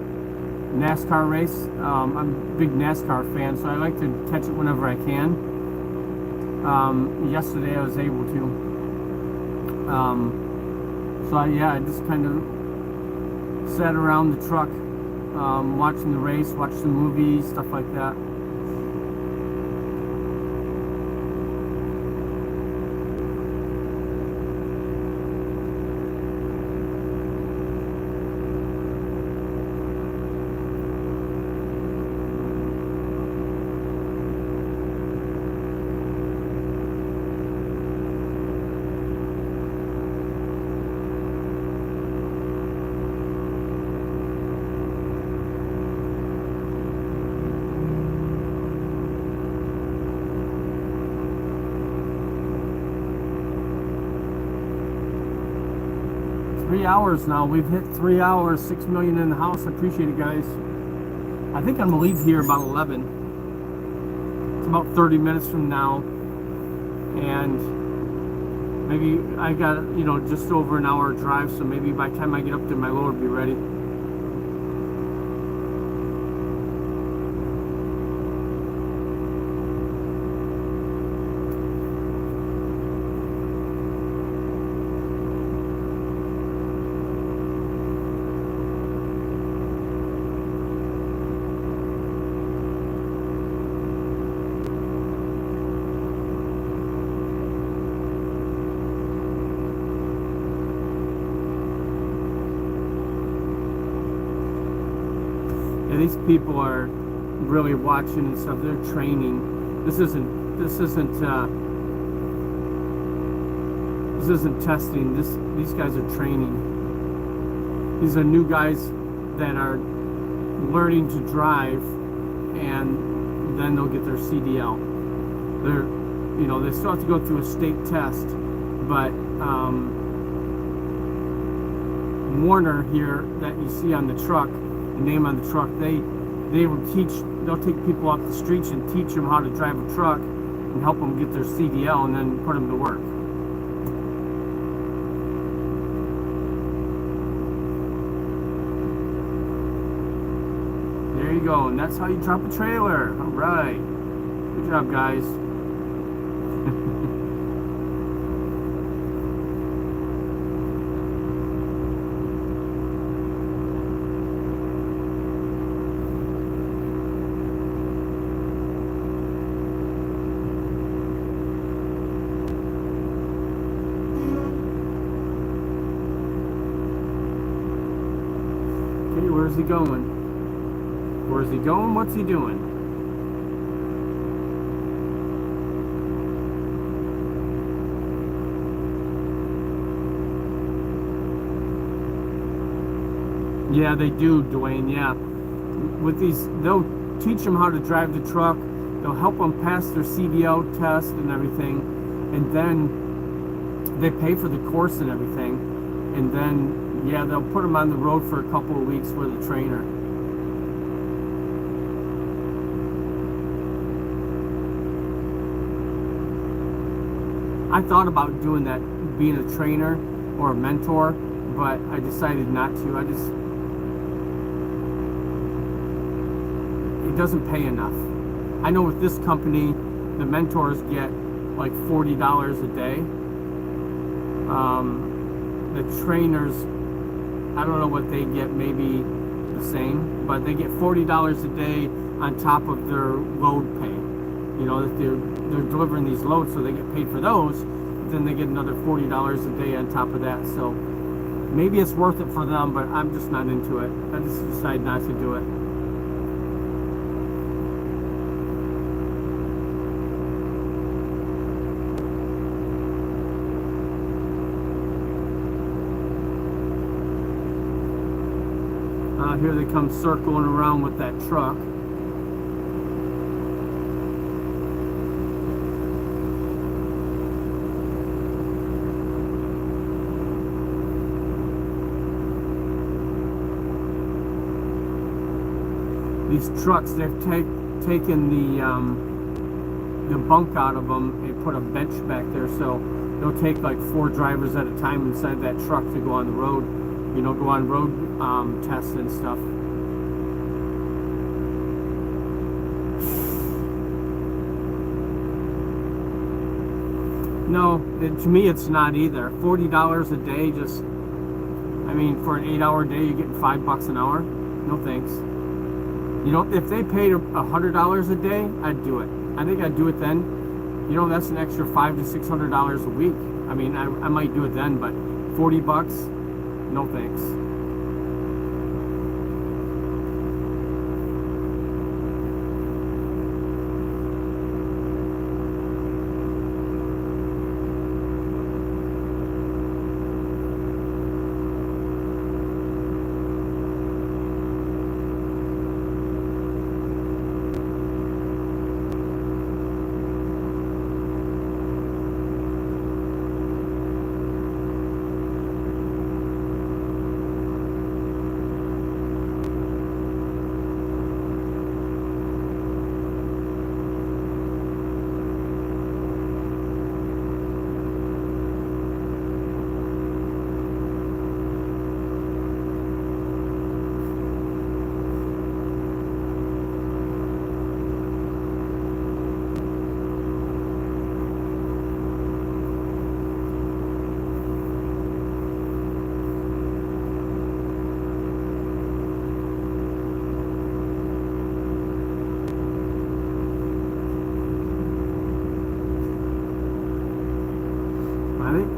NASCAR race. I'm a big NASCAR fan, so I like to catch it whenever I can. Yesterday I was able to. I just kind of sat around the truck, watching the race, watched some movies, stuff like that. Hours now. We've hit 3 hours, 6 million in the house. I appreciate it, guys. I think I'm gonna leave here about 11. It's about 30 minutes from now, and maybe I got just over an hour drive, so maybe by the time I get up there my load will be ready. These people are really watching and stuff. They're training. This isn't testing. These guys are training. These are new guys that are learning to drive, and then they'll get their CDL. They still have to go through a state test, but Warner here that you see on the truck, name on the truck, they'll take people off the streets and teach them how to drive a truck and help them get their CDL and then put them to work. There you go, and that's how you drop a trailer. All right, good job, guys. Where's he going? Where's he going? What's he doing? Yeah, they do, Dwayne. Yeah, with these, they'll teach them how to drive the truck. They'll help them pass their CDL test and everything, and then they pay for the course and everything, and then yeah, they'll put them on the road for a couple of weeks with a trainer. I thought about doing that, being a trainer or a mentor, but I decided not to. It doesn't pay enough. I know with this company, the mentors get like $40 a day. The trainers, I don't know what they get, maybe the same, but they get $40 a day on top of their load pay. You know, that they're delivering these loads, so they get paid for those. Then they get another $40 a day on top of that. So maybe it's worth it for them, but I'm just not into it. I just decided not to do it. Here they come circling around with that truck. These trucks, they've taken the bunk out of them and put a bench back there, so they'll take like 4 drivers at a time inside that truck to go on the road, you know, go on road tests and stuff. No, to me it's not either. $40 a day, just, I mean, for an 8-hour day, you're getting $5 an hour. No thanks. You know, if they paid $100 a day, I'd do it. I think I'd do it then. You know, that's an extra $500 to $600 a week. I mean, I might do it then, but $40, no thanks.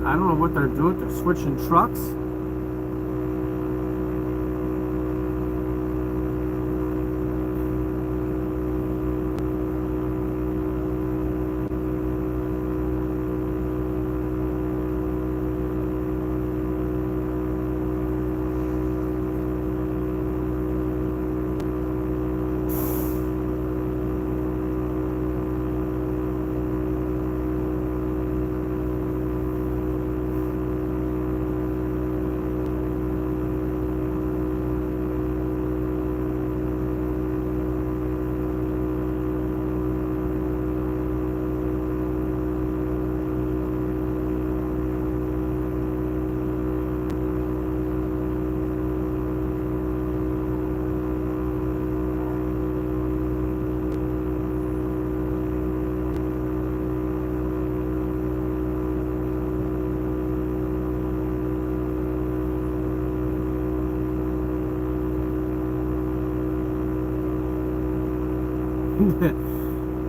I don't know what they're doing. They're switching trucks.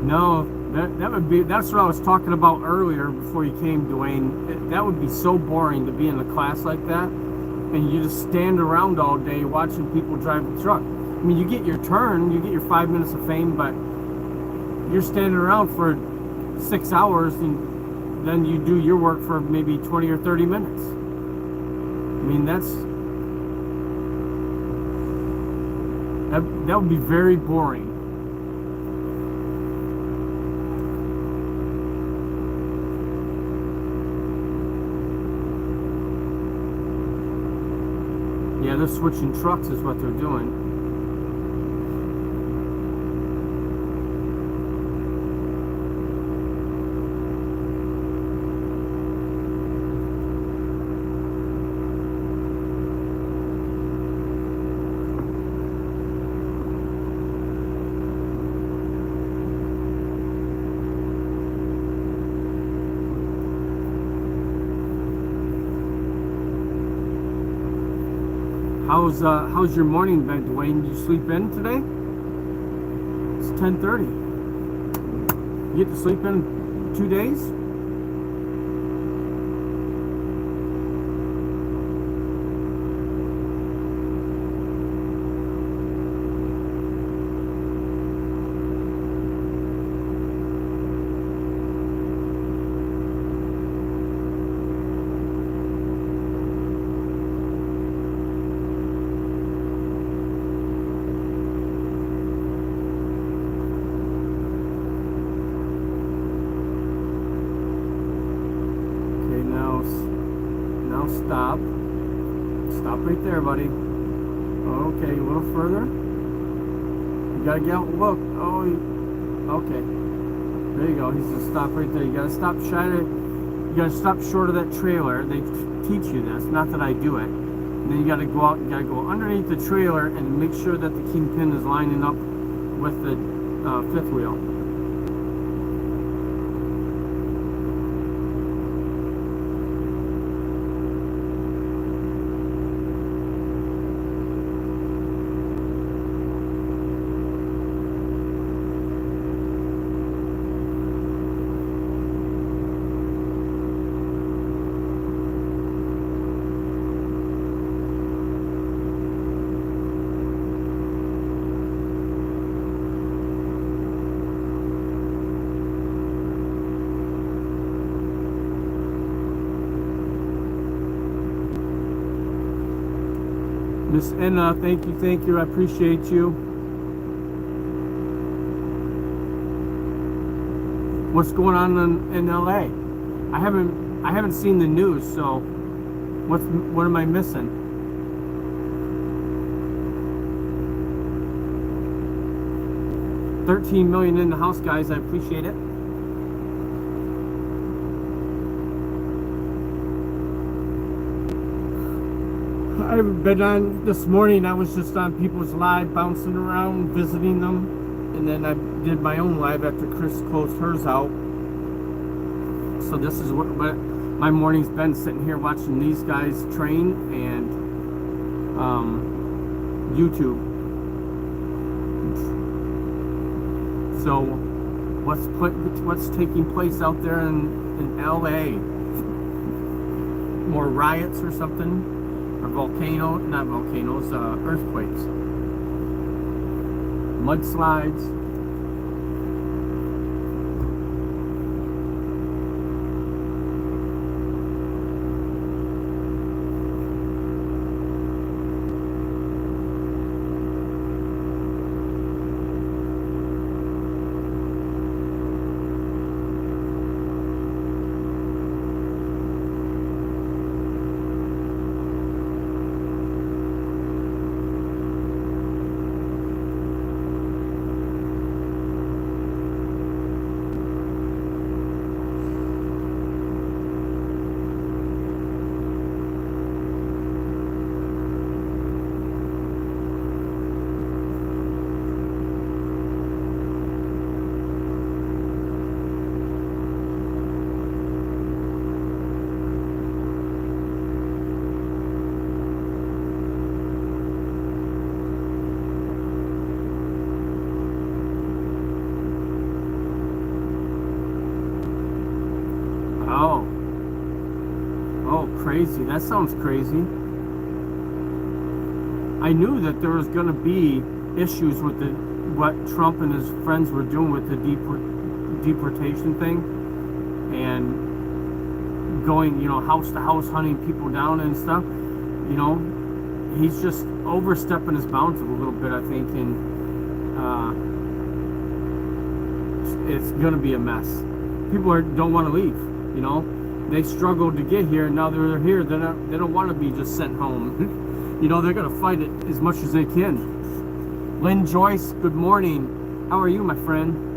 No, that's what I was talking about earlier before you came, Dwayne. That would be so boring to be in a class like that, and you just stand around all day watching people drive the truck. I mean, you get your turn, you get your 5 minutes of fame, but you're standing around for 6 hours, and then you do your work for maybe 20 or 30 minutes. I mean, That would be very boring. Yeah, they're switching trucks is what they're doing. How's your morning been, Dwayne? Did you sleep in today? It's 10:30. You get to sleep in 2 days? Stop. Stop right there, buddy. Okay, a little further. You gotta get out and look. Oh, okay. There you go. He's gonna stop right there. You gotta stop You gotta stop short of that trailer. They teach you this. Not that I do it. And then you gotta go out. You gotta go underneath the trailer and make sure that the kingpin is lining up with the fifth wheel. Miss Enna, thank you, I appreciate you. What's going on in LA? I haven't seen the news, so what am I missing? $13 million in the house, guys. I appreciate it. I've been on this morning. I was just on people's live, bouncing around, visiting them, and then I did my own live after Cris closed hers out. So this is what my morning's been, sitting here watching these guys train and YouTube. So what's taking place out there in LA? More riots or something? Or not volcanoes, earthquakes, mudslides. Crazy. That sounds crazy. I knew that there was going to be issues with what Trump and his friends were doing with the deportation thing and going, house to house, hunting people down and stuff. he's just overstepping his bounds a little bit, I think, and it's gonna be a mess. People don't want to leave. You know, they struggled to get here, and now they're here. They don't want to be just sent home. You know, they're gonna fight it as much as they can. Lynn Joyce, good morning. How are you, my friend?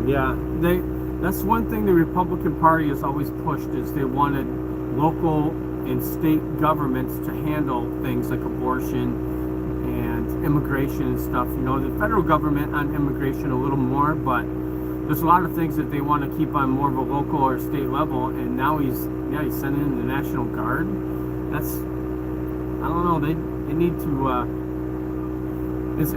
Yeah, that's one thing the Republican Party has always pushed, is they wanted local and state governments to handle things like abortion and immigration and stuff. You know, the federal government on immigration a little more, but there's a lot of things that they want to keep on more of a local or state level. And now he's sending in the National Guard. That's, I don't know, they need to. It's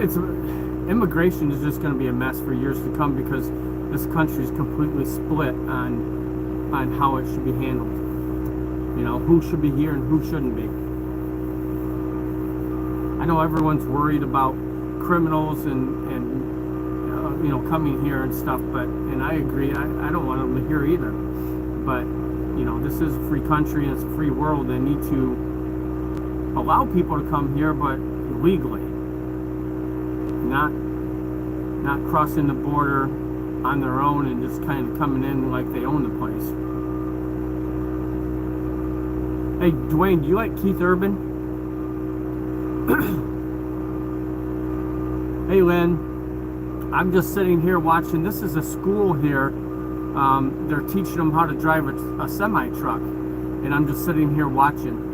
immigration is just going to be a mess for years to come, because this country is completely split on how it should be handled. You know, who should be here and who shouldn't be. I know everyone's worried about criminals and you know, coming here and stuff, and I agree. I don't want them here either. But you know, this is a free country and it's a free world. They need to allow people to come here, but legally, not crossing the border on their own and just kind of coming in like they own the place. Hey, Dwayne, do you like Keith Urban? Hey, Lynn, I'm just sitting here watching. This is a school here. They're teaching them how to drive a semi-truck, and I'm just sitting here watching.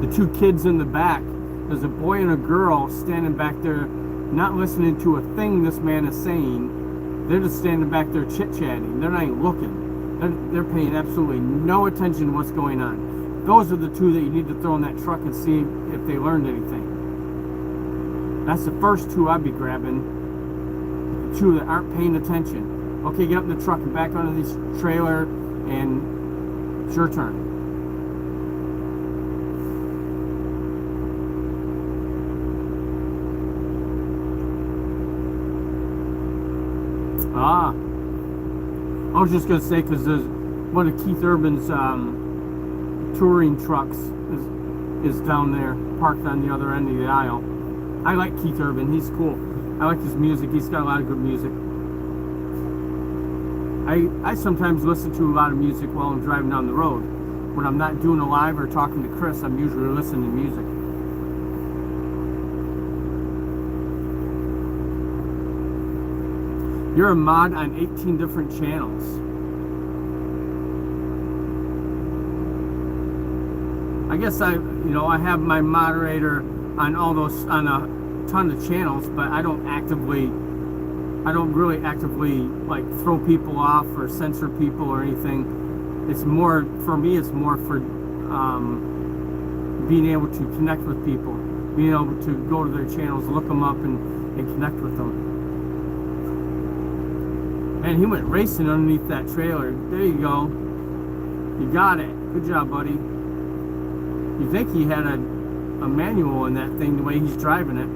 The two kids in the back, there's a boy and a girl standing back there, not listening to a thing this man is saying. They're just standing back there chit-chatting. They're not even looking. They're paying absolutely no attention to what's going on. Those are the two that you need to throw in that truck and see if they learned anything. That's the first two I'd be grabbing. The two that aren't paying attention. Okay, get up in the truck and back onto this trailer, and it's your turn. I was just going to say, because there's one of Keith Urban's touring trucks is down there, parked on the other end of the aisle. I like Keith Urban. He's cool. I like his music. He's got a lot of good music. I sometimes listen to a lot of music while I'm driving down the road. When I'm not doing a live or talking to Chris, I'm usually listening to music. You're a mod on 18 different channels. I guess I have my moderator on all those, on a ton of channels, but I don't really actively like throw people off or censor people or anything. It's more, for me, it's more for being able to connect with people, being able to go to their channels, look them up, and connect with them. And he went racing underneath that trailer. There you go. You got it. Good job, buddy. You think he had a manual in that thing, the way he's driving it.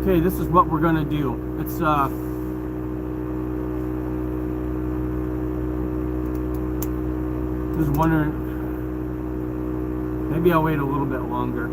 Okay, okay, this is what we're gonna do. It's just wondering, maybe I'll wait a little bit longer.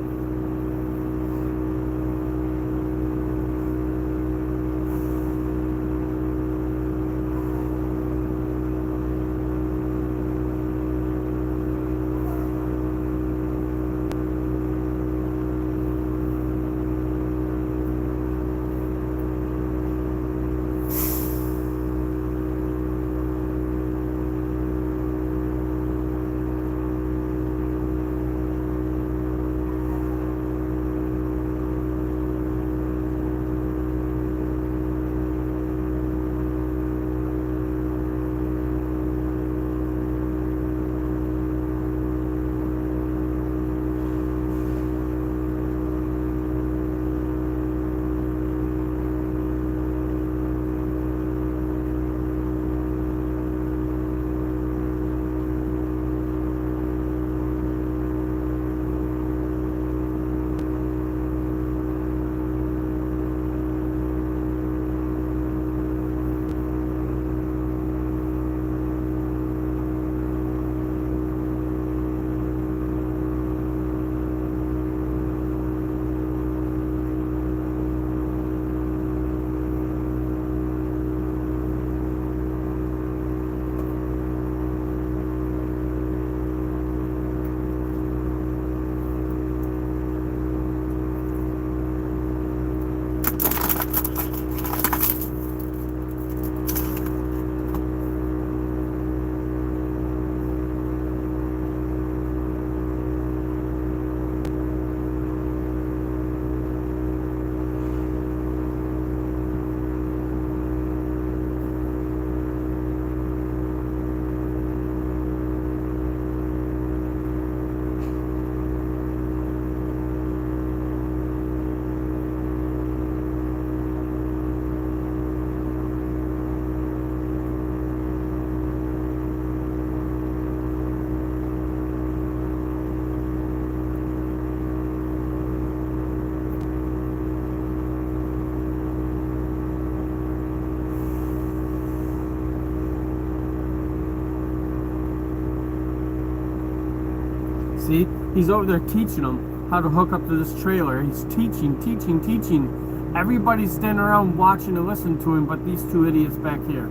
See, he's over there teaching them how to hook up to this trailer. He's teaching. Everybody's standing around watching and listening to him, but these two idiots back here.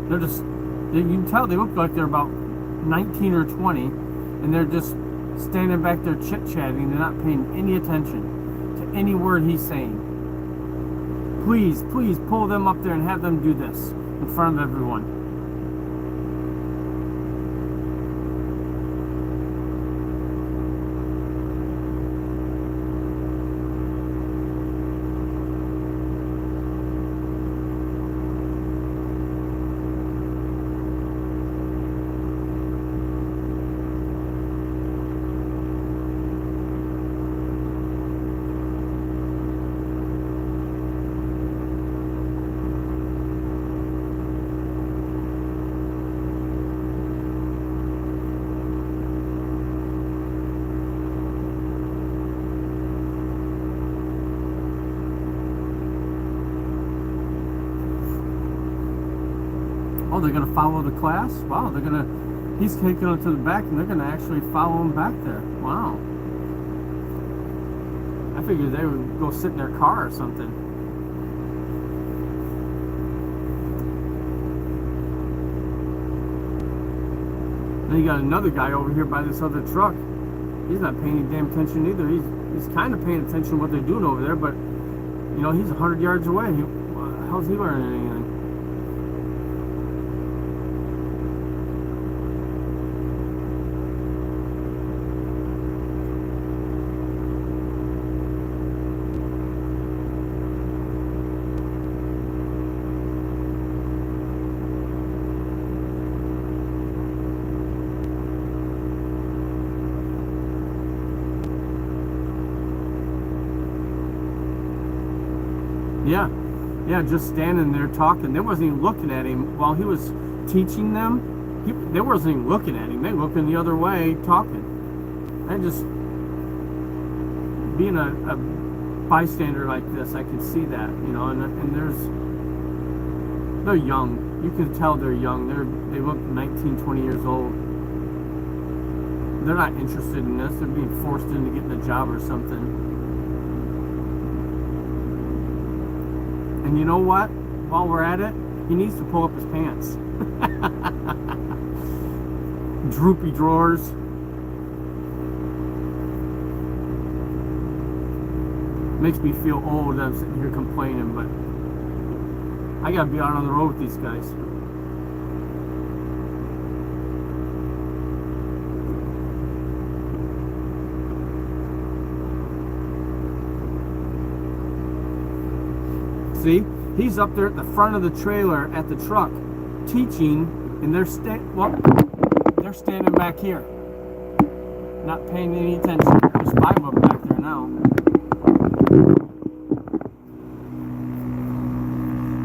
They're just, you can tell they look like they're about 19 or 20, and they're just standing back there chit-chatting. They're not paying any attention to any word he's saying. Please pull them up there and have them do this in front of everyone. Oh, they're gonna follow the class? Wow, he's taking them to the back and they're gonna actually follow him back there. Wow. I figured they would go sit in their car or something. Then you got another guy over here by this other truck. He's not paying any damn attention either. He's kind of paying attention to what they're doing over there, but you know, he's 100 yards away. How's he learning anything? Yeah, just standing there talking. They wasn't even looking at him while he was teaching them. They wasn't even looking at him. They looking the other way, talking. And just being a bystander like this, I could see that, you know, and they're young. You can tell they're young. They look 19, 20 years old. They're not interested in this. They're being forced into getting a job or something. And you know what? While we're at it, he needs to pull up his pants. Droopy drawers. Makes me feel old that I'm sitting here complaining, but I gotta be out on the road with these guys. See, he's up there at the front of the trailer at the truck teaching, and they're standing back here, not paying any attention. There's 5 of them back there now.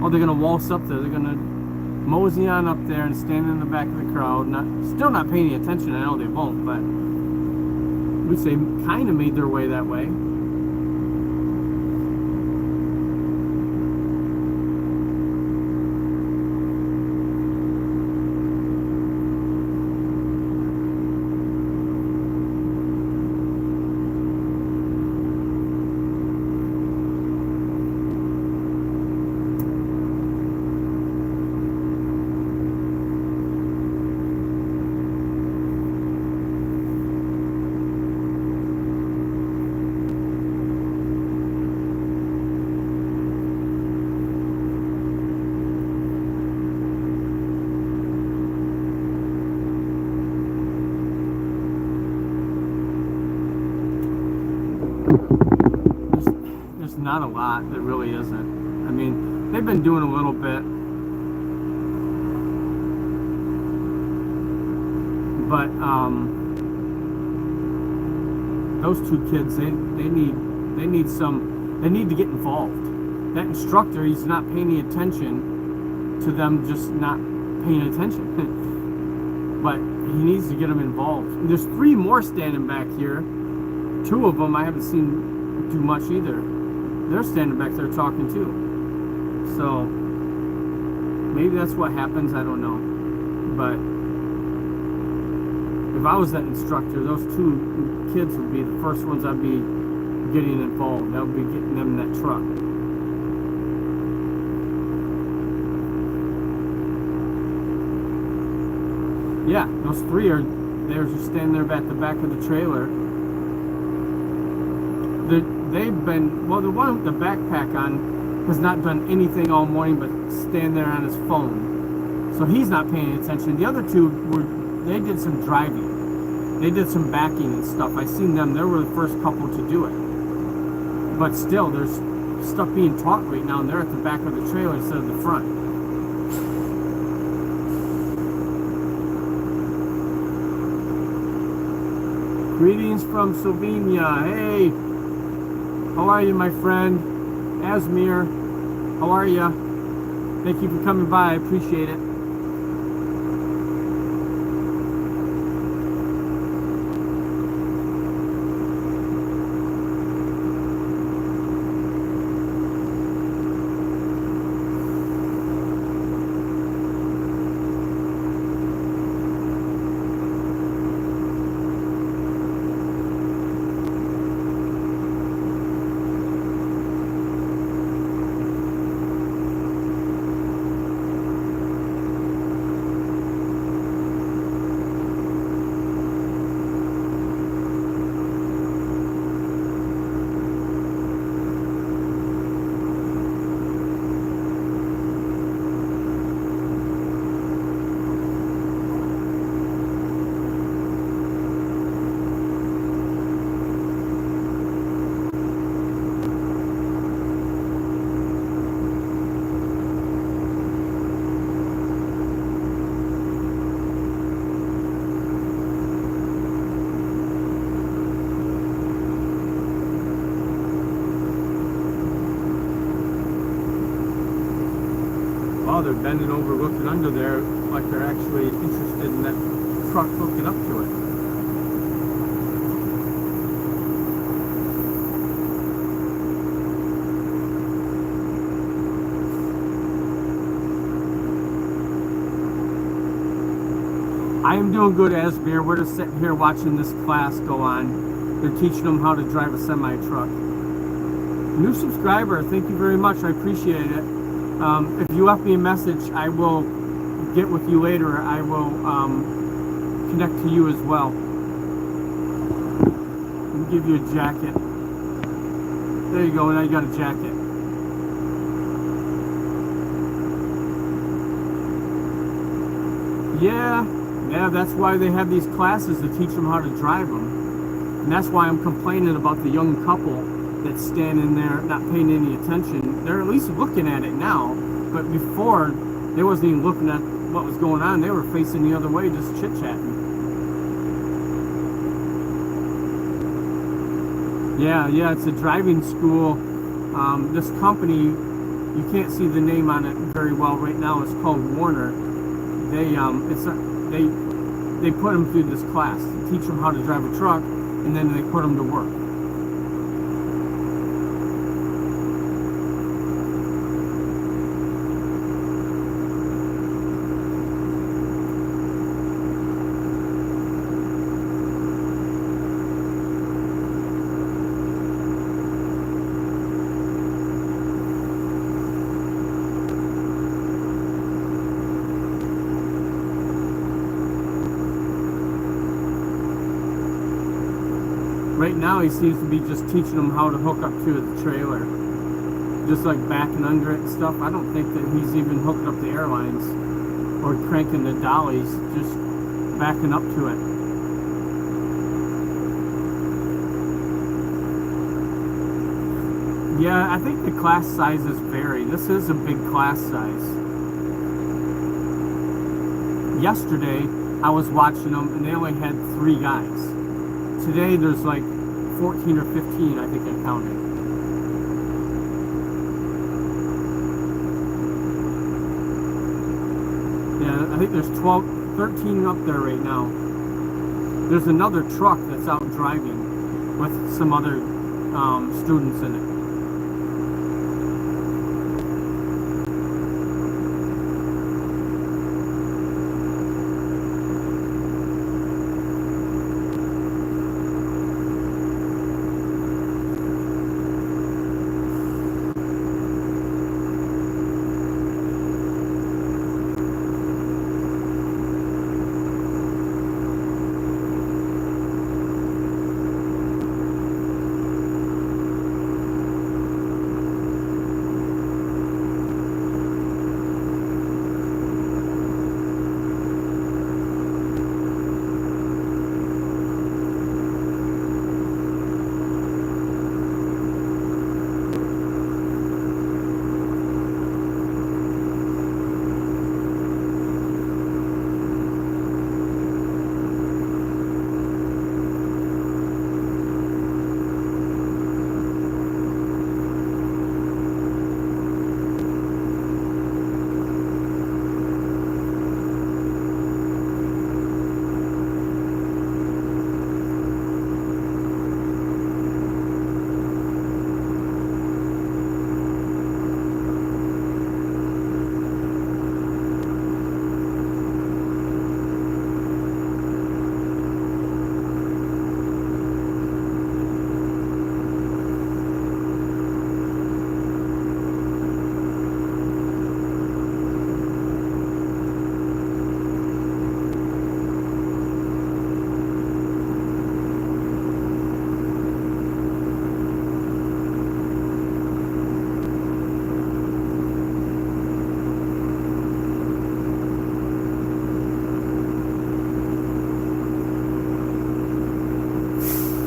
Oh, they're gonna waltz up there. They're gonna mosey on up there and stand in the back of the crowd. Still not paying any attention. I know they won't, but we'd say kind of made their way that way. There's not a lot. There really isn't. I mean, they've been doing a little bit, but those 2 kids, they need to get involved. That instructor, he's not paying any attention to them, just not paying attention. But he needs to get them involved. And there's 3 more standing back here. 2 of them I haven't seen do much either. They're standing back there talking too. So maybe that's what happens. I don't know. But if I was that instructor, those 2 kids would be the first ones I'd be getting involved. I would be getting them in that truck. Yeah, those 3 are they're just standing there at the back of the trailer. They've been, well, the one with the backpack on has not done anything all morning but stand there on his phone. So he's not paying attention. The other 2 they did some driving. They did some backing and stuff. I seen them. They were the first couple to do it. But still, there's stuff being taught right now, and they're at the back of the trailer instead of the front. Greetings from Slovenia. Hey, how are you, my friend? Asmir, how are you? Thank you for coming by. I appreciate it. Oh, they're bending over, looking under there like they're actually interested in that truck hooking up to it. I am doing good, Asbeer. We're just sitting here watching this class go on. They're teaching them how to drive a semi-truck. New subscriber, thank you very much. I appreciate it. If you left me a message, I will get with you later. I will connect to you as well. Let me give you a jacket. There you go, now you got a jacket. Yeah, that's why they have these classes to teach them how to drive them. And that's why I'm complaining about the young couple that's standing there not paying any attention. They're at least looking at it now, but before they wasn't even looking at what was going on. They were facing the other way, just chit-chatting. Yeah, it's a driving school. This company, you can't see the name on it very well right now. It's called Warner. They put them through this class to teach them how to drive a truck, and then they put them to work. Right now, he seems to be just teaching them how to hook up to the trailer. Just like backing under it and stuff. I don't think that he's even hooked up the airlines or cranking the dollies, just backing up to it. Yeah, I think the class sizes vary. This is a big class size. Yesterday, I was watching them and they only had 3 guys. Today there's like 14 or 15, I think I counted. Yeah, I think there's 13 up there right now. There's another truck that's out driving with some other students in it.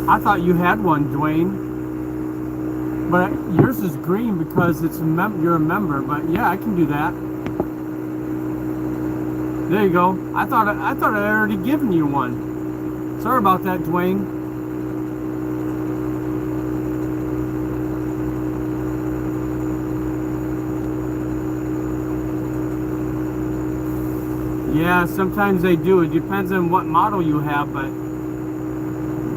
I thought you had one, Dwayne, but yours is green because it's you're a member. But yeah, I can do that. There you go. I thought I had already given you one. Sorry about that, Dwayne. Yeah, sometimes they do. It depends on what model you have, but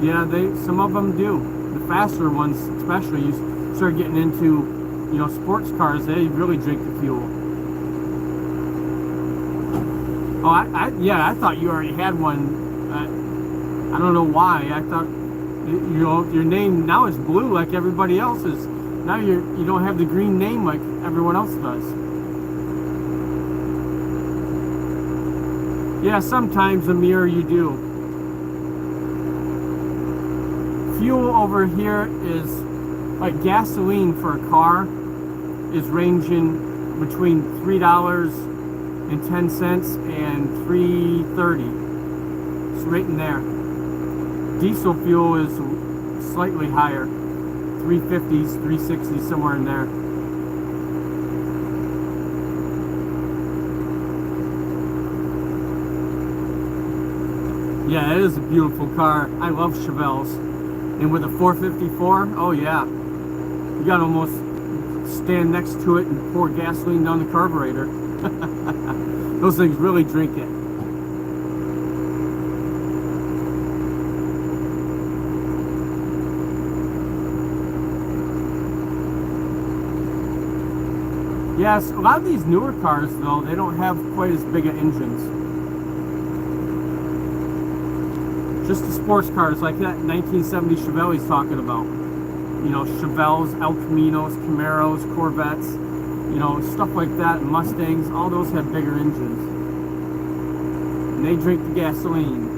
yeah, some of them do. The faster ones, especially, you start getting into, sports cars. They really drink the fuel. Oh, yeah, I thought you already had one. I don't know why. I thought, your name now is blue like everybody else's. Now you don't have the green name like everyone else does. Yeah, sometimes, Amir, you do. Fuel over here is like gasoline for a car is ranging between $3.10 and $3.30. It's right in there. Diesel fuel is slightly higher, 350s, 360s, somewhere in there. Yeah, it is a beautiful car. I love Chevelles. And with a 454, oh yeah. You gotta almost stand next to it and pour gasoline down the carburetor. Those things really drink it. Yes, a lot of these newer cars, though, they don't have quite as big of engines. Just the sports cars like that 1970 Chevelle he's talking about. You know, Chevelles, El Caminos, Camaros, Corvettes, you know, stuff like that, Mustangs, all those have bigger engines. And they drink the gasoline.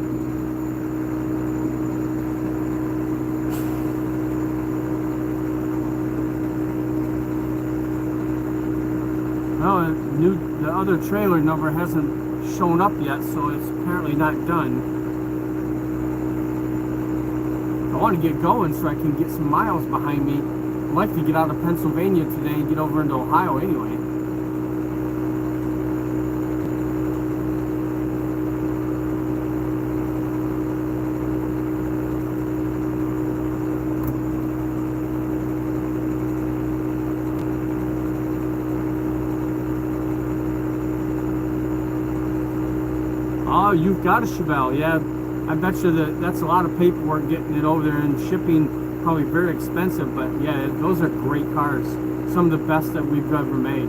Well, the other trailer number hasn't shown up yet, so it's apparently not done. I want to get going so I can get some miles behind me. I'd like to get out of Pennsylvania today and get over into Ohio anyway. Oh, you've got a Chevelle, yeah. I bet you that's a lot of paperwork getting it over there, and shipping probably very expensive, but yeah, those are great cars. Some of the best that we've ever made.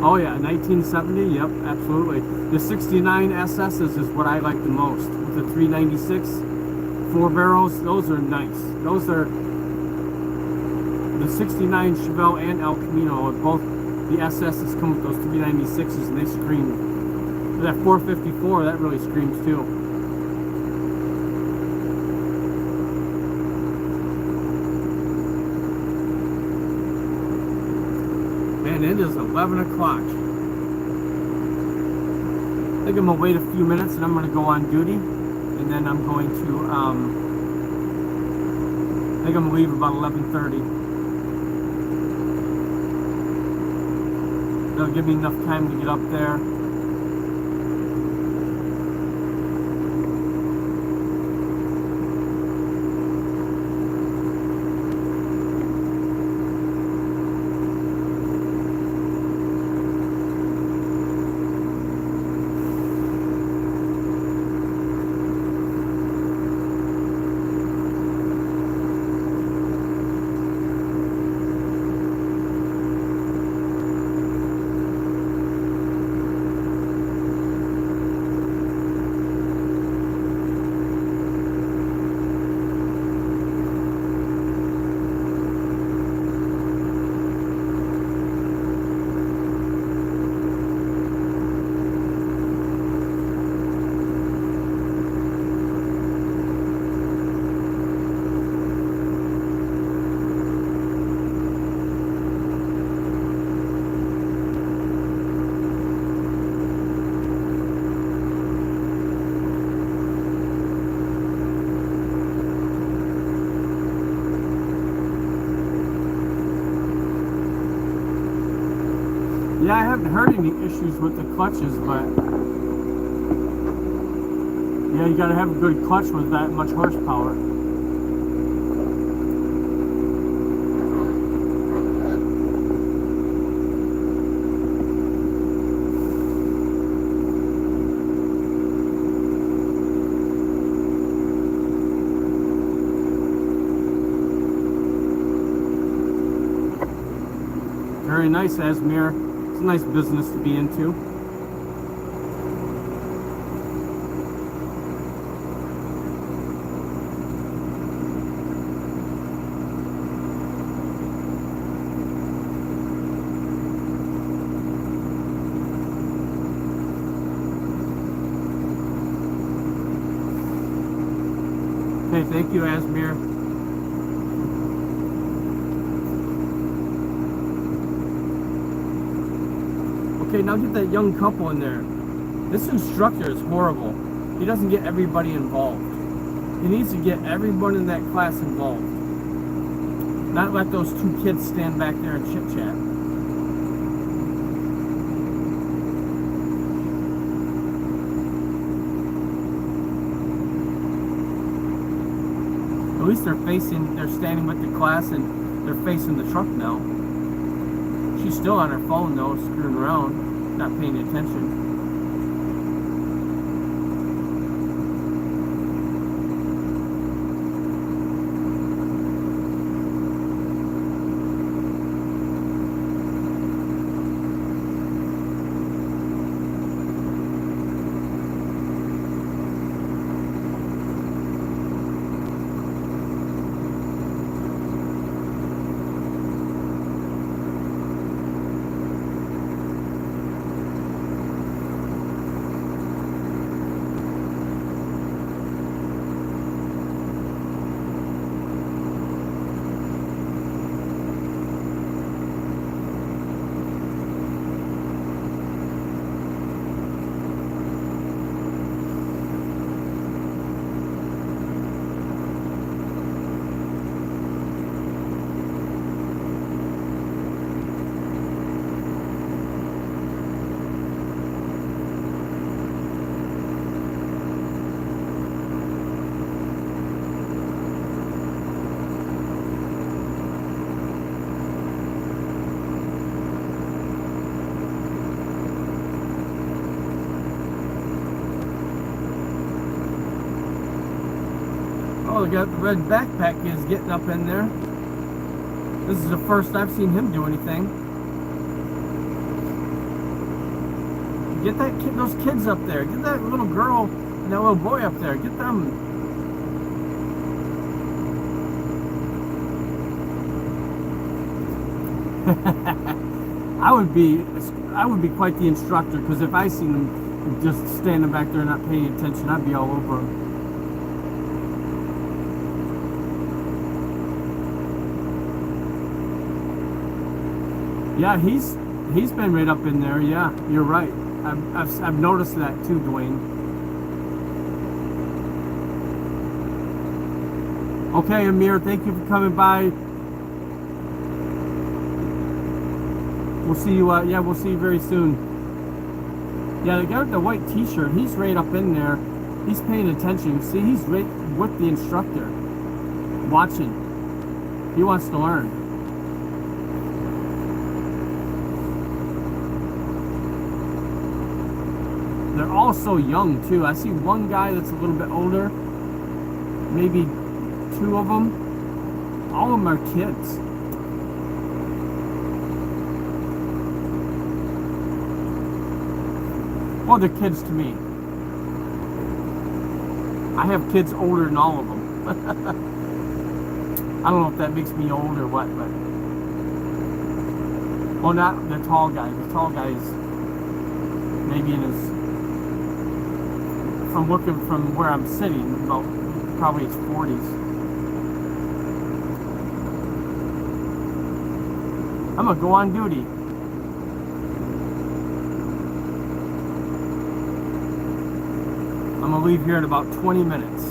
Oh yeah, 1970, yep, absolutely. The 69 SSs is what I like the most. With the 396 4 barrels, those are nice. Those are the 69 Chevelle and El Camino, both the SSs come with those 396s, and they scream. That 454, that really screams too. Man, it is 11 o'clock. I think I'm gonna wait a few minutes and I'm gonna go on duty, and then I'm going to I think I'm gonna leave about 11:30. That'll give me enough time to get up there. Yeah, I haven't heard any issues with the clutches, but yeah, you gotta have a good clutch with that much horsepower. Very nice, Asmir. It's a nice business to be into. Okay, thank you, Asmir. Okay, now get that young couple in there. This instructor is horrible. He doesn't get everybody involved. He needs to get everyone in that class involved. Not let those two kids stand back there and chit-chat. At least they're standing with the class and they're facing the truck now. She's still on her phone though, screwing around, not paying attention. Oh, they got the red backpack is getting up in there. This is the first I've seen him do anything. Get that kid, those kids up there. Get that little girl and that little boy up there. Get them. I would be quite the instructor, because if I seen them just standing back there not paying attention, I'd be all over them. Yeah, he's been right up in there. Yeah, you're right. I've noticed that too, Dwayne. Okay, Amir, thank you for coming by. We'll see you. Yeah, we'll see you very soon. Yeah, the guy with the white T-shirt, he's right up in there. He's paying attention. See, he's right with the instructor, watching. He wants to learn. They're all so young too. I see one guy that's a little bit older, maybe two of them. All of them are kids. Well, they're kids to me. I have kids older than all of them. I don't know if that makes me old or what, but well, not the tall guy. The tall guy is maybe in his, from looking from where I'm sitting, about probably his 40s. I'm gonna go on duty. I'm gonna leave here in about 20 minutes.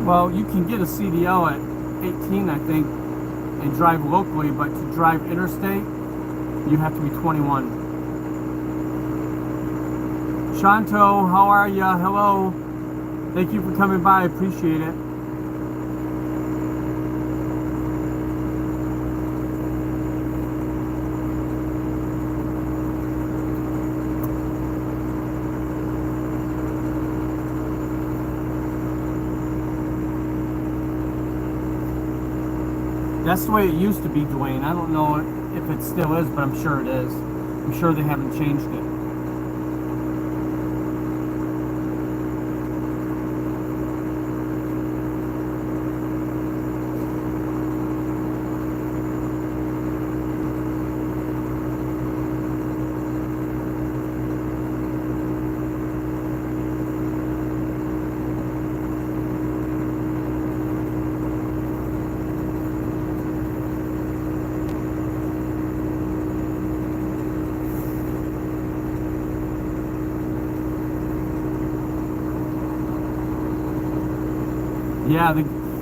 Well, you can get a CDL at 18, I think, and drive locally, but to drive interstate, you have to be 21. Shanto, how are ya? Hello. Thank you for coming by. I appreciate it. That's the way it used to be, Dwayne. I don't know if it still is, but I'm sure it is. I'm sure they haven't changed it.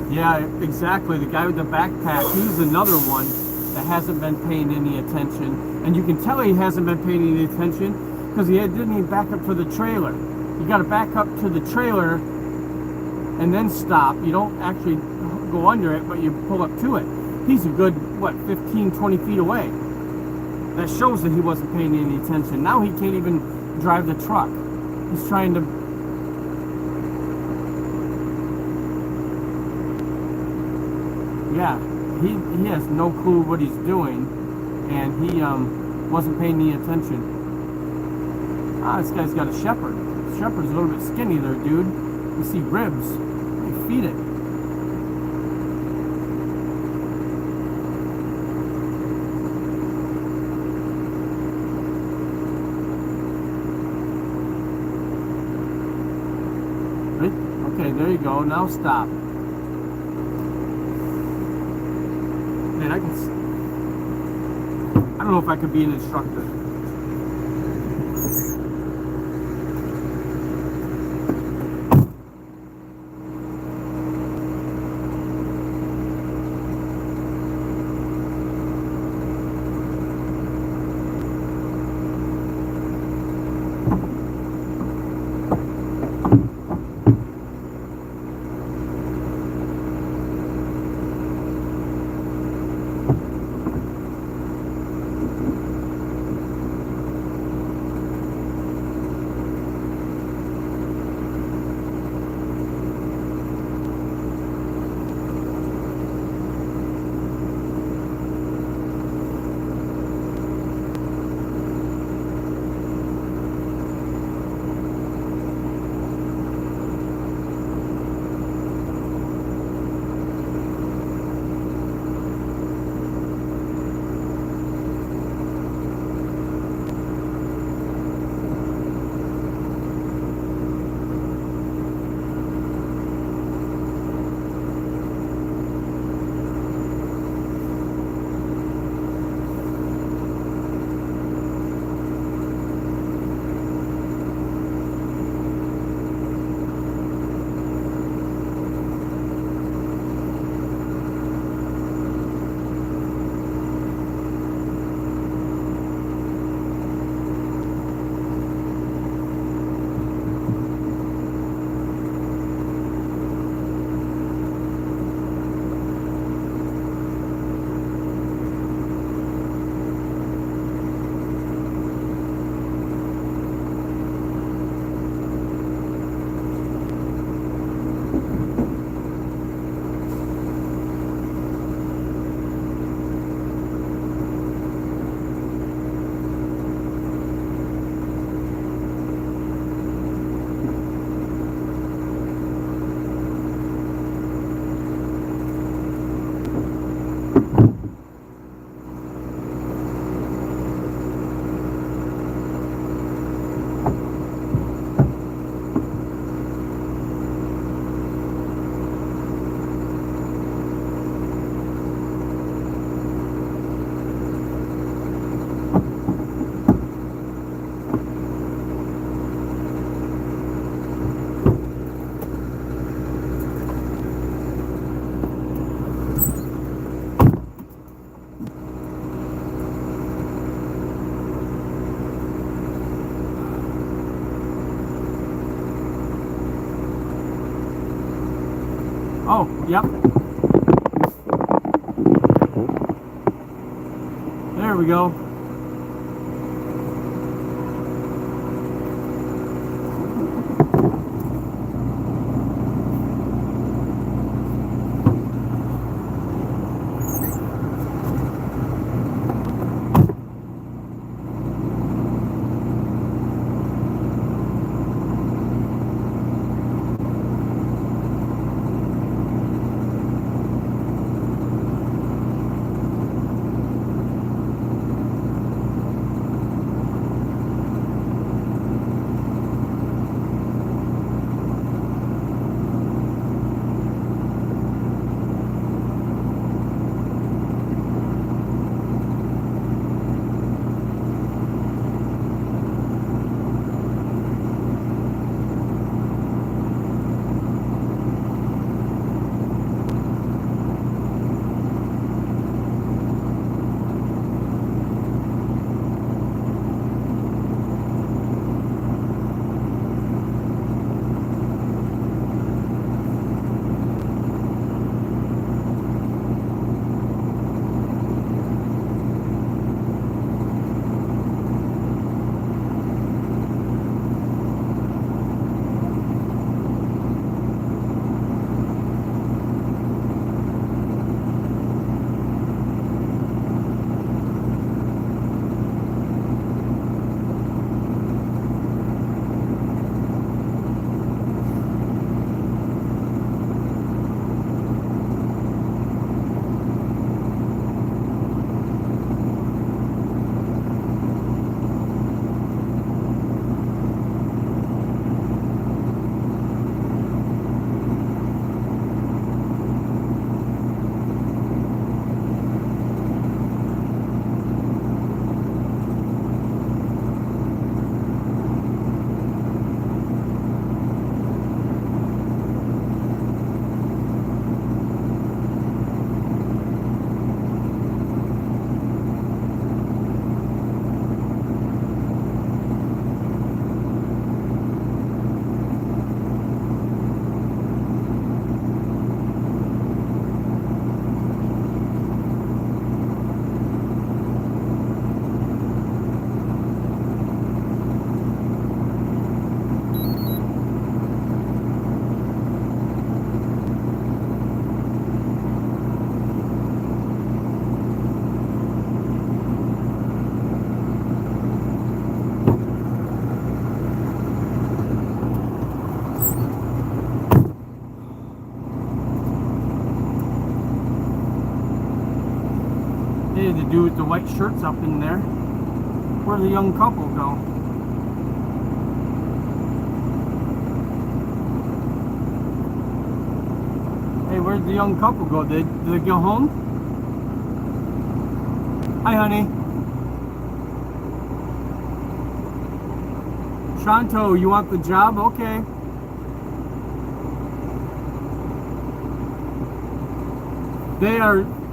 Yeah, exactly. The guy with the backpack, he's another one that hasn't been paying any attention. And you can tell he hasn't been paying any attention because he didn't even back up to the trailer. You got to back up to the trailer and then stop. You don't actually go under it, but you pull up to it. He's a good, 15, 20 feet away. That shows that he wasn't paying any attention. Now he can't even drive the truck. He's trying to... Yeah, he has no clue what he's doing, and he wasn't paying any attention. Ah, this guy's got a shepherd. Shepherd's a little bit skinny there, dude. You see ribs. They feed it. Right? Okay, there you go. Now stop. Man, I don't know if I could be an instructor. Oh, yep. There we go. Hey, the dude with the white shirt's up in there. Where'd the young couple go? Hey, where'd the young couple go? Did they go home? Hi, honey. Shanto, you want the job? Okay.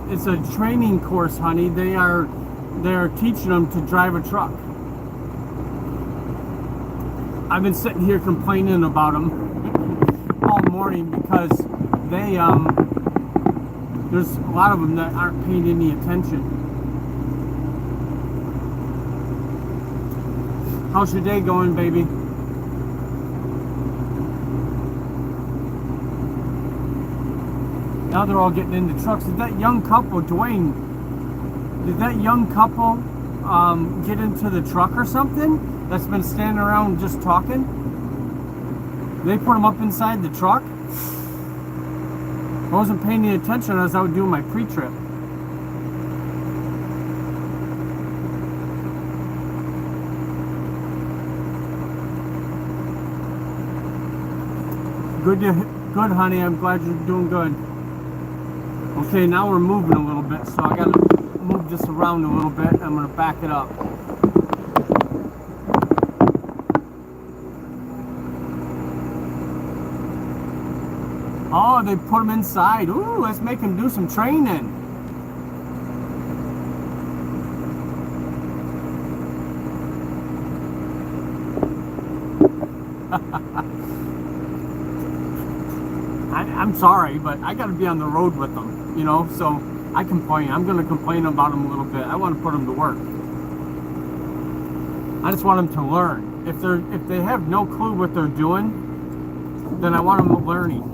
It's a training course, honey. They are teaching them to drive a truck. I've been sitting here complaining about them all morning because there's a lot of them that aren't paying any attention. How's your day going, baby? Now they're all getting into trucks. Did that young couple, Dwayne, did that young couple get into the truck or something? That's been standing around just talking? They put them up inside the truck? I wasn't paying any attention as I was doing my pre-trip. Good, honey. I'm glad you're doing good. Okay, now we're moving a little bit, so I gotta move this around a little bit. I'm gonna back it up. Oh, they put them inside. Ooh, let's make them do some training. I'm sorry, but I got to be on the road with them, you know. So I complain. I'm going to complain about them a little bit. I want to put them to work. I just want them to learn. If they have no clue what they're doing, then I want them learning.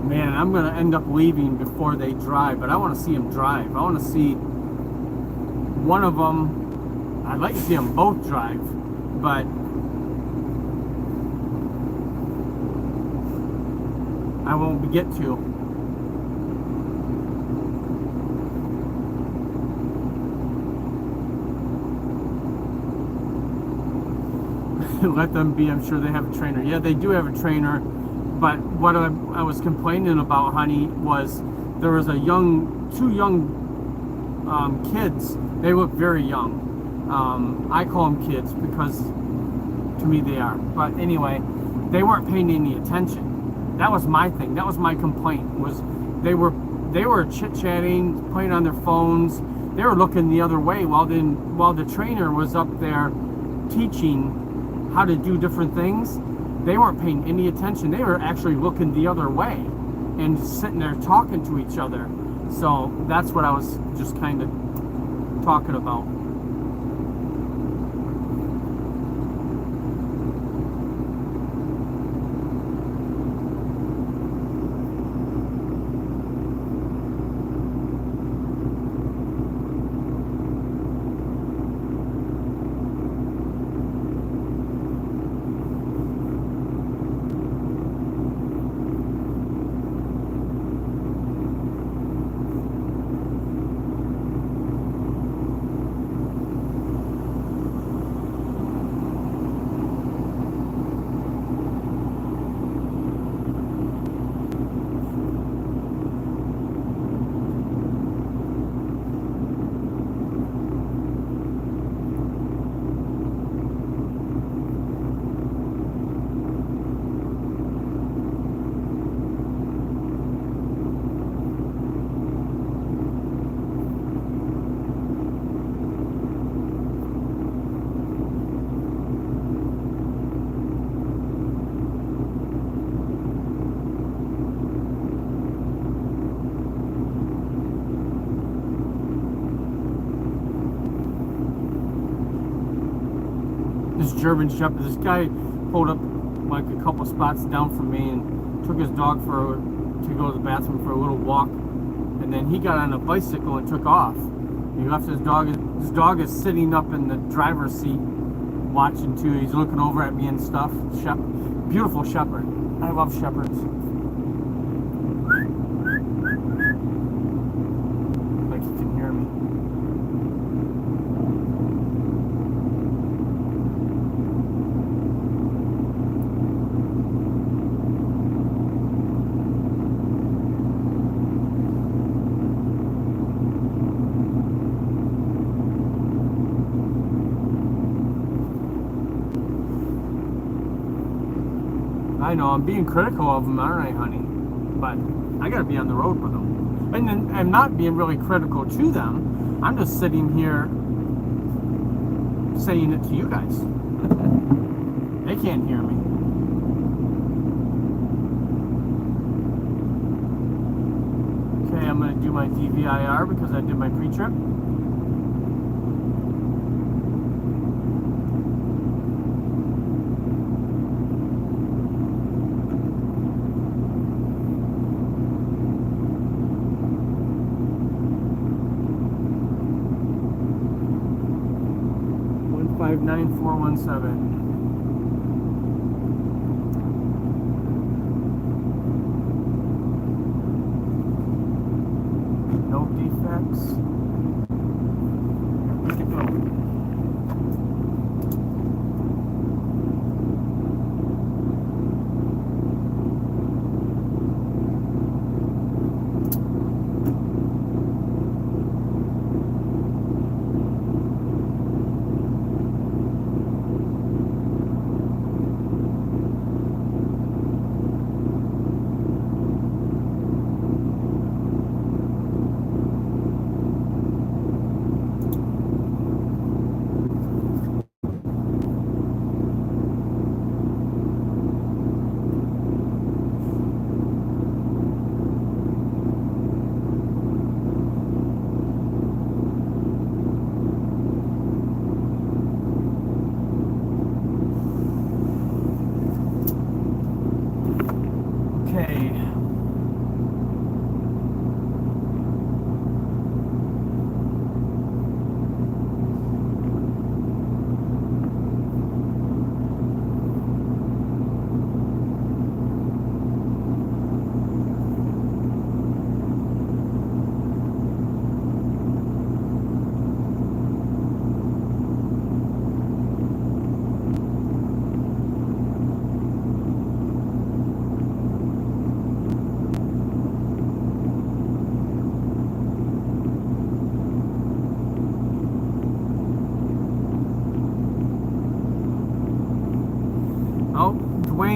Man, I'm going to end up leaving before they drive, but I want to see them drive. I want to see one of them. I'd like to see them both drive, but I won't get to. Let them be. I'm sure they have a trainer. Yeah, they do have a trainer. But what I was complaining about, honey, was there was two young kids. They look very young. I call them kids because to me they are. But anyway, they weren't paying any attention. That was my thing. That was my complaint. Was they were chit-chatting, playing on their phones. They were looking the other way while the trainer was up there teaching how to do different things. They weren't paying any attention. They were actually looking the other way and sitting there talking to each other. So that's what I was just kind of talking about. This German Shepherd, this guy pulled up like a couple spots down from me and took his dog to go to the bathroom for a little walk, and then he got on a bicycle and took off. He left his dog. His dog is sitting up in the driver's seat watching too. He's looking over at me and stuff. Beautiful shepherd. I love shepherds. Like you can hear me. I know, I'm being critical of them, aren't I, honey? But I gotta be on the road with them. And then I'm not being really critical to them. I'm just sitting here saying it to you guys. They can't hear me. Okay, I'm gonna do my DVIR because I did my pre-trip. Five 9417. No defects. Good to go.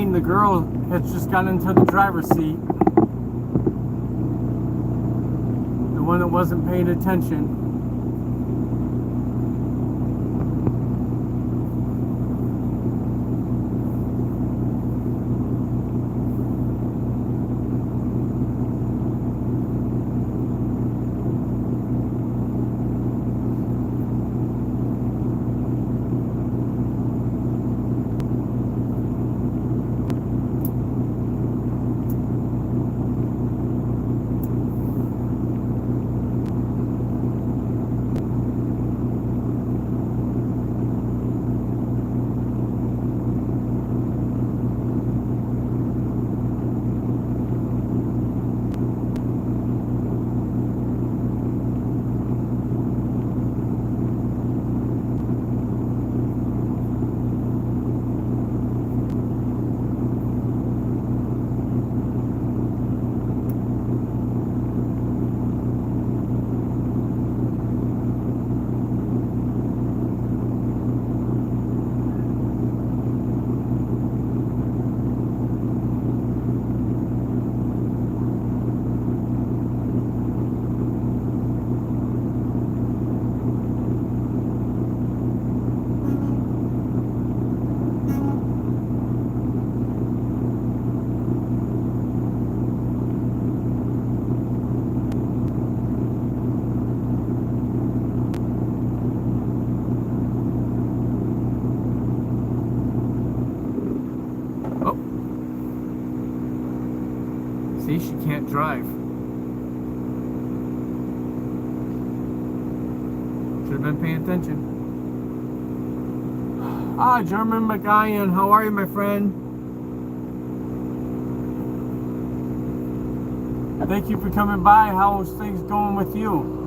saying the girl has just got into the driver's seat. The one that wasn't paying attention. See, she can't drive. Should have been paying attention. Ah, German McGuyan, how are you, my friend? Thank you for coming by. How's things going with you?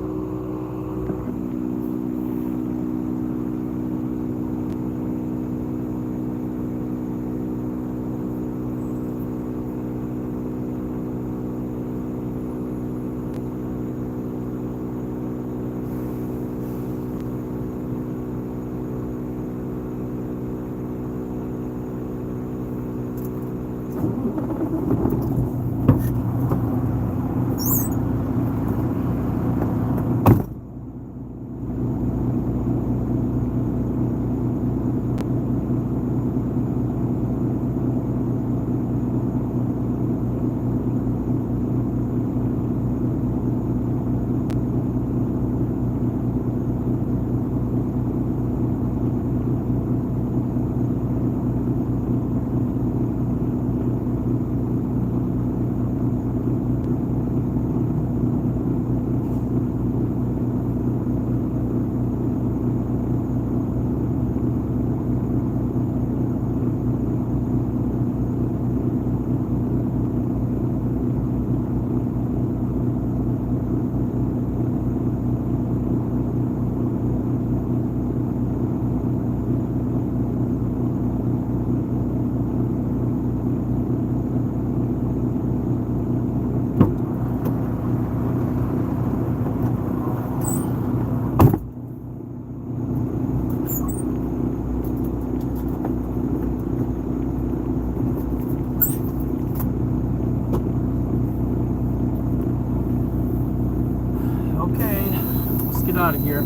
Out of here.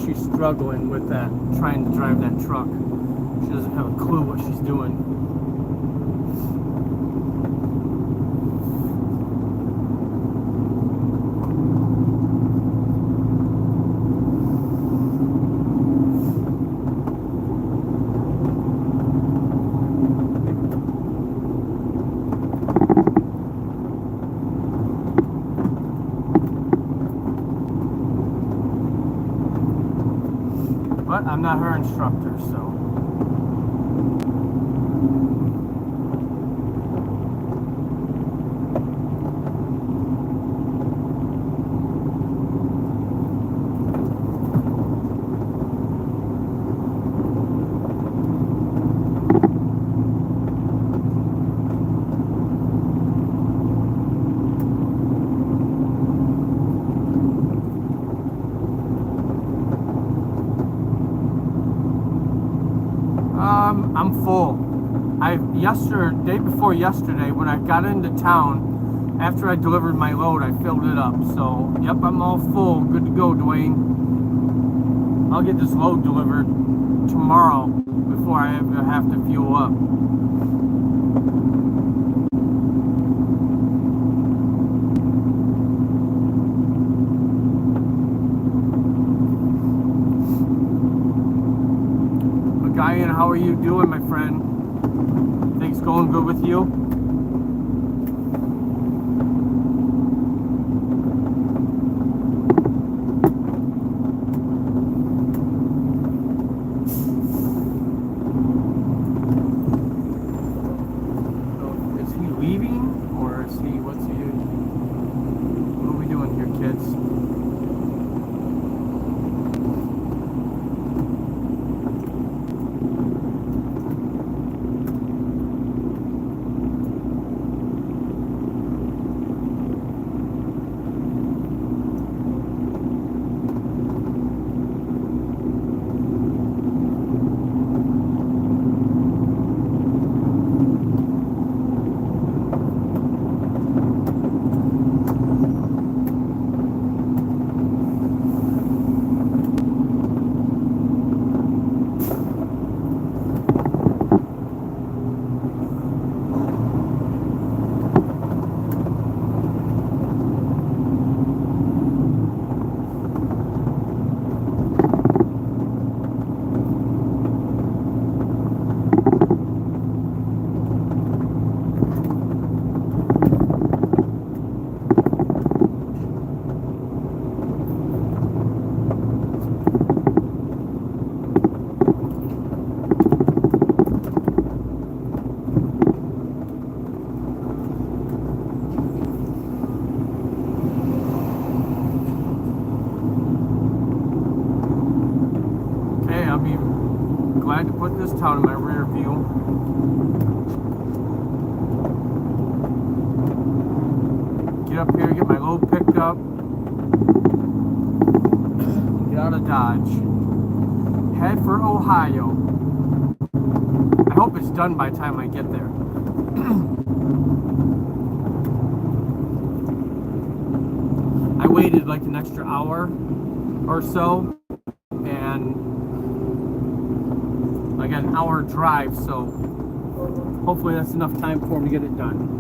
She's struggling with that, trying to drive that truck. She doesn't have a clue what she's doing. what? I'm not her instructor, so. I'm full. Day before yesterday, when I got into town, after I delivered my load, I filled it up. So, yep, I'm all full. Good to go, Dwayne. I'll get this load delivered tomorrow before I ever have to fuel up. Guyan, how are you doing, my friend? Things going good with you? So, is he leaving, or is he? What are we doing here, kids? Glad to put this town in my rear view. Get up here, get my load picked up. Get out of Dodge. Head for Ohio. I hope it's done by the time I get there. I waited like an extra hour or so, and I got an hour drive, so hopefully that's enough time for me to get it done.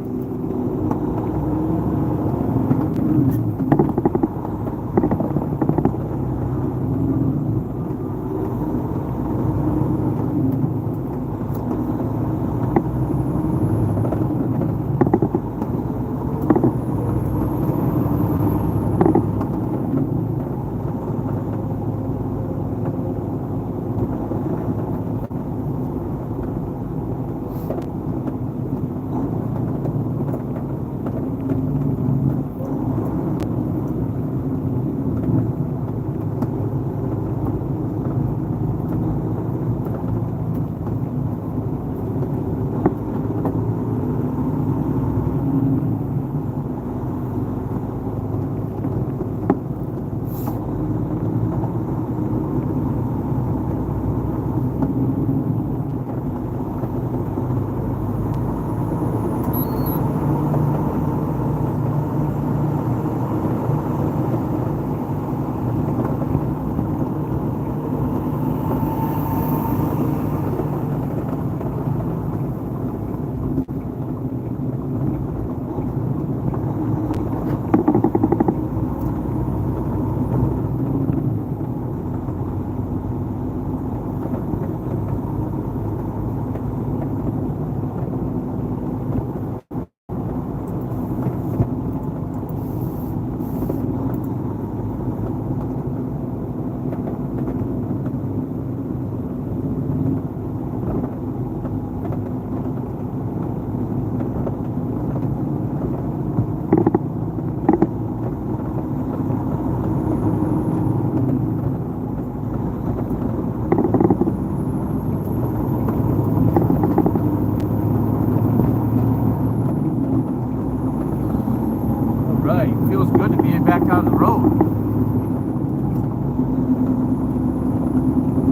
get back on the road.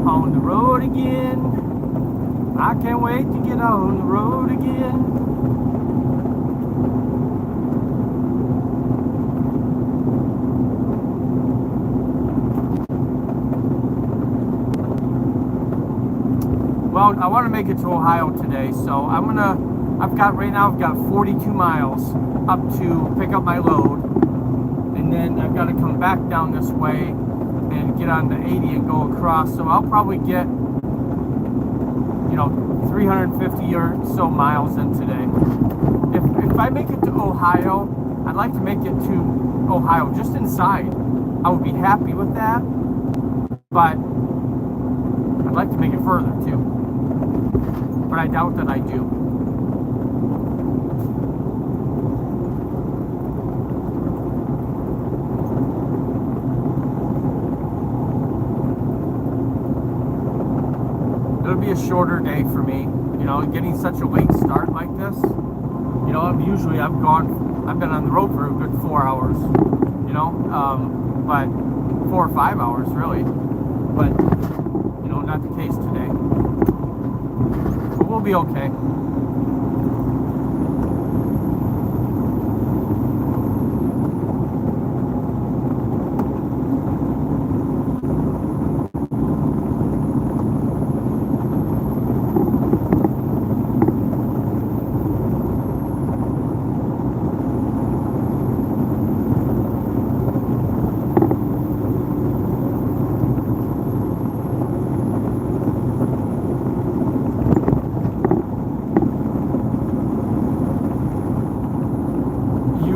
On the road again. I can't wait to get on the road again. Well, I want to make it to Ohio today, so I've got 42 miles up to pick up my load, and then I've got to come back down this way and get on the 80 and go across. So I'll probably get, 350 or so miles in today. If I make it to Ohio, I'd like to make it to Ohio just inside. I would be happy with that, but I'd like to make it further too. But I doubt that I do. It'll be a shorter day for me, getting such a late start like this. I've been on the road for a good 4 hours, but 4 or 5 hours really. But, not the case today. But we'll be okay.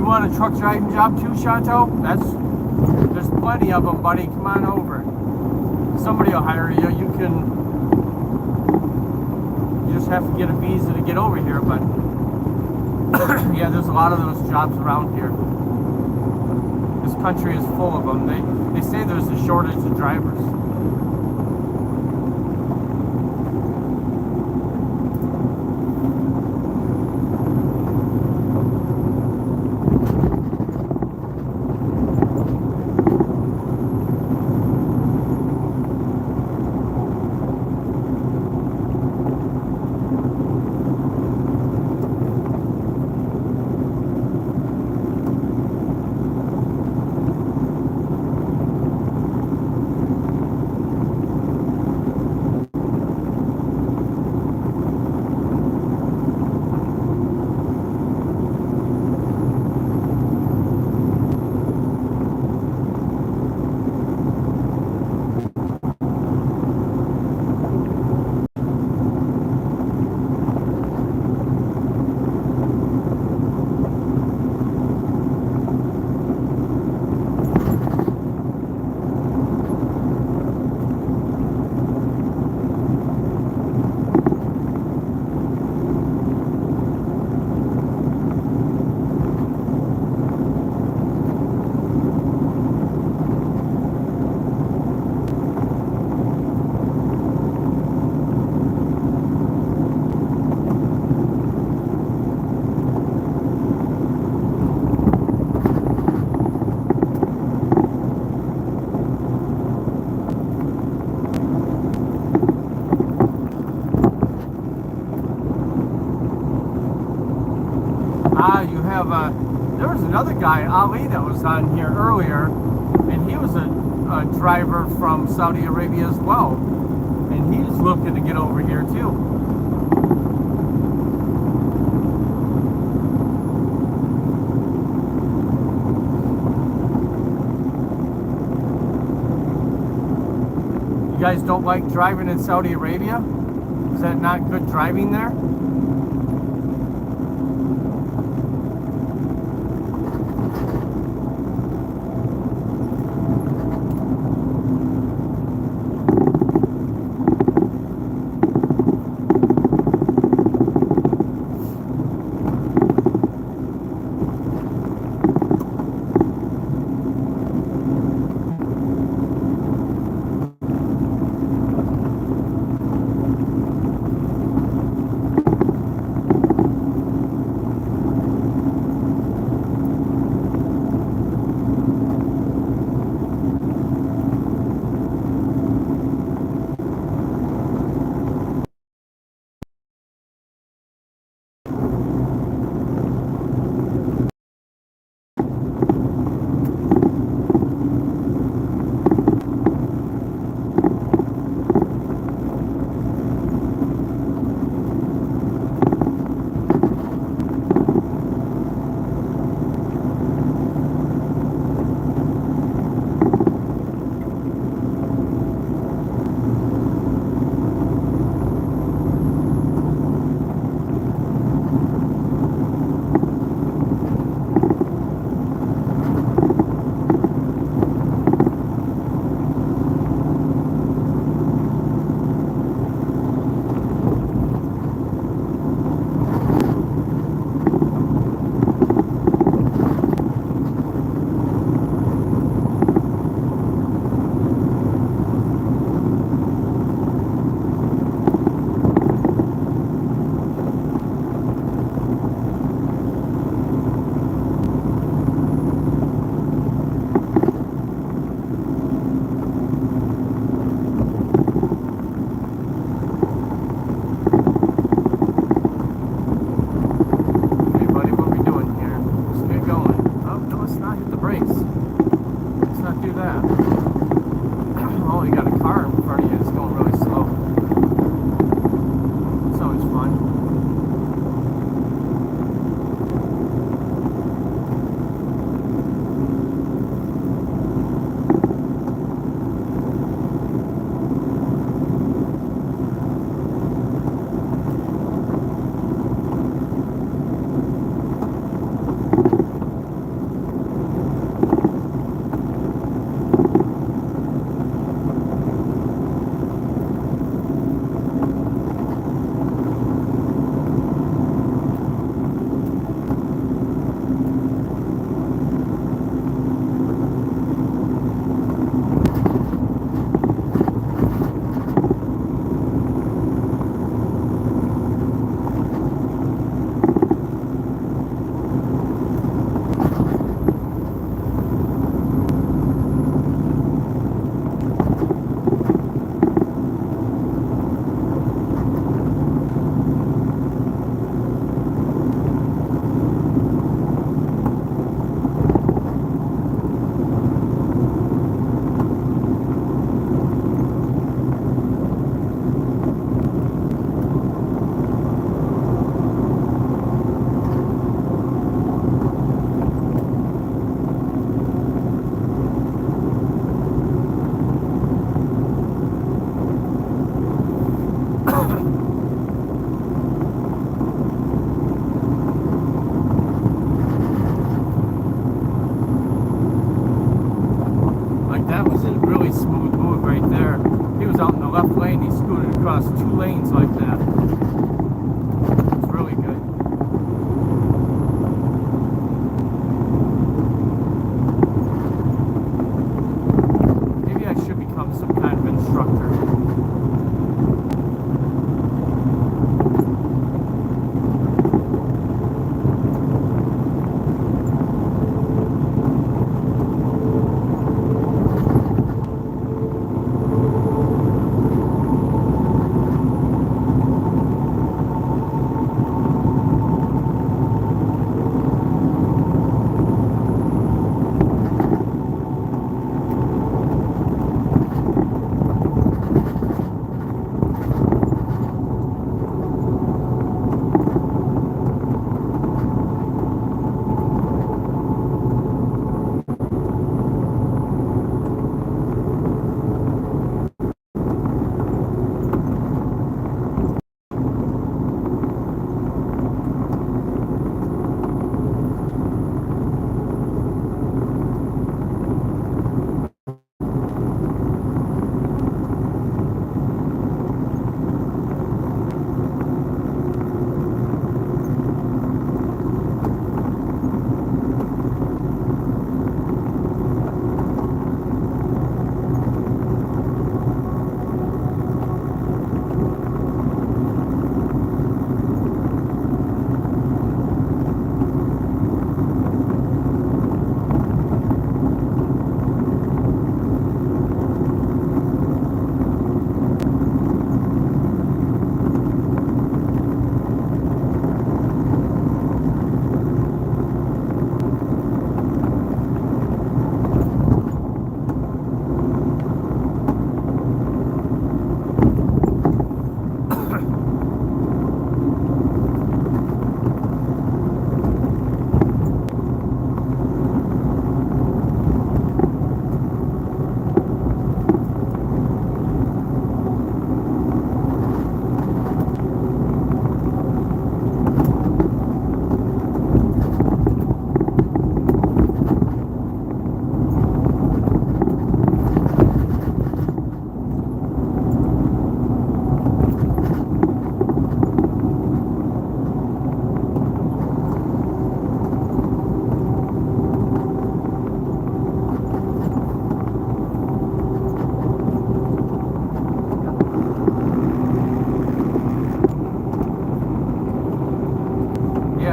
Want a truck driving job too, Shanto? There's plenty of them, buddy. Come on over. Somebody will hire you. You just have to get a visa to get over here, but yeah, there's a lot of those jobs around here. This country is full of them. They say there's a shortage of drivers. There was another guy, Ali, that was on here earlier, and he was a driver from Saudi Arabia as well, and he's looking to get over here too. You guys don't like driving in Saudi Arabia? Is that not good driving there?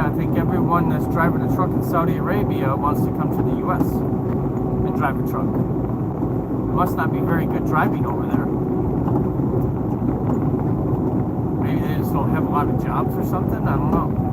I think everyone that's driving a truck in Saudi Arabia wants to come to the U.S. and drive a truck. It must not be very good driving over there. Maybe they just don't have a lot of jobs or something. I don't know.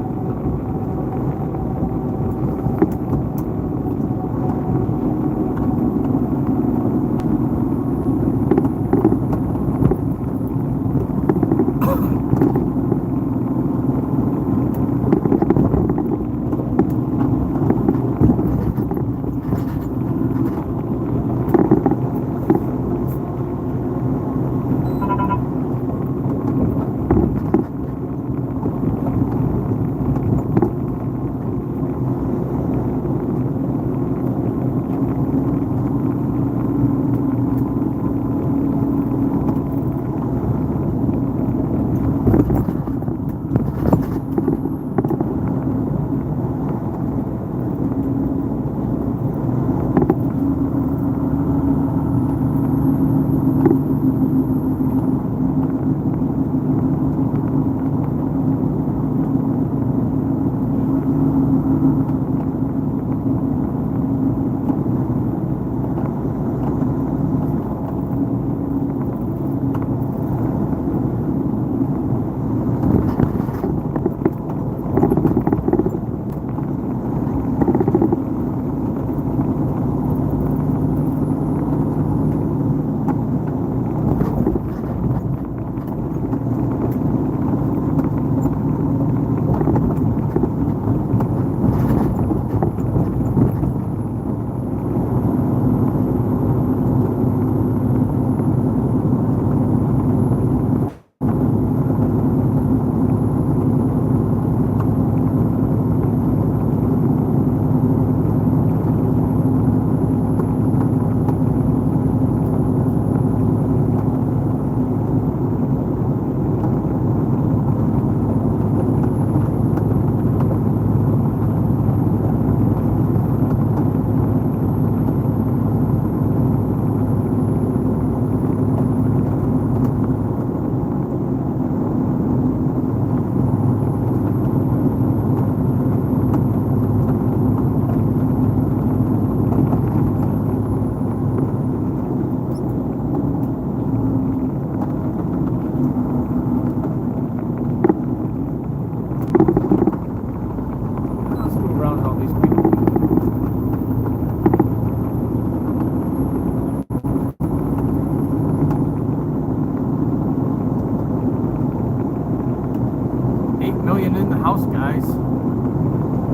In the house, guys.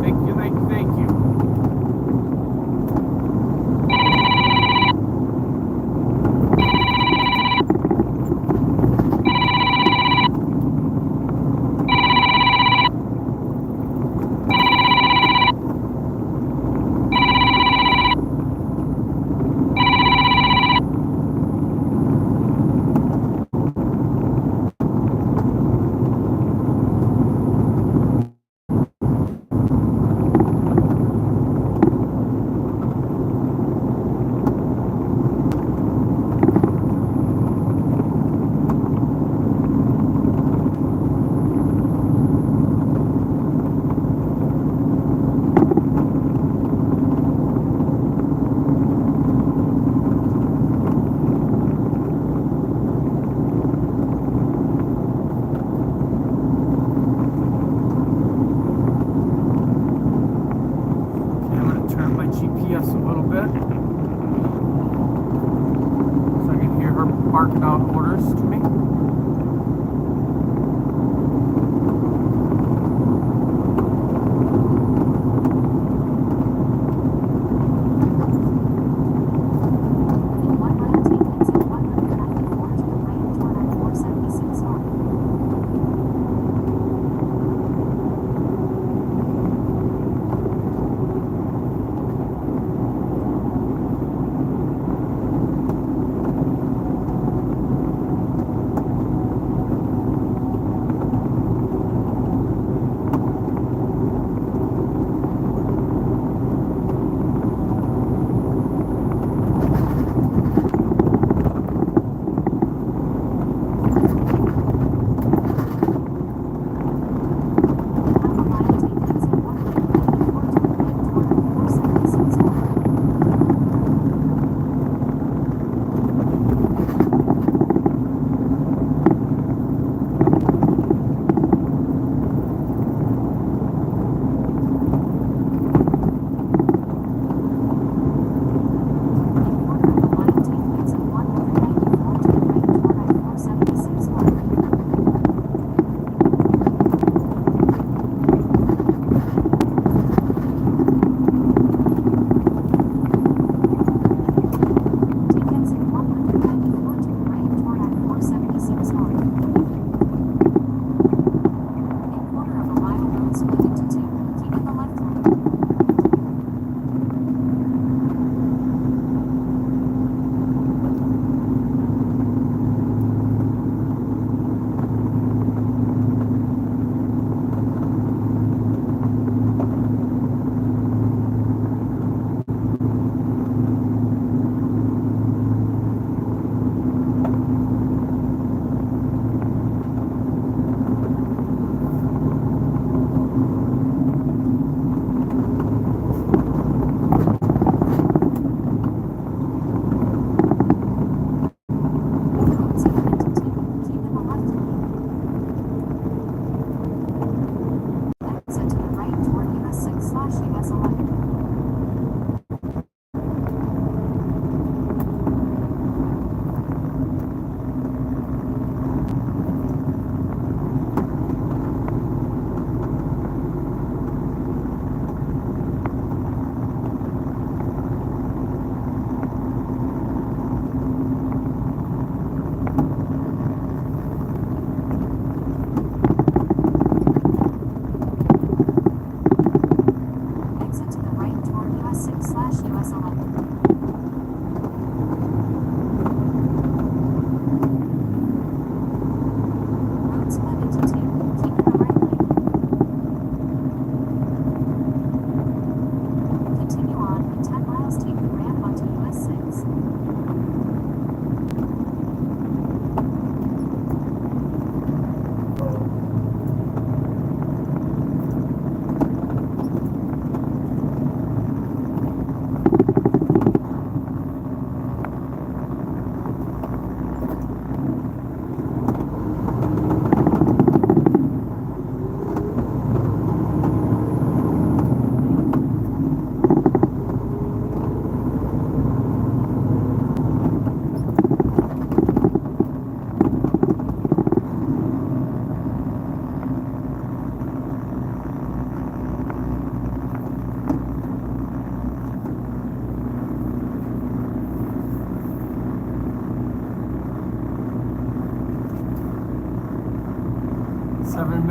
Thank you, thank you, thank you. GPS a little bit so I can hear her barking out orders to me.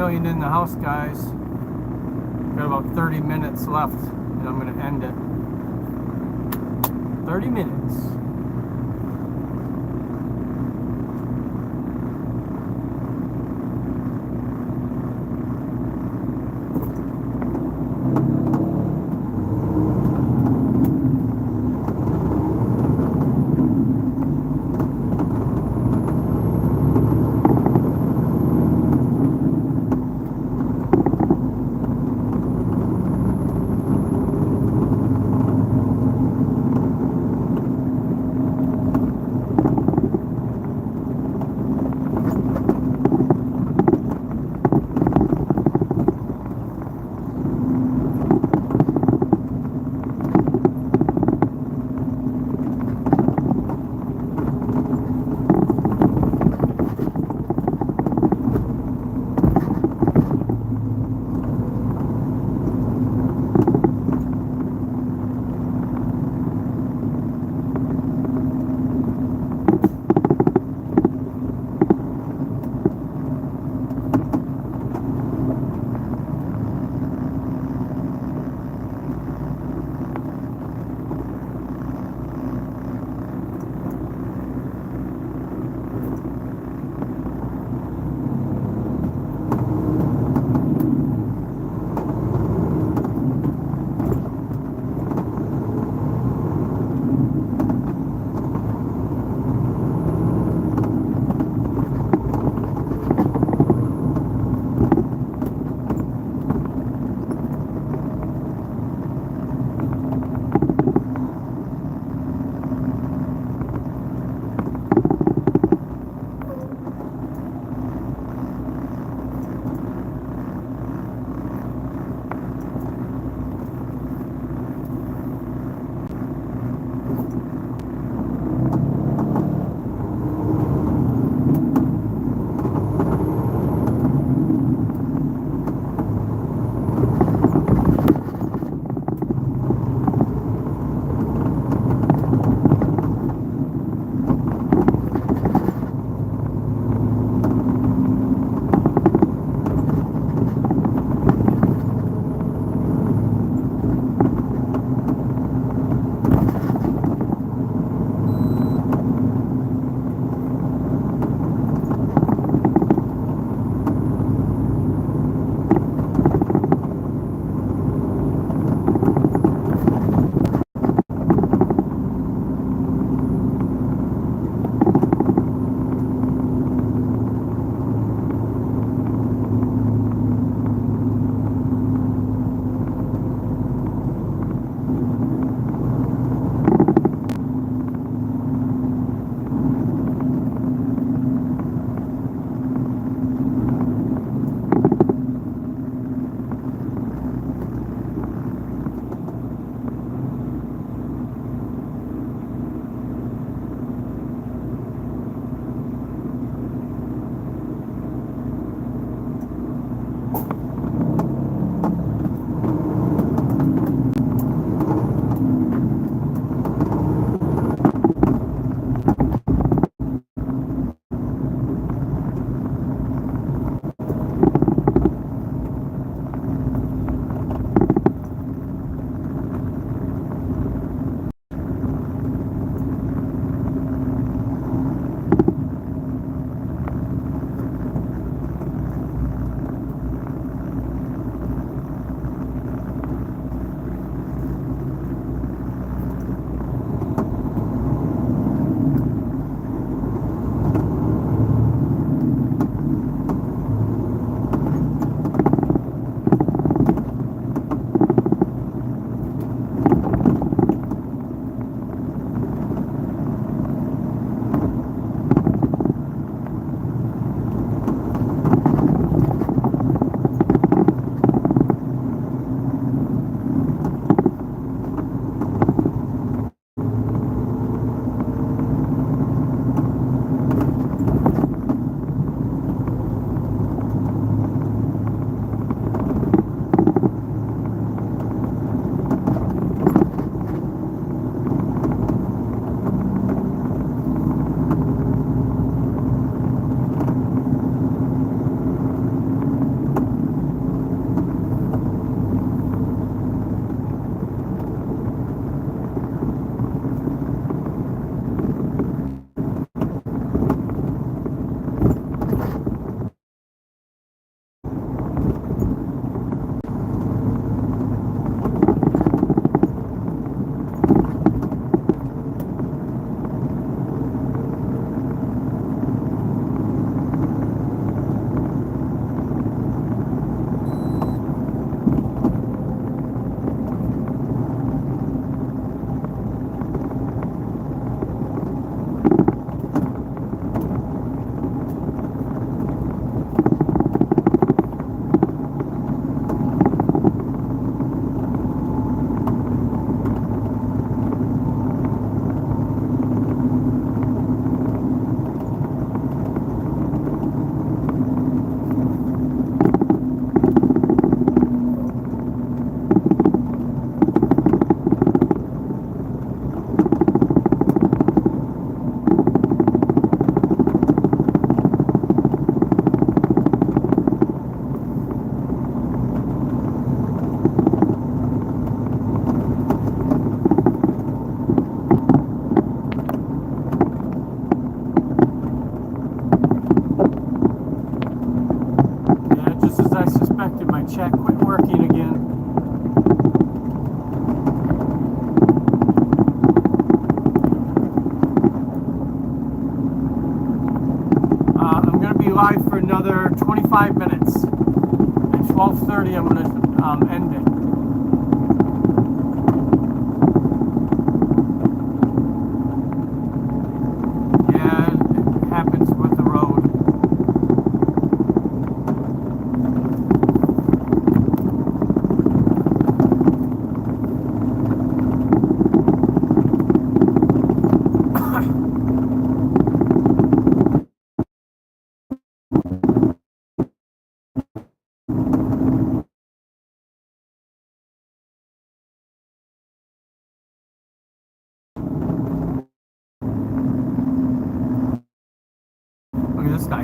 million in the house, guys. Got about 30 minutes left, and I'm going to end it. 30 minutes.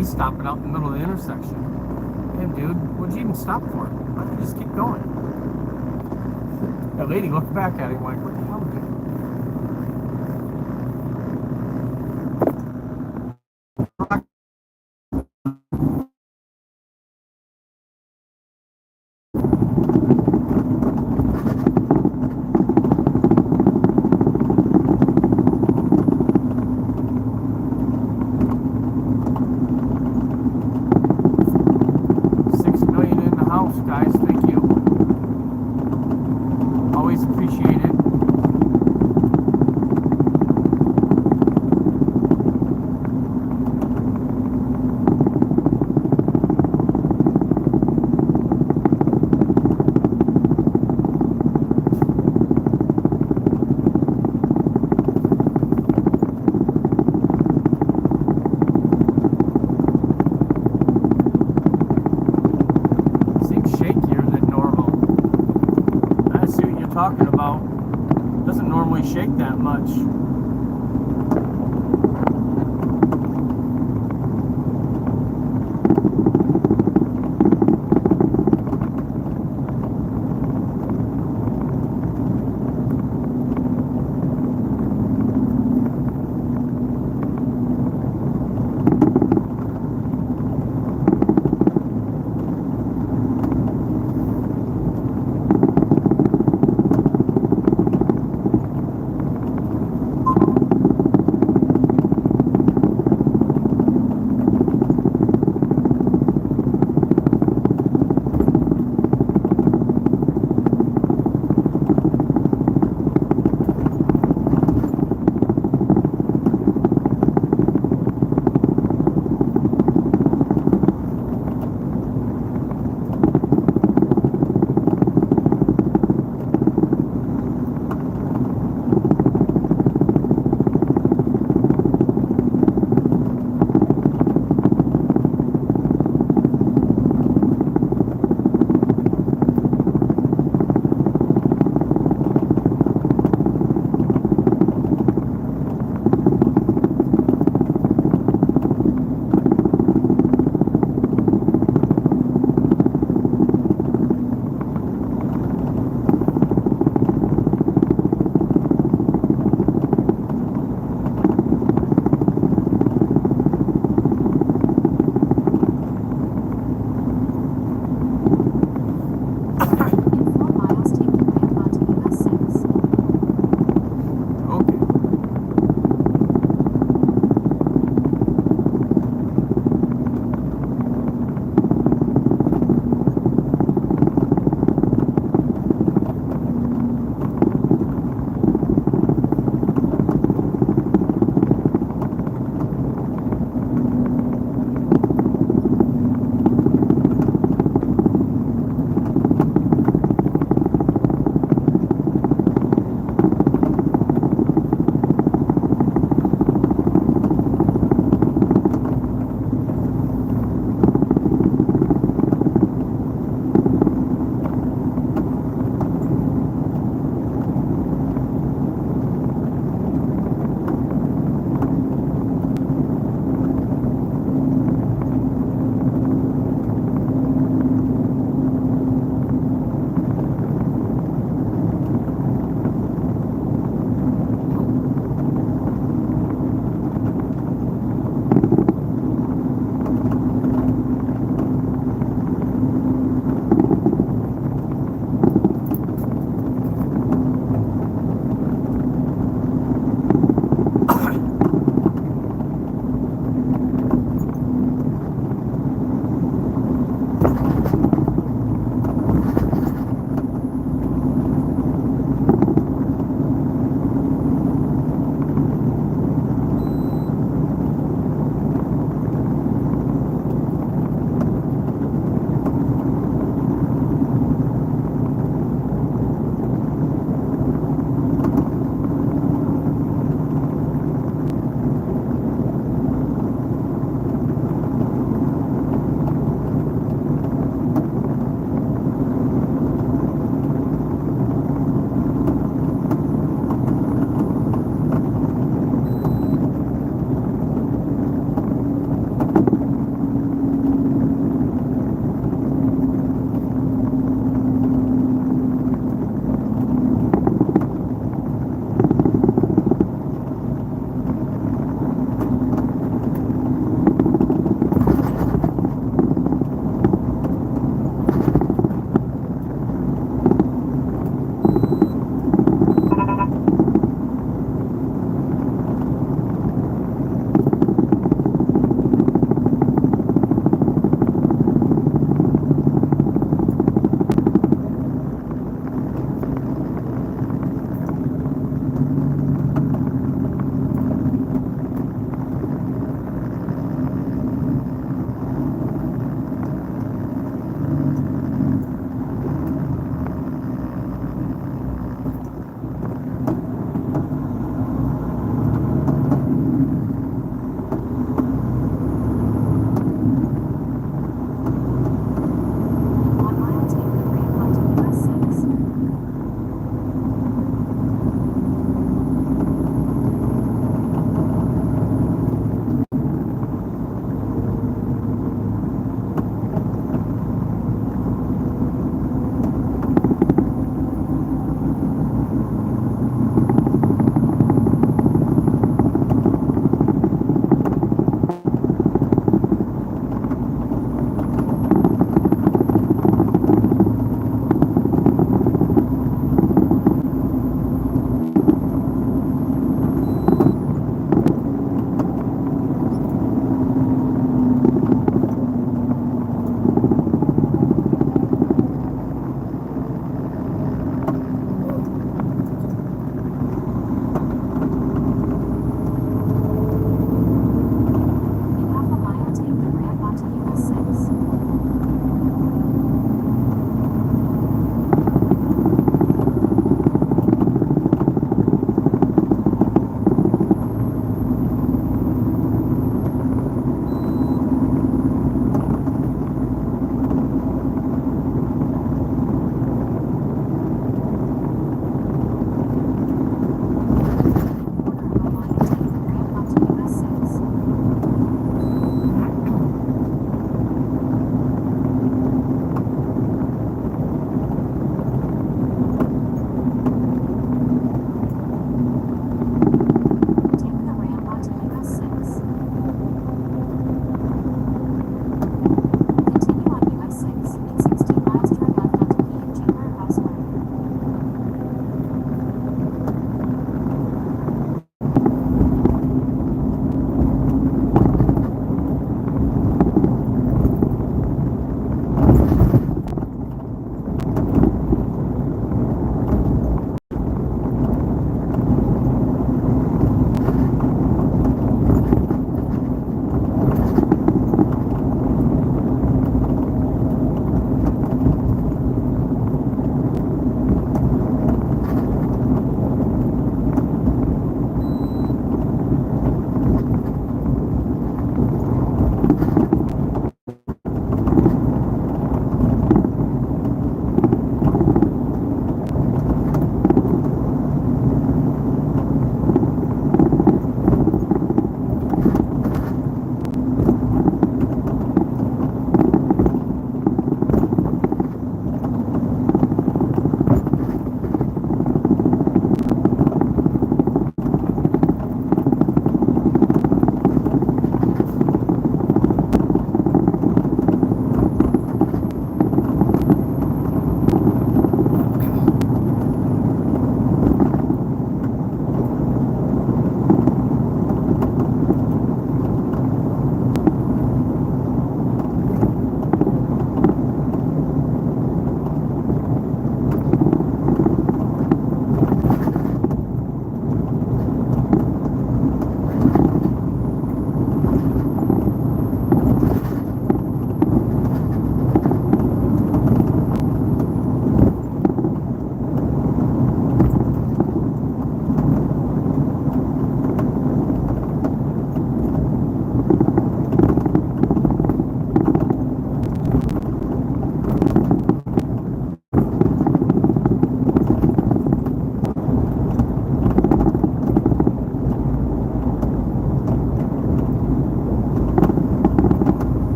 he's stopping out in the middle of the intersection. Hey, dude, what'd you even stop for? Why don't you just keep going? That lady looked back at him like, what the hell, dude? 6 million in the house, guys. Thank you. Always appreciate it. Seems shakier than normal. I see what you're talking about. Doesn't normally shake that much.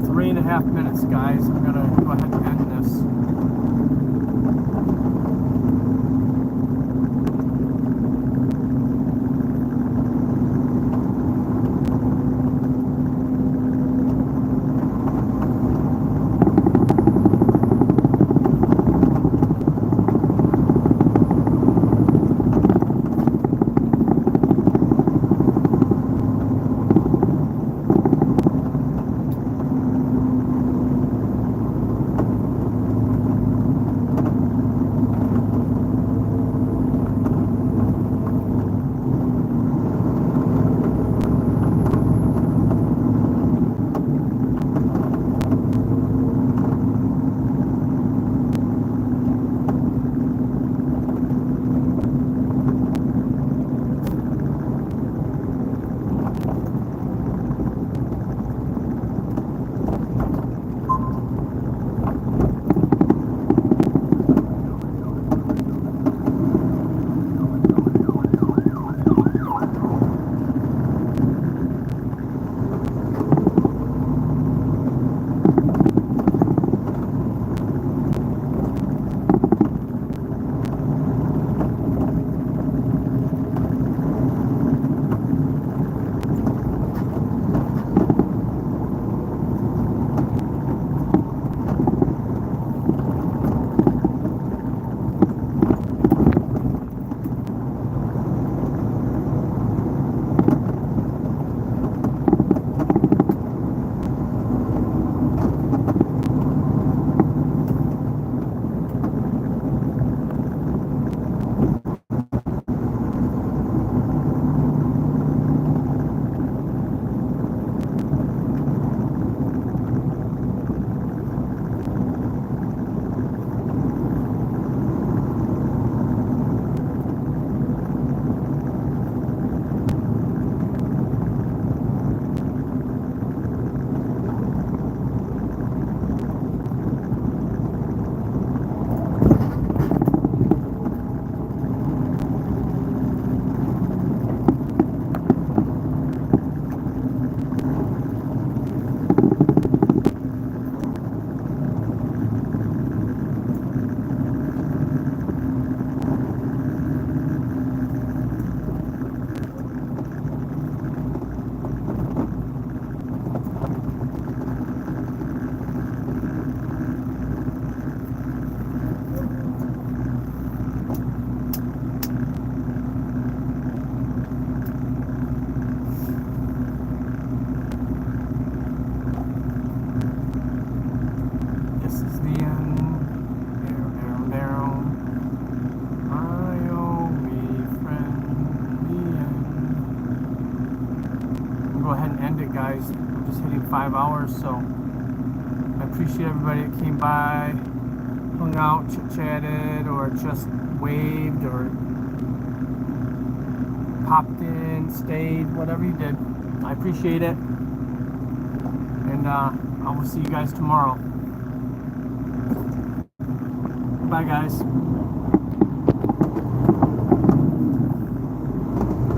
3.5 minutes, guys. I'm gonna go ahead and end this. Guys, I'm just hitting 5 hours, so I appreciate everybody that came by, hung out, chit-chatted, or just waved, or popped in, stayed, whatever you did. I appreciate it, and I will see you guys tomorrow. Bye, guys.